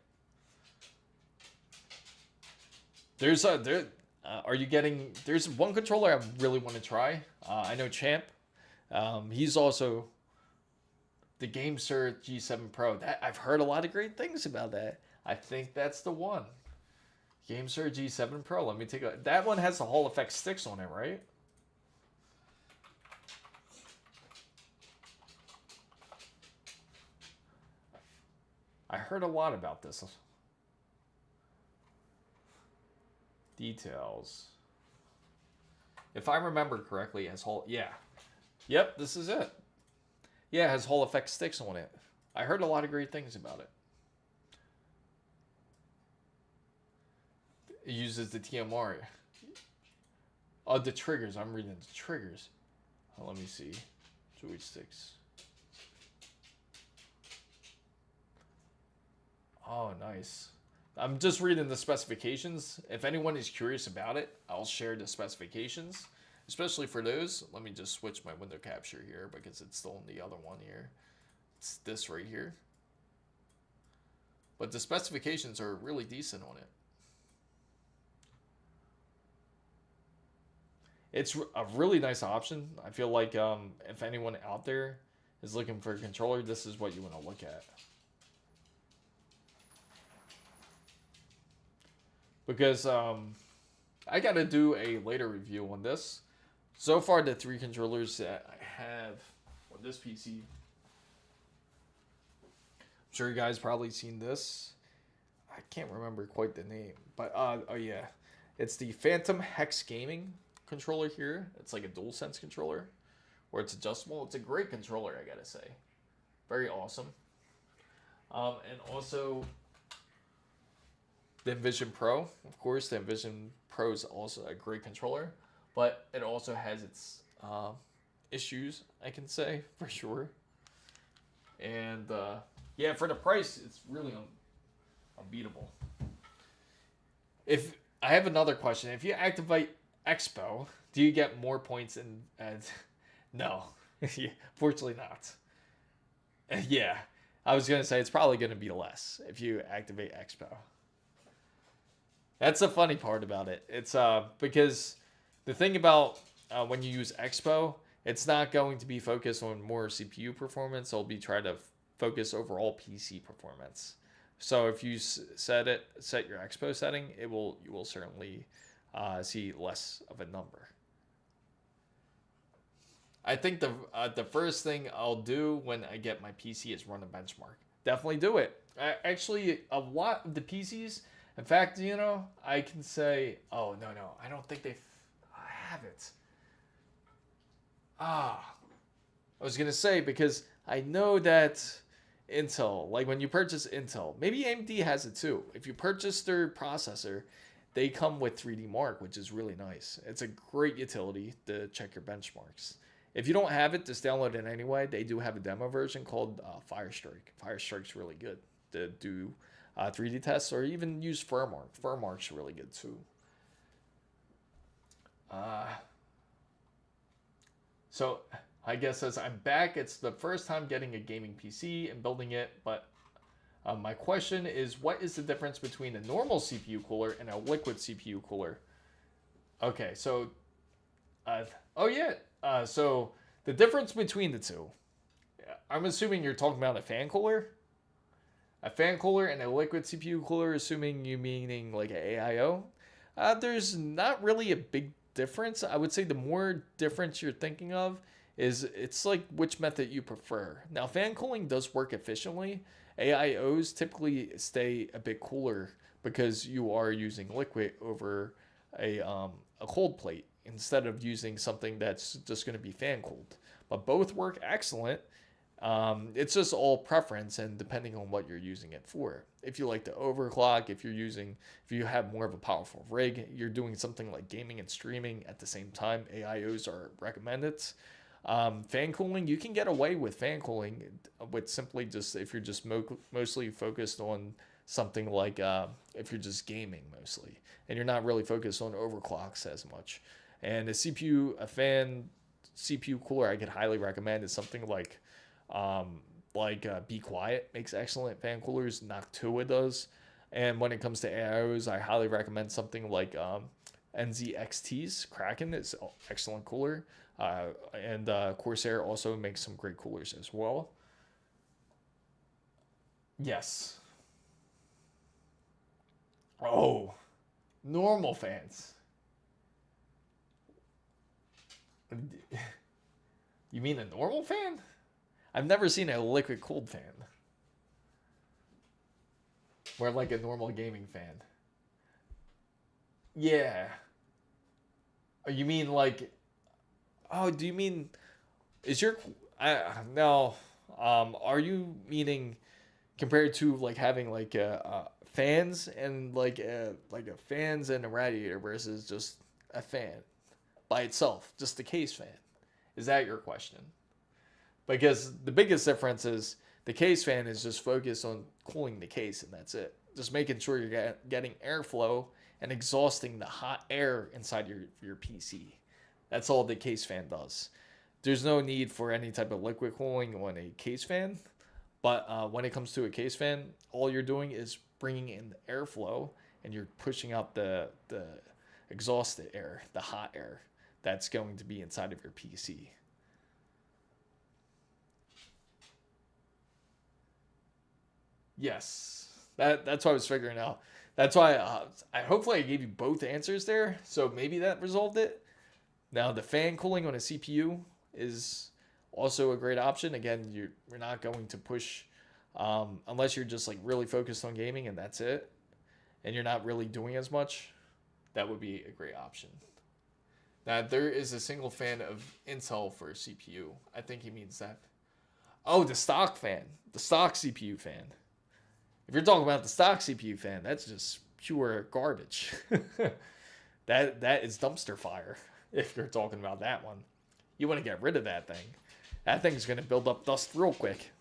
Are you getting? There's one controller I really want to try. I know Champ. He's also the GameSir G7 Pro. I've heard a lot of great things about that. I think that's the one. GameSir G7 Pro. Let me take a. That one has the Hall Effect sticks on it, right? I heard a lot about this. Details. If I remember correctly, it has Hall... Yeah. Yep, this is it. Yeah, it has Hall Effect sticks on it. I heard a lot of great things about it. It uses the TMR. Oh, the triggers. I'm reading the triggers. Oh, let me see. Joysticks. Oh, nice. I'm just reading the specifications. If anyone is curious about it, I'll share the specifications, especially for those. Let me just switch my window capture here because it's still in the other one here. It's this right here. But the specifications are really decent on it. It's a really nice option. I feel like if anyone out there is looking for a controller, this is what you want to look at. Because I got to do a later review on this. So far, the 3 controllers that I have on this PC, I'm sure you guys probably seen this. I can't remember quite the name, but oh yeah, it's the Phantom Hex Gaming controller here. It's like a DualSense controller, where it's adjustable. It's a great controller, I gotta say. Very awesome. And also the Envision Pro. Of course, the Envision Pro is also a great controller, but it also has its issues, I can say, for sure. And yeah, for the price, it's really unbeatable. If I have another question, if you activate Expo, do you get more points in? No, fortunately not. Yeah, I was gonna say it's probably gonna be less if you activate Expo. That's the funny part about it. It's because the thing about when you use Expo, it's not going to be focused on more CPU performance. It'll be trying to focus overall PC performance. So if you set your Expo setting, you will certainly see less of a number. I think the first thing I'll do when I get my PC is run a benchmark. Definitely do it. Actually, a lot of the PCs, in fact, you know, I can say, oh no, I don't think I have it. I was gonna say, because I know that Intel, like when you purchase Intel, maybe AMD has it too. If you purchase their processor, they come with 3D Mark, which is really nice. It's a great utility to check your benchmarks. If you don't have it, just download it anyway. They do have a demo version called Firestrike. Firestrike's really good to do 3D tests, or even use FurMark. FurMark's really good too. So I guess as I'm back, it's the first time getting a gaming PC and building it, but my question is, what is the difference between a normal CPU cooler and a liquid CPU cooler? Okay, so, so the difference between the two, I'm assuming you're talking about a fan cooler? A fan cooler and a liquid CPU cooler, assuming you meaning like an AIO? There's not really a big difference. I would say the more difference you're thinking of is it's like which method you prefer. Now, fan cooling does work efficiently. AIOs typically stay a bit cooler because you are using liquid over a cold plate instead of using something that's just going to be fan cooled. But both work excellent. It's just all preference and depending on what you're using it for. If you like to overclock, if you have more of a powerful rig, you're doing something like gaming and streaming at the same time, AIOs are recommended. Fan cooling, you can get away with fan cooling with simply just if you're just mostly focused on something like if you're just gaming mostly and you're not really focused on overclocks as much. And a fan CPU cooler I could highly recommend is something like Be Quiet makes excellent fan coolers. Noctua does. And when it comes to AIOs, I highly recommend something like NZXT's Kraken is excellent cooler. And Corsair also makes some great coolers as well. Yes. Oh, normal fans. You mean a normal fan? I've never seen a liquid cooled fan. Or like a normal gaming fan. Yeah. Oh, you mean like... Oh, do you mean... Is your... No. Are you meaning compared to like having like fans and like a fans and a radiator versus just a fan by itself, just the case fan? Is that your question? Because the biggest difference is the case fan is just focused on cooling the case and that's it. Just making sure you're getting airflow and exhausting the hot air inside your PC. That's all the case fan does. There's no need for any type of liquid cooling on a case fan. But when it comes to a case fan, all you're doing is bringing in the airflow and you're pushing out the exhausted air, the hot air that's going to be inside of your PC. Yes, that's what I was figuring out. That's why I hopefully I gave you both answers there, so maybe that resolved it. Now the fan cooling on a CPU is also a great option. Again, you're not going to push unless you're just like really focused on gaming and that's it, and you're not really doing as much. That would be a great option. Now there is a single fan of Intel for CPU. I think he means that. Oh, the stock fan, the stock CPU fan. If you're talking about the stock CPU fan, that's just pure garbage. That is dumpster fire. If you're talking about that one, you want to get rid of that thing. That thing's gonna build up dust real quick.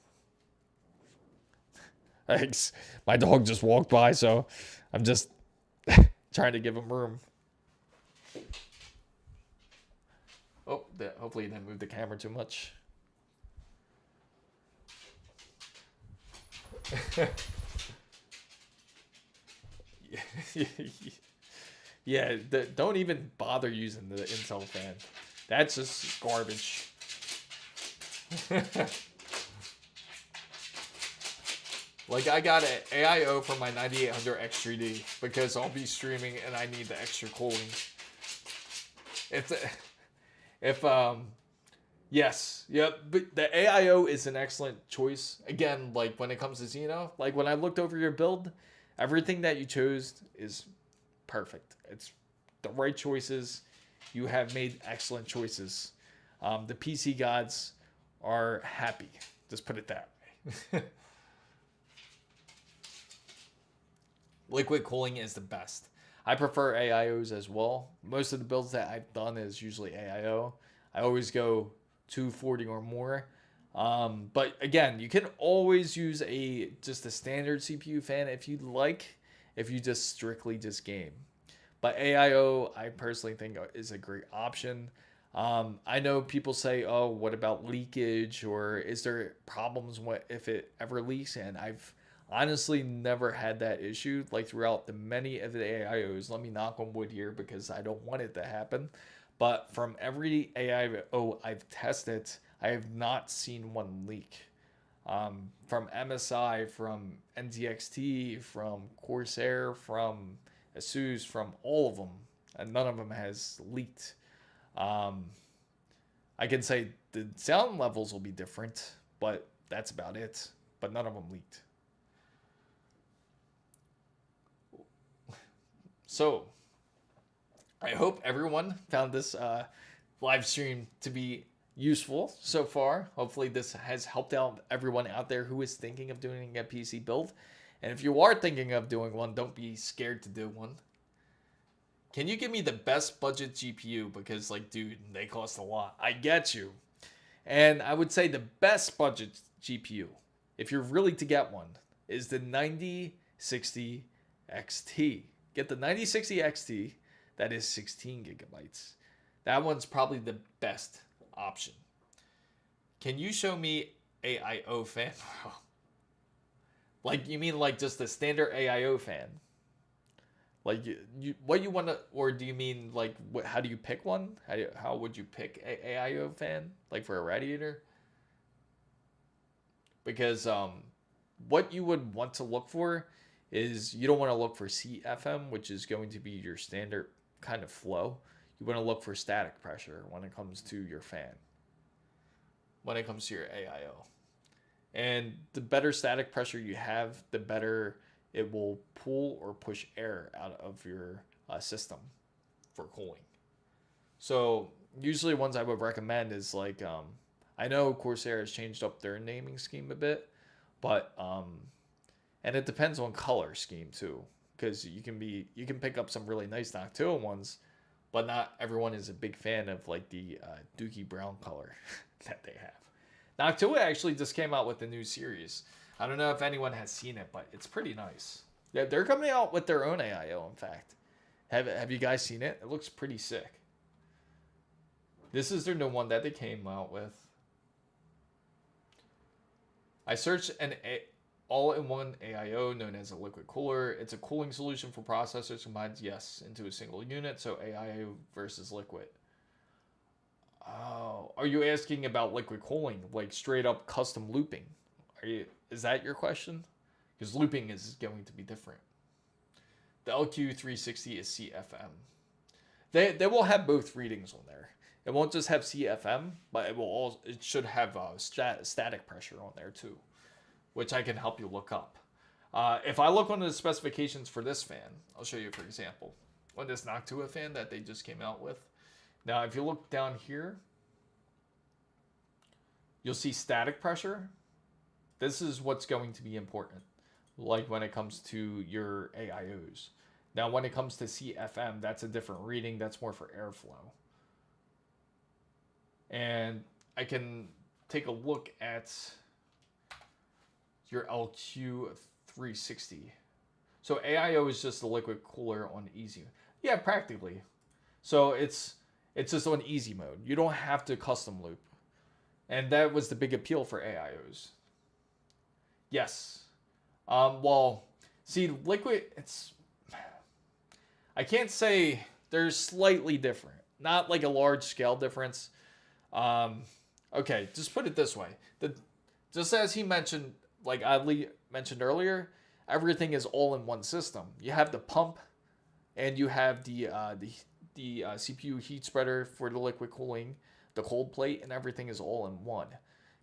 Thanks. My dog just walked by, so I'm just trying to give him room. Oh, hopefully you didn't move the camera too much. Yeah, don't even bother using the Intel fan. That's just garbage. Like, I got an AIO for my 9800 X3D because I'll be streaming and I need the extra cooling. Yes, yep, but the AIO is an excellent choice. Again, like when it comes to Xeno, like when I looked over your build, everything that you chose is perfect. It's the right choices. You have made excellent choices. The PC gods are happy. Just put it that way. Liquid cooling is the best. I prefer AIOs as well. Most of the builds that I've done is usually AIO. I always go 240 or more. But again, you can always use just a standard CPU fan if you'd like, if you just strictly just game. But AIO, I personally think is a great option. I know people say, oh, what about leakage, or is there problems if it ever leaks? And I've honestly never had that issue, like throughout the many of the AIOs. Let me knock on wood here because I don't want it to happen. But from every AIO I've tested, I have not seen one leak. From MSI, from NZXT, from Corsair, from ASUS, from all of them, and none of them has leaked. I can say the sound levels will be different, but that's about it. But none of them leaked. So, I hope everyone found this live stream to be useful so far. Hopefully this has helped out everyone out there who is thinking of doing a PC build. And if you are thinking of doing one, don't be scared to do one. Can you give me the best budget GPU? Because, like, dude, they cost a lot. I get you. And I would say the best budget GPU, if you're really to get one, is the 9060 XT. Get the 9060 XT. That is 16 gigabytes. That one's probably the best option. Can you show me AIO fan? Like, you mean like just the standard AIO fan? Like, what you want to, or do you mean like, how do you pick one? How would you pick a AIO fan? Like for a radiator? Because what you would want to look for is you don't want to look for CFM, which is going to be your standard kind of flow. You want to look for static pressure when it comes to your fan, when it comes to your AIO. And the better static pressure you have, the better it will pull or push air out of your system for cooling. So usually ones I would recommend is like, I know Corsair has changed up their naming scheme a bit, but and it depends on color scheme too, because you can pick up some really nice Noctua ones, but not everyone is a big fan of like the dookie brown color that they have. Noctua actually just came out with a new series. I don't know if anyone has seen it, but it's pretty nice. Yeah, they're coming out with their own AIO, in fact. Have you guys seen it? It looks pretty sick. This is their new one that they came out with. I searched an all-in-one AIO known as a liquid cooler. It's a cooling solution for processors combined, yes, into a single unit. So AIO versus liquid. Oh, are you asking about liquid cooling, like straight up custom looping? Is that your question? because looping is going to be different. The LQ360 is CFM. They will have both readings on there. It won't just have CFM, but it should have static pressure on there too, which I can help you look up. If I look on the specifications for this fan, I'll show you for example. On this Noctua fan that they just came out with. Now, if you look down here, you'll see static pressure. This is what's going to be important, like when it comes to your AIOs. Now, when it comes to CFM, that's a different reading. That's more for airflow. And I can take a look at your LQ360. So AIO is just a liquid cooler on easy. Yeah, practically. So it's just on easy mode. You don't have to custom loop. And that was the big appeal for AIOs. Yes. Well, see, liquid, I can't say they're slightly different. Not like a large scale difference. Okay, just put it this way. Just as he mentioned, like Adley mentioned earlier, everything is all in one system. You have the pump, and you have the CPU heat spreader for the liquid cooling, the cold plate, and everything is all in one.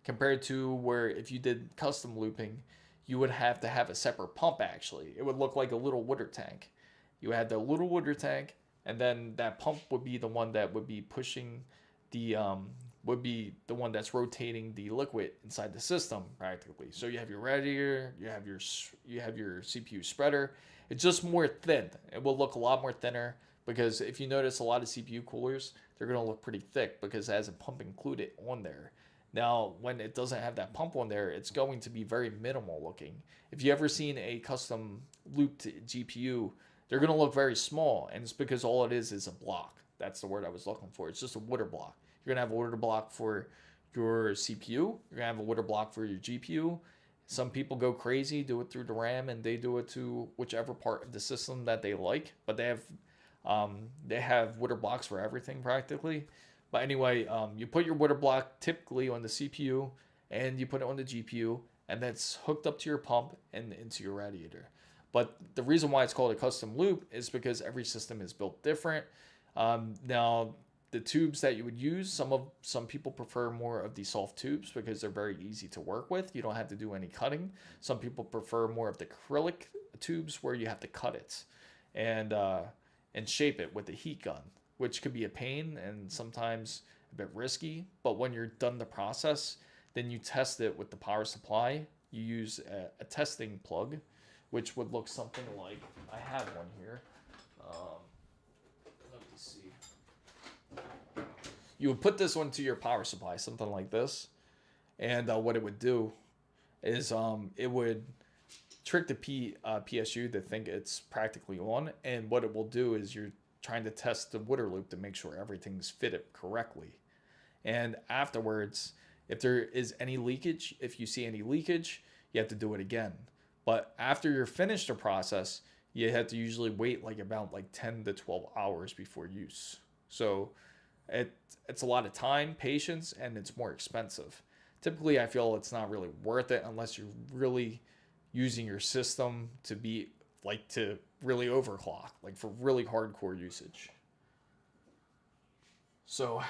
Compared to where if you did custom looping, you would have to have a separate pump actually. It would look like a little water tank. You had the little water tank, and then that pump would be the one that would be pushing would be the one that's rotating the liquid inside the system practically. So you have your radiator, you have your CPU spreader. It's just more thin. It will look a lot more thinner because if you notice a lot of CPU coolers, they're going to look pretty thick because it has a pump included on there. Now, when it doesn't have that pump on there, it's going to be very minimal looking. If you ever seen a custom looped GPU, they're going to look very small, and it's because all it is a block. That's the word I was looking for. It's just a water block. You're going to have a water block for your CPU. You're going to have a water block for your GPU. Some people go crazy, do it through the RAM, and they do it to whichever part of the system that they like. But they have water blocks for everything practically. But anyway, you put your water block typically on the CPU, and you put it on the GPU, and that's hooked up to your pump and into your radiator. But the reason why it's called a custom loop is because every system is built different. Now, the tubes that you would use, some people prefer more of the soft tubes because they're very easy to work with. You don't have to do any cutting. Some people prefer more of the acrylic tubes where you have to cut it and shape it with the heat gun, which could be a pain and sometimes a bit risky. But when you're done the process, then you test it with the power supply. You use a testing plug, which would look something like, I have one here. Let me see. You would put this onto your power supply, something like this. And what it would do is it would trick the PSU to think it's practically on. And what it will do is you're trying to test the water loop to make sure everything's fitted correctly. And afterwards, if there is any leakage, if you see any leakage, you have to do it again. But after you're finished the process, you have to usually wait about 10 to 12 hours before use. So it's a lot of time, patience, and it's more expensive. Typically, I feel it's not really worth it unless you're really using your system to be to really overclock, for really hardcore usage. So,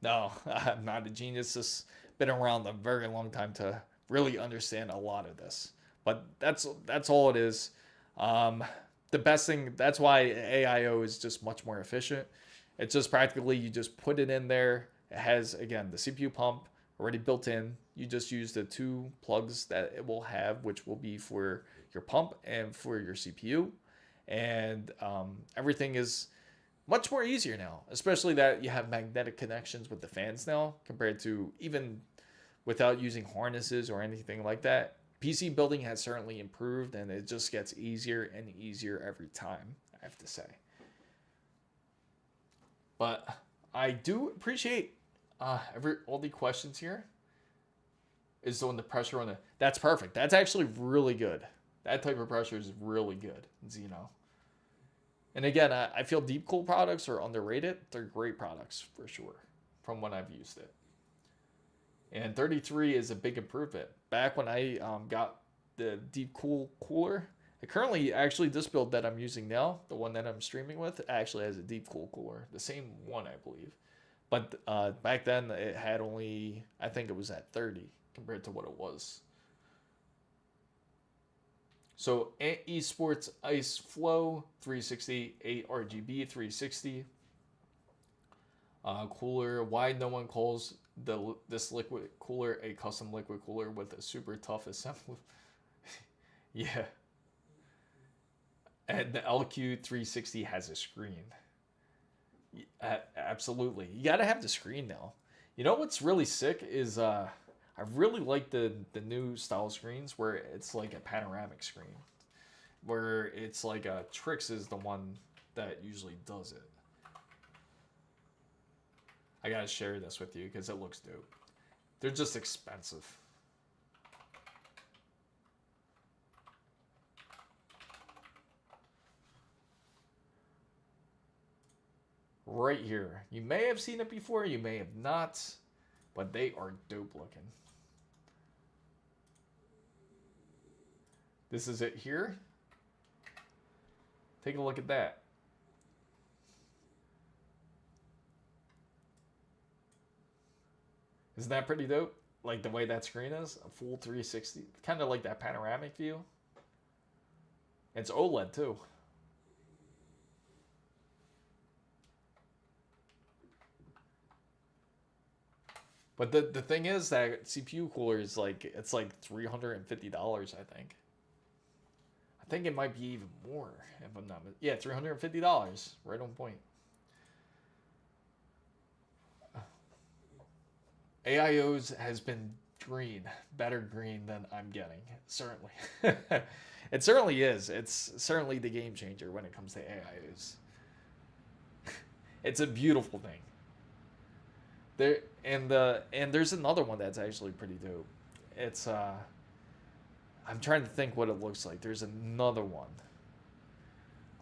no, I'm not a genius. It's been around a very long time to really understand a lot of this. But that's all it is. The best thing, that's why AIO is just much more efficient. It's just practically you just put it in there. It has, again, the CPU pump already built in. You just use the two plugs that it will have, which will be for your pump and for your CPU. And everything is much more easier now, especially that you have magnetic connections with the fans now compared to even without using harnesses or anything like that. PC building has certainly improved, and it just gets easier and easier every time, I have to say. But I do appreciate all the questions here. Is on the pressure on the... That's perfect. That's actually really good. That type of pressure is really good in Xeno. And again, I feel deep cool products are underrated. They're great products for sure from when I've used it. And 33 is a big improvement. Back when I got the deep cool cooler, currently actually this build that I'm using now, the one that I'm streaming with, actually has a deep cool cooler, the same one I believe. But back then it had only, I think it was at 30 compared to what it was. So esports ice flow 360, 8 RGB 360. Cooler, why no one calls this liquid cooler a custom liquid cooler with a super tough assembly? Yeah. And the iCUE 360 has a screen. Absolutely. You gotta have the screen now. You know what's really sick is I really like the new style screens where it's like a panoramic screen. Where it's like Trix is the one that usually does it. I gotta share this with you because it looks dope. They're just expensive. Right here. You may have seen it before, you may have not, but they are dope looking. This is it here. Take a look at that. Isn't that pretty dope? Like the way that screen is, a full 360, kind of like that panoramic view. It's OLED too. But the thing is that CPU cooler is like, it's like $350, I think. I think it might be even more if I'm not, yeah, $350, right on point. AIO's has been green, better green than I'm getting, certainly. It certainly is. It's certainly the game changer when it comes to AIOs. It's a beautiful thing. There and there's another one that's actually pretty dope. It's I'm trying to think what it looks like. There's another one.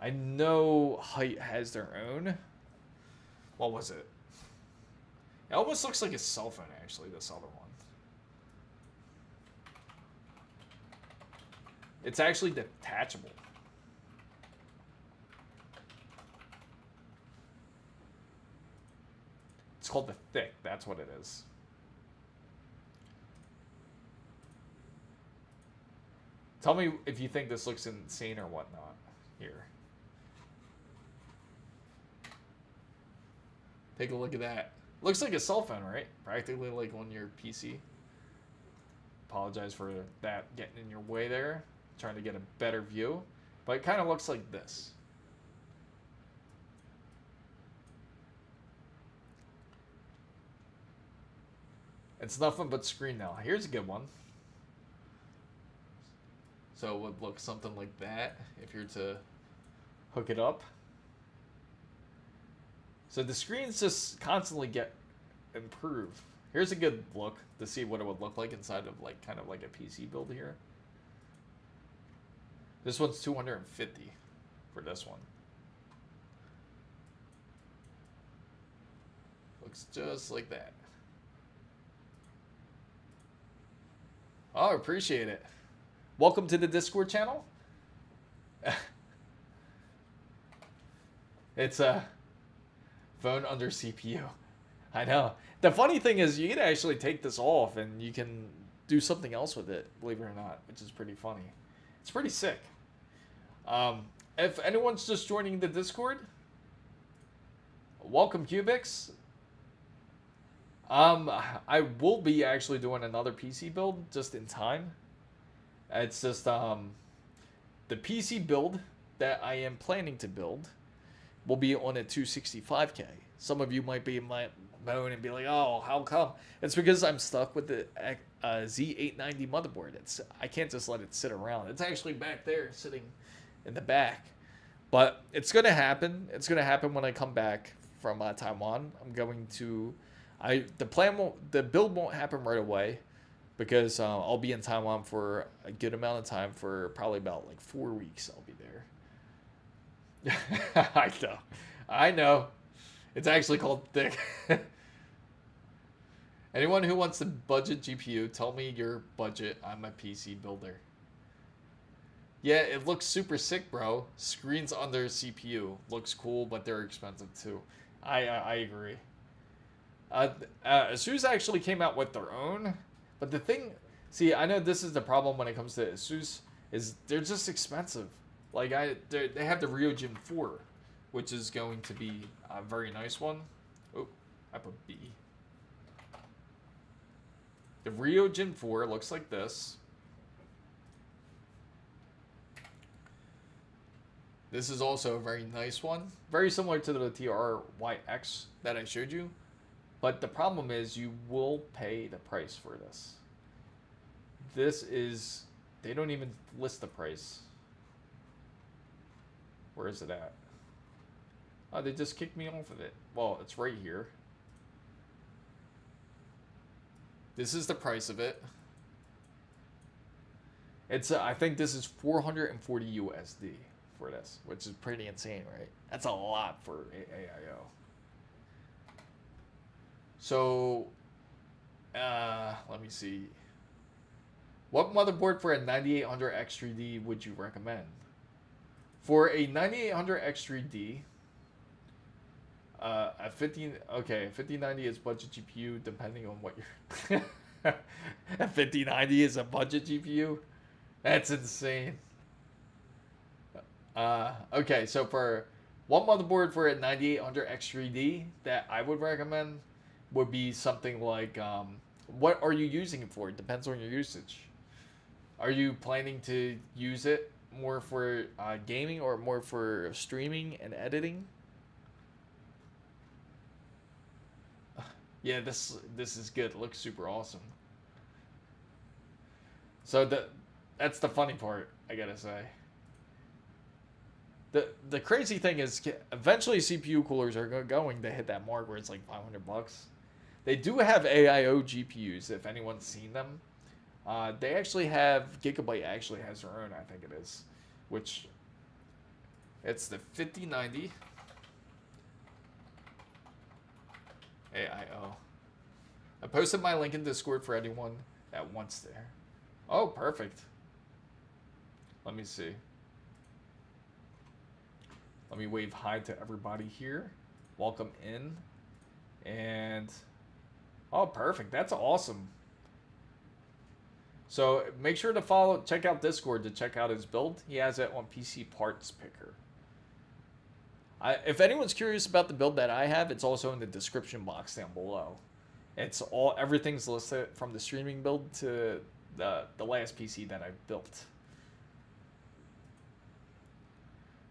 I know Height has their own. What was it? It almost looks like a cell phone, actually, this other one. It's actually detachable. It's called the Thick, that's what it is. Tell me if you think this looks insane or whatnot here. Take a look at that. Looks like a cell phone, right? Practically like on your PC. Apologize for that getting in your way there. Trying to get a better view. But it kind of looks like this. It's nothing but screen now. Here's a good one. So it would look something like that if you're to hook it up. So the screens just constantly get improved. Here's a good look to see what it would look like inside of like kind of like a PC build here. This one's $250 for this one. Looks just like that. Oh, appreciate it. Welcome to the Discord channel. It's a phone under CPU. I know. The funny thing is you can actually take this off and you can do something else with it, believe it or not, which is pretty funny. It's pretty sick. If anyone's just joining the Discord, welcome Cubix. I will be actually doing another PC build just in time. It's just the PC build that I am planning to build will be on a 265K. Some of you might be moan and be like, "Oh, how come?" It's because I'm stuck with the Z890 motherboard. I can't just let it sit around. It's actually back there, sitting in the back. But it's gonna happen. It's gonna happen when I come back from Taiwan. I'm going to. The build won't happen right away because I'll be in Taiwan for a good amount of time, for probably about like 4 weeks. I'll be there. I know. It's actually called Thick. Anyone who wants a budget GPU, tell me your budget. I'm a PC builder. Yeah, it looks super sick, bro. Screens under CPU. Looks cool, but they're expensive too. I agree. ASUS actually came out with their own, but the thing, see, I know this is the problem when it comes to ASUS, is they're just expensive. Like they have the Ryujin 4, which is going to be a very nice one. Oh, I put B. The Ryujin 4 looks like this. This is also a very nice one. Very similar to the TRYX that I showed you. But the problem is you will pay the price for this. This is... They don't even list the price. Where is it at? Oh, they just kicked me off of it. Well, it's right here. This is the price of it. It's I think this is 440 USD for this, which is pretty insane, right? That's a lot for AIO. So, let me see. What motherboard for a 9800 X3D would you recommend? For a 9800 X3D, a 5090 is budget GPU depending on what you're... A 5090 is a budget GPU? That's insane. Okay, so for one motherboard for a 9800 X3D that I would recommend would be something like, what are you using it for? It depends on your usage. Are you planning to use it more for gaming or more for streaming and editing? Yeah, this is good. It looks super awesome. So that's the funny part, I gotta say. The crazy thing is, eventually CPU coolers are going to hit that mark where it's like $500. They do have AIO GPUs, if anyone's seen them. They actually have, Gigabyte actually has their own, I think it is, which, it's the 5090 AIO. I posted my link in Discord for anyone that wants there. Oh, perfect. Let me see. Let me wave hi to everybody here. Welcome in. And, oh, perfect. That's awesome. So make sure to check out Discord to check out his build. He has it on PC Parts Picker. If anyone's curious about the build that I have, it's also in the description box down below. Everything's listed from the streaming build to the last PC that I built.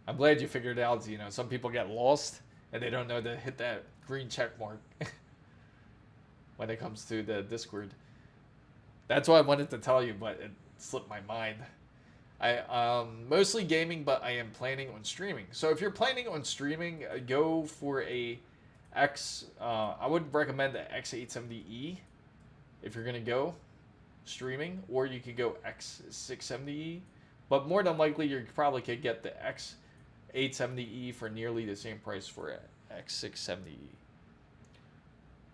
I'm glad you figured it out. You know, some people get lost and they don't know to hit that green check mark when it comes to the Discord. That's what I wanted to tell you, but it slipped my mind. I mostly gaming, but I am planning on streaming. So if you're planning on streaming, go for a I would recommend the X870E if you're gonna go streaming, or you could go X670E. But more than likely, you probably could get the X870E for nearly the same price for an X670E.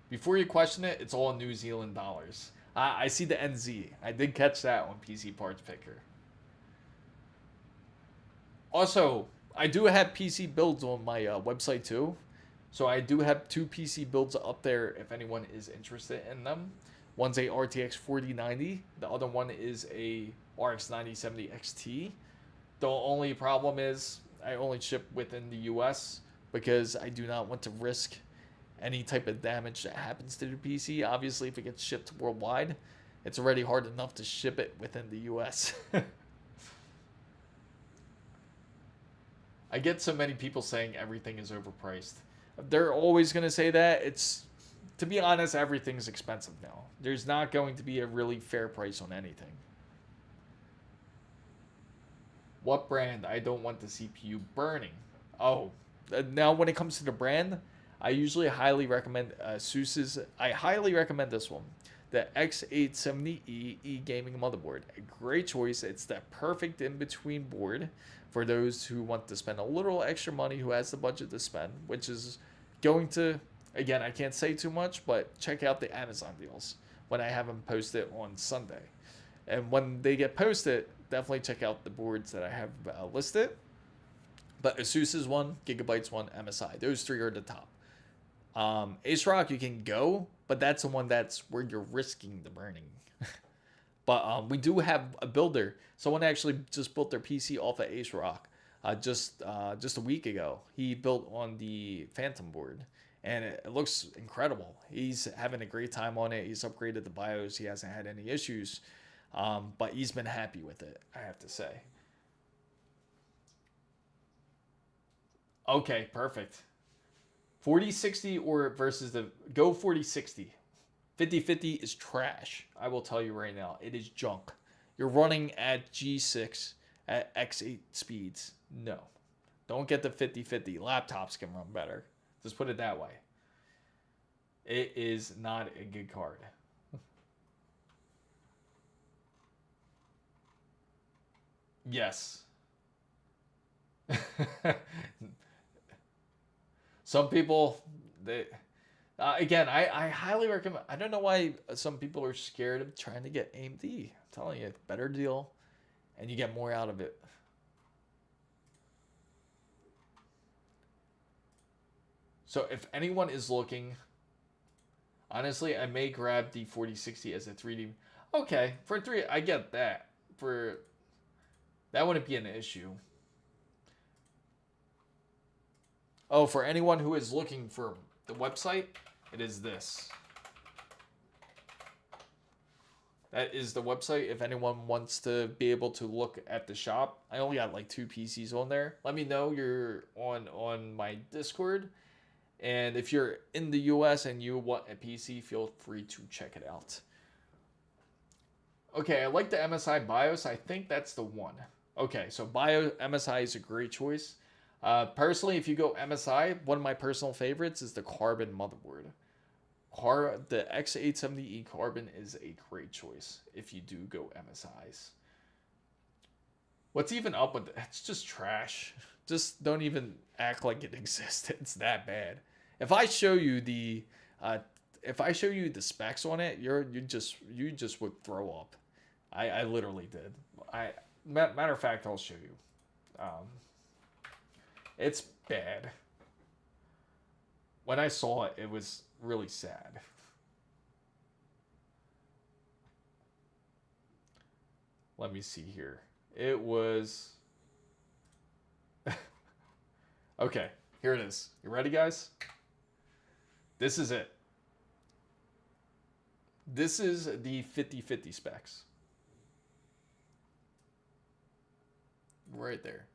Before you question it, it's all New Zealand dollars. I see the NZ. I did catch that on PC Parts Picker. Also, I do have PC builds on my website too. So I do have 2 PC builds up there if anyone is interested in them. One's a RTX 4090. The other one is a RX 9070 XT. The only problem is I only ship within the US because I do not want to risk any type of damage that happens to the PC. Obviously, if it gets shipped worldwide, it's already hard enough to ship it within the US. I get so many people saying everything is overpriced. They're always going to say that. To be honest, everything's expensive now. There's not going to be a really fair price on anything. What brand? I don't want the CPU burning. Oh, now when it comes to the brand, I usually highly recommend ASUS's. I highly recommend this one, the X870E e-gaming motherboard. A great choice. It's that perfect in-between board for those who want to spend a little extra money, who has the budget to spend, which is going to Again, I can't say too much, but check out the Amazon deals when I have them posted on Sunday. And when they get posted, definitely check out the boards that I have listed. But ASUS is one, Gigabyte's one, MSI. Those three are the top. AceRock, you can go, but that's the one that's where you're risking the burning. But we do have a builder. Someone actually just built their PC off of AceRock just a week ago. He built on the Phantom board, and it looks incredible. He's having a great time on it. He's upgraded the BIOS. He hasn't had any issues, but he's been happy with it, I have to say. Okay, perfect. 4060 or versus the go 4060. 5050 is trash. I will tell you right now. It is junk. You're running at G6 at X8 speeds. No. Don't get the 5050. Laptops can run better. Just put it that way. It is not a good card. Yes. Some people, again, I highly recommend. I don't know why some people are scared of trying to get AMD. I'm telling you, better deal, and you get more out of it. So if anyone is looking, honestly, I may grab the 4060 as a 3D. Okay, for 3, I get that. For that wouldn't be an issue. Oh, for anyone who is looking for the website, it is this. That is the website if anyone wants to be able to look at the shop. I only got like 2 PCs on there. Let me know you're on my Discord. And if you're in the US and you want a PC, feel free to check it out. Okay, I like the MSI BIOS. I think that's the one. Okay, so MSI is a great choice. Personally, if you go MSI, one of my personal favorites is the Carbon motherboard. The X870E Carbon is a great choice if you do go MSIs. What's even up with it? It's just trash. Just don't even act like it exists. It's that bad. If I show you the specs on it, you just would throw up. I literally did. Matter of fact, I'll show you. It's bad. When I saw it, it was really sad. Let me see here. It was... Okay, here it is. You ready, guys? This is it. This is the 5050 specs. Right there.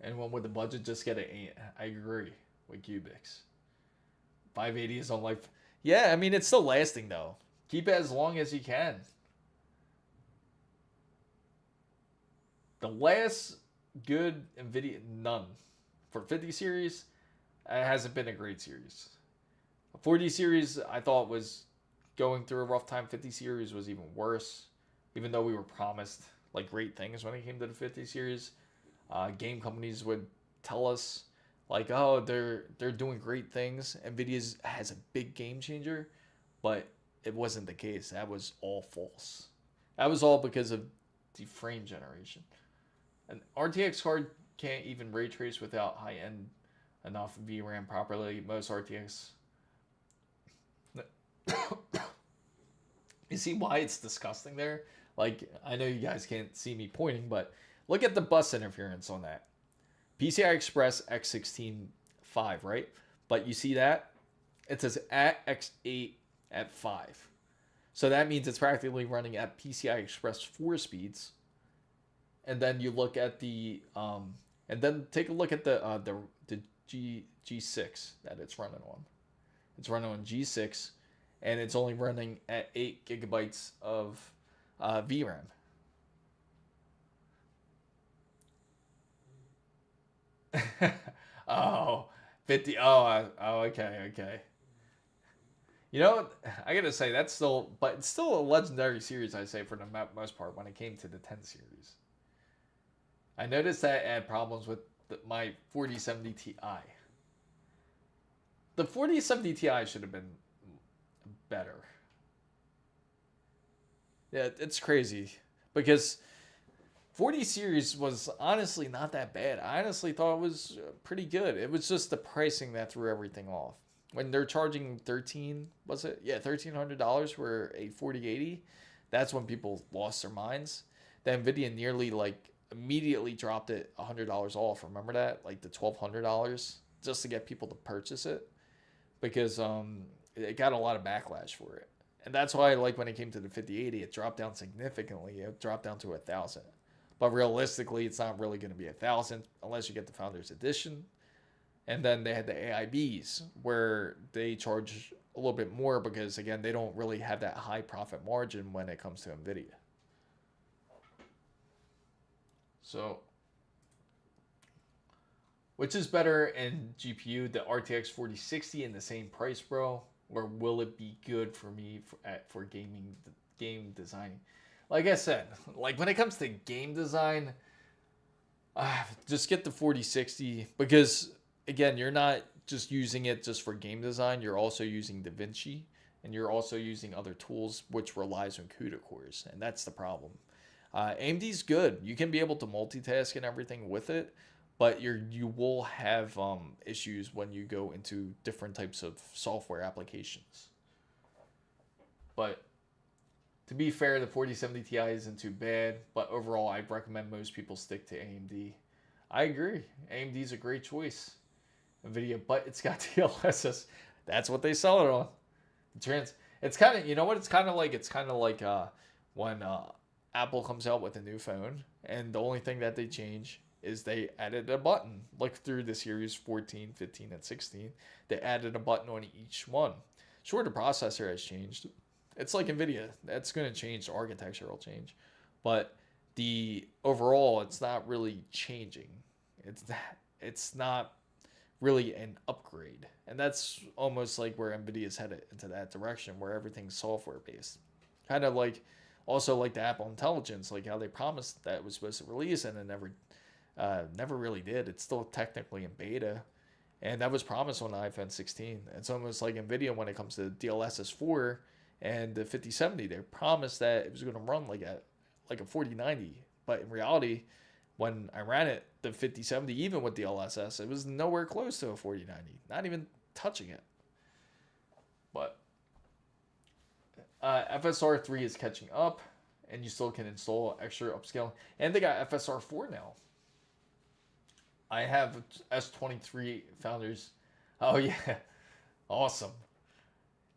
Anyone with the budget, just get it. I agree with Cubics. 580 is on life. Yeah, I mean, it's still lasting, though. Keep it as long as you can. The last good NVIDIA, none. For 50 series, it hasn't been a great series. 40 series, I thought was going through a rough time. 50 series was even worse. Even though we were promised like great things when it came to the 50 series. Game companies would tell us like, oh, they're doing great things. NVIDIA has a big game changer, but it wasn't the case. That was all false. That was all because of the frame generation. An RTX card can't even ray trace without high-end enough VRAM properly. Most RTX. You see why it's disgusting there? Like, I know you guys can't see me pointing, but look at the bus interference on that. PCI Express X16 5, right? But you see that? It says at X8 at 5. So that means it's practically running at PCI Express 4 speeds. And then you look at the and then take a look at the G6 that it's running on. It's running on G6, and it's only running at 8 gigabytes of VRAM. Oh, 50. Oh, okay. You know, I gotta say that's still, but it's still a legendary series. I say for the most part when it came to the 10 series. I noticed that I had problems with my 4070 Ti. The 4070 Ti should have been better. Yeah, it's crazy because 40 series was honestly not that bad. I honestly thought it was pretty good. It was just the pricing that threw everything off. When they're charging 13, was it? Yeah, $1,300 for a 4080. That's when people lost their minds. The Nvidia nearly like immediately dropped it $100 off. Remember that? Like the $1,200 just to get people to purchase it because it got a lot of backlash for it. And that's why like when it came to the 5080, it dropped down significantly. It dropped down to 1,000. But realistically, it's not really going to be 1,000 unless you get the Founders Edition. And then they had the AIBs where they charge a little bit more because, again, they don't really have that high profit margin when it comes to NVIDIA. So, which is better in GPU, the RTX 4060 in the same price, bro? Or will it be good for me for game designing? Like I said, like when it comes to game design, just get the 4060 because again, you're not just using it just for game design. You're also using DaVinci and you're also using other tools which relies on CUDA cores, and that's the problem. AMD's good. You can be able to multitask and everything with it, but you will have issues when you go into different types of software applications. But to be fair, the 4070 Ti isn't too bad, but overall, I'd recommend most people stick to AMD. I agree. AMD's a great choice. NVIDIA, but it's got DLSS. That's what they sell it on. It's kind of, you know what? It's kind of like when Apple comes out with a new phone, and the only thing that they change is they added a button. Look through the series 14, 15, and 16. They added a button on each one. Sure, the processor has changed. It's like NVIDIA. That's going to change. The architecture will change. But the overall, it's not really changing. It's not really an upgrade. And that's almost like where NVIDIA is headed into that direction where everything's software based. Kind of like also like the Apple Intelligence, like how they promised that it was supposed to release and it never really did. It's still technically in beta. And that was promised on the iPhone 16. It's almost like NVIDIA when it comes to DLSS 4 and the 5070. They promised that it was going to run like a 4090. But in reality, when I ran it, the 5070, even with DLSS, it was nowhere close to a 4090. Not even touching it. But FSR 3 is catching up, and you still can install extra upscaling. And they got FSR 4 now. I have S23 Founders. Oh, yeah. Awesome.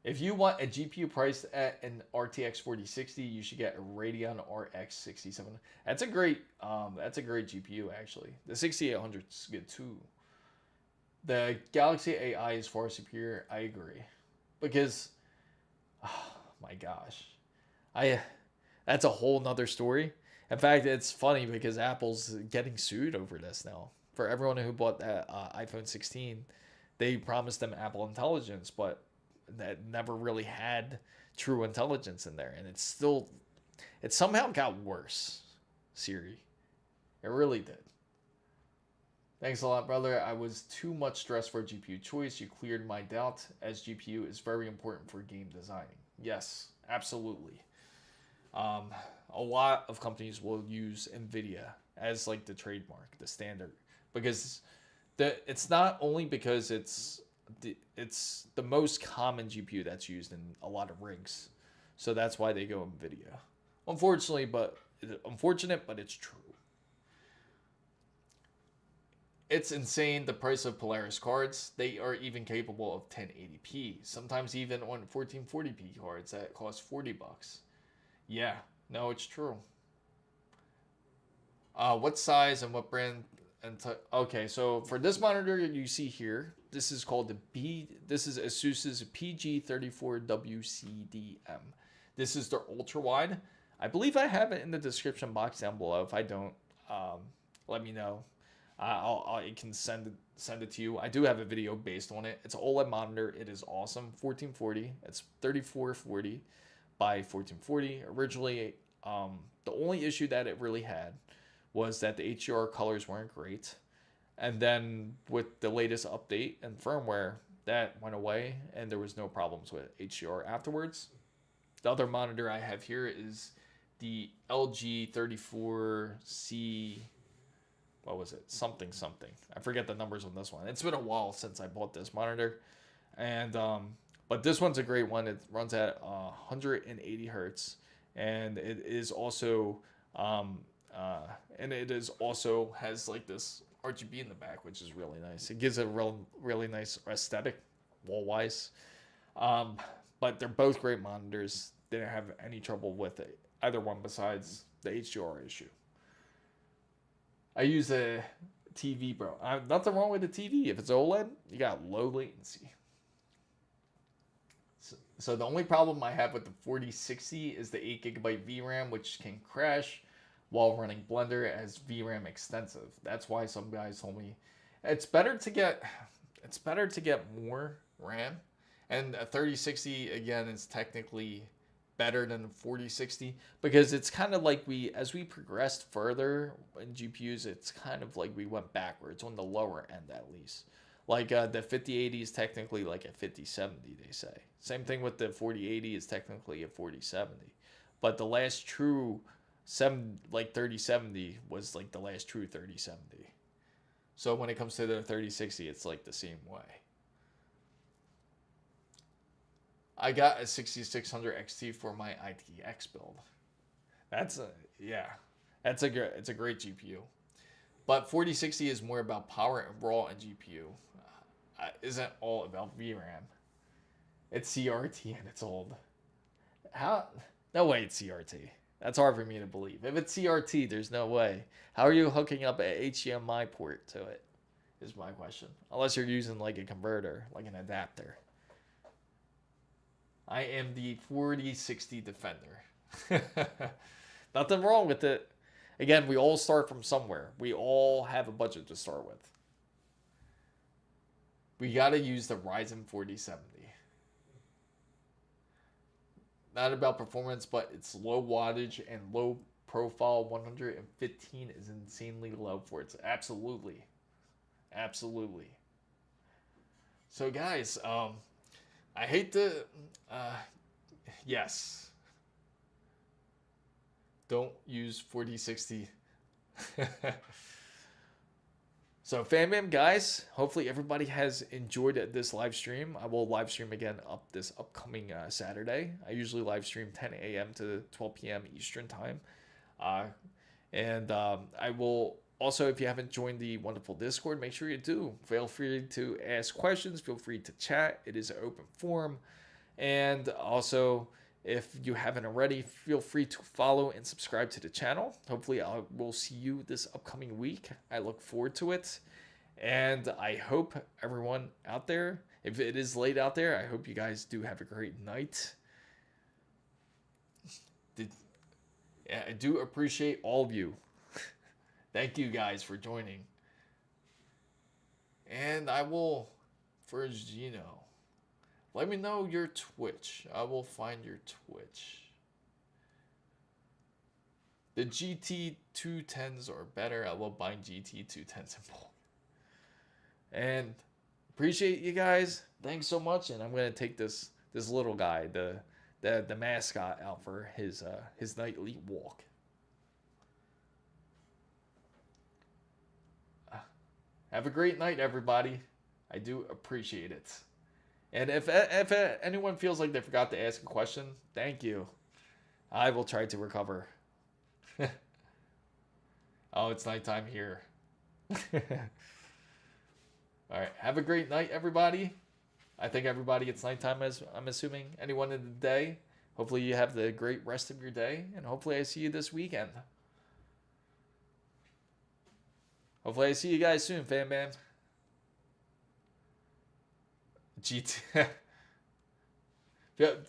If you want a GPU priced at an RTX 4060, you should get a Radeon RX 67. That's a great GPU actually. The 6800 is good too. The Galaxy AI is far superior. I agree, because oh my gosh, that's a whole nother story. In fact, it's funny because Apple's getting sued over this now. For everyone who bought that iPhone 16, they promised them Apple Intelligence, but that never really had true intelligence in there, and it somehow got worse. Siri, it really did. Thanks a lot, brother. I was too much stress for a GPU choice. You cleared my doubt, as GPU is very important for game designing. Yes, absolutely. A lot of companies will use NVIDIA as like the trademark, the standard, because it's not only because it's the most common GPU that's used in a lot of rigs, so that's why they go NVIDIA. Unfortunate, but it's true. It's insane the price of Polaris cards. They are even capable of 1080p, sometimes even on 1440p cards that cost $40. Yeah, no, it's true. What size and what brand? Okay, so for this monitor you see here, this is called this is ASUS's PG34WCDM. This is their ultra-wide. I believe I have it in the description box down below. If I don't, let me know. I can send it to you. I do have a video based on it. It's an OLED monitor. It is awesome. 1440. It's 3440 by 1440. Originally, the only issue that it really had was that the HDR colors weren't great. And then with the latest update and firmware, that went away, and there was no problems with HDR afterwards. The other monitor I have here is the LG 34C. What was it? Something. I forget the numbers on this one. It's been a while since I bought this monitor, and but this one's a great one. It runs at 180 hertz, and it is also has like this RGB in the back, which is really nice. It gives it a really nice aesthetic wall wise. But they're both great monitors. Didn't have any trouble with it, either one besides the HDR issue. I use a TV, bro. Nothing wrong with the TV. If it's OLED, you got low latency. So the only problem I have with the 4060 is the 8GB VRAM, which can crash while running Blender as VRAM extensive. That's why some guys told me it's better to get more RAM. And a 3060 again is technically better than the 4060 because it's kind of like as we progressed further in GPUs, it's kind of like we went backwards on the lower end at least. Like the 5080 is technically like a 5070, they say. Same thing with the 4080 is technically a 4070. But the last true 3070 was like the last true 3070. So when it comes to the 3060, it's like the same way. I got a 6600 XT for my ITX build. It's a great GPU. But 4060 is more about power and raw and GPU. Isn't all about VRAM. It's CRT and it's old. How? No way it's CRT. That's hard for me to believe. If it's CRT, there's no way. How are you hooking up an HDMI port to it? Is my question. Unless you're using like a converter, like an adapter. I am the 4060 Defender. Nothing wrong with it. Again, we all start from somewhere. We all have a budget to start with. We got to use the Ryzen 4070. Not about performance, but it's low wattage and low profile. 115 is insanely low for it. Absolutely. So guys, I hate to, yes. Don't use 4060. So FanBam guys, hopefully everybody has enjoyed this live stream. I will live stream again this upcoming Saturday. I usually live stream 10 a.m. to 12 p.m. Eastern time. And I will also, if you haven't joined the wonderful Discord, make sure you do. Feel free to ask questions. Feel free to chat. It is an open forum. And also, if you haven't already, feel free to follow and subscribe to the channel. Hopefully, I will see you this upcoming week. I look forward to it. And I hope everyone out there, if it is late out there, I hope you guys do have a great night. I do appreciate all of you. Thank you guys for joining. And I will, for Gino, let me know your Twitch. I will find your Twitch. The GT210s are better. I love buying GT210s in bulk. And appreciate you guys. Thanks so much. And I'm gonna take this little guy, the mascot, out for his nightly walk. Have a great night, everybody. I do appreciate it. And if anyone feels like they forgot to ask a question, thank you. I will try to recover. Oh, it's nighttime here. All right. Have a great night, everybody. I think everybody, it's nighttime, as I'm assuming. Anyone in the day, hopefully you have the great rest of your day. And hopefully I see you this weekend. Hopefully I see you guys soon, FanBam.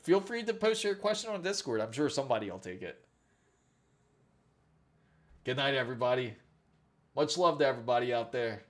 Feel free to post your question on Discord. I'm sure somebody will take it. Good night, everybody. Much love to everybody out there.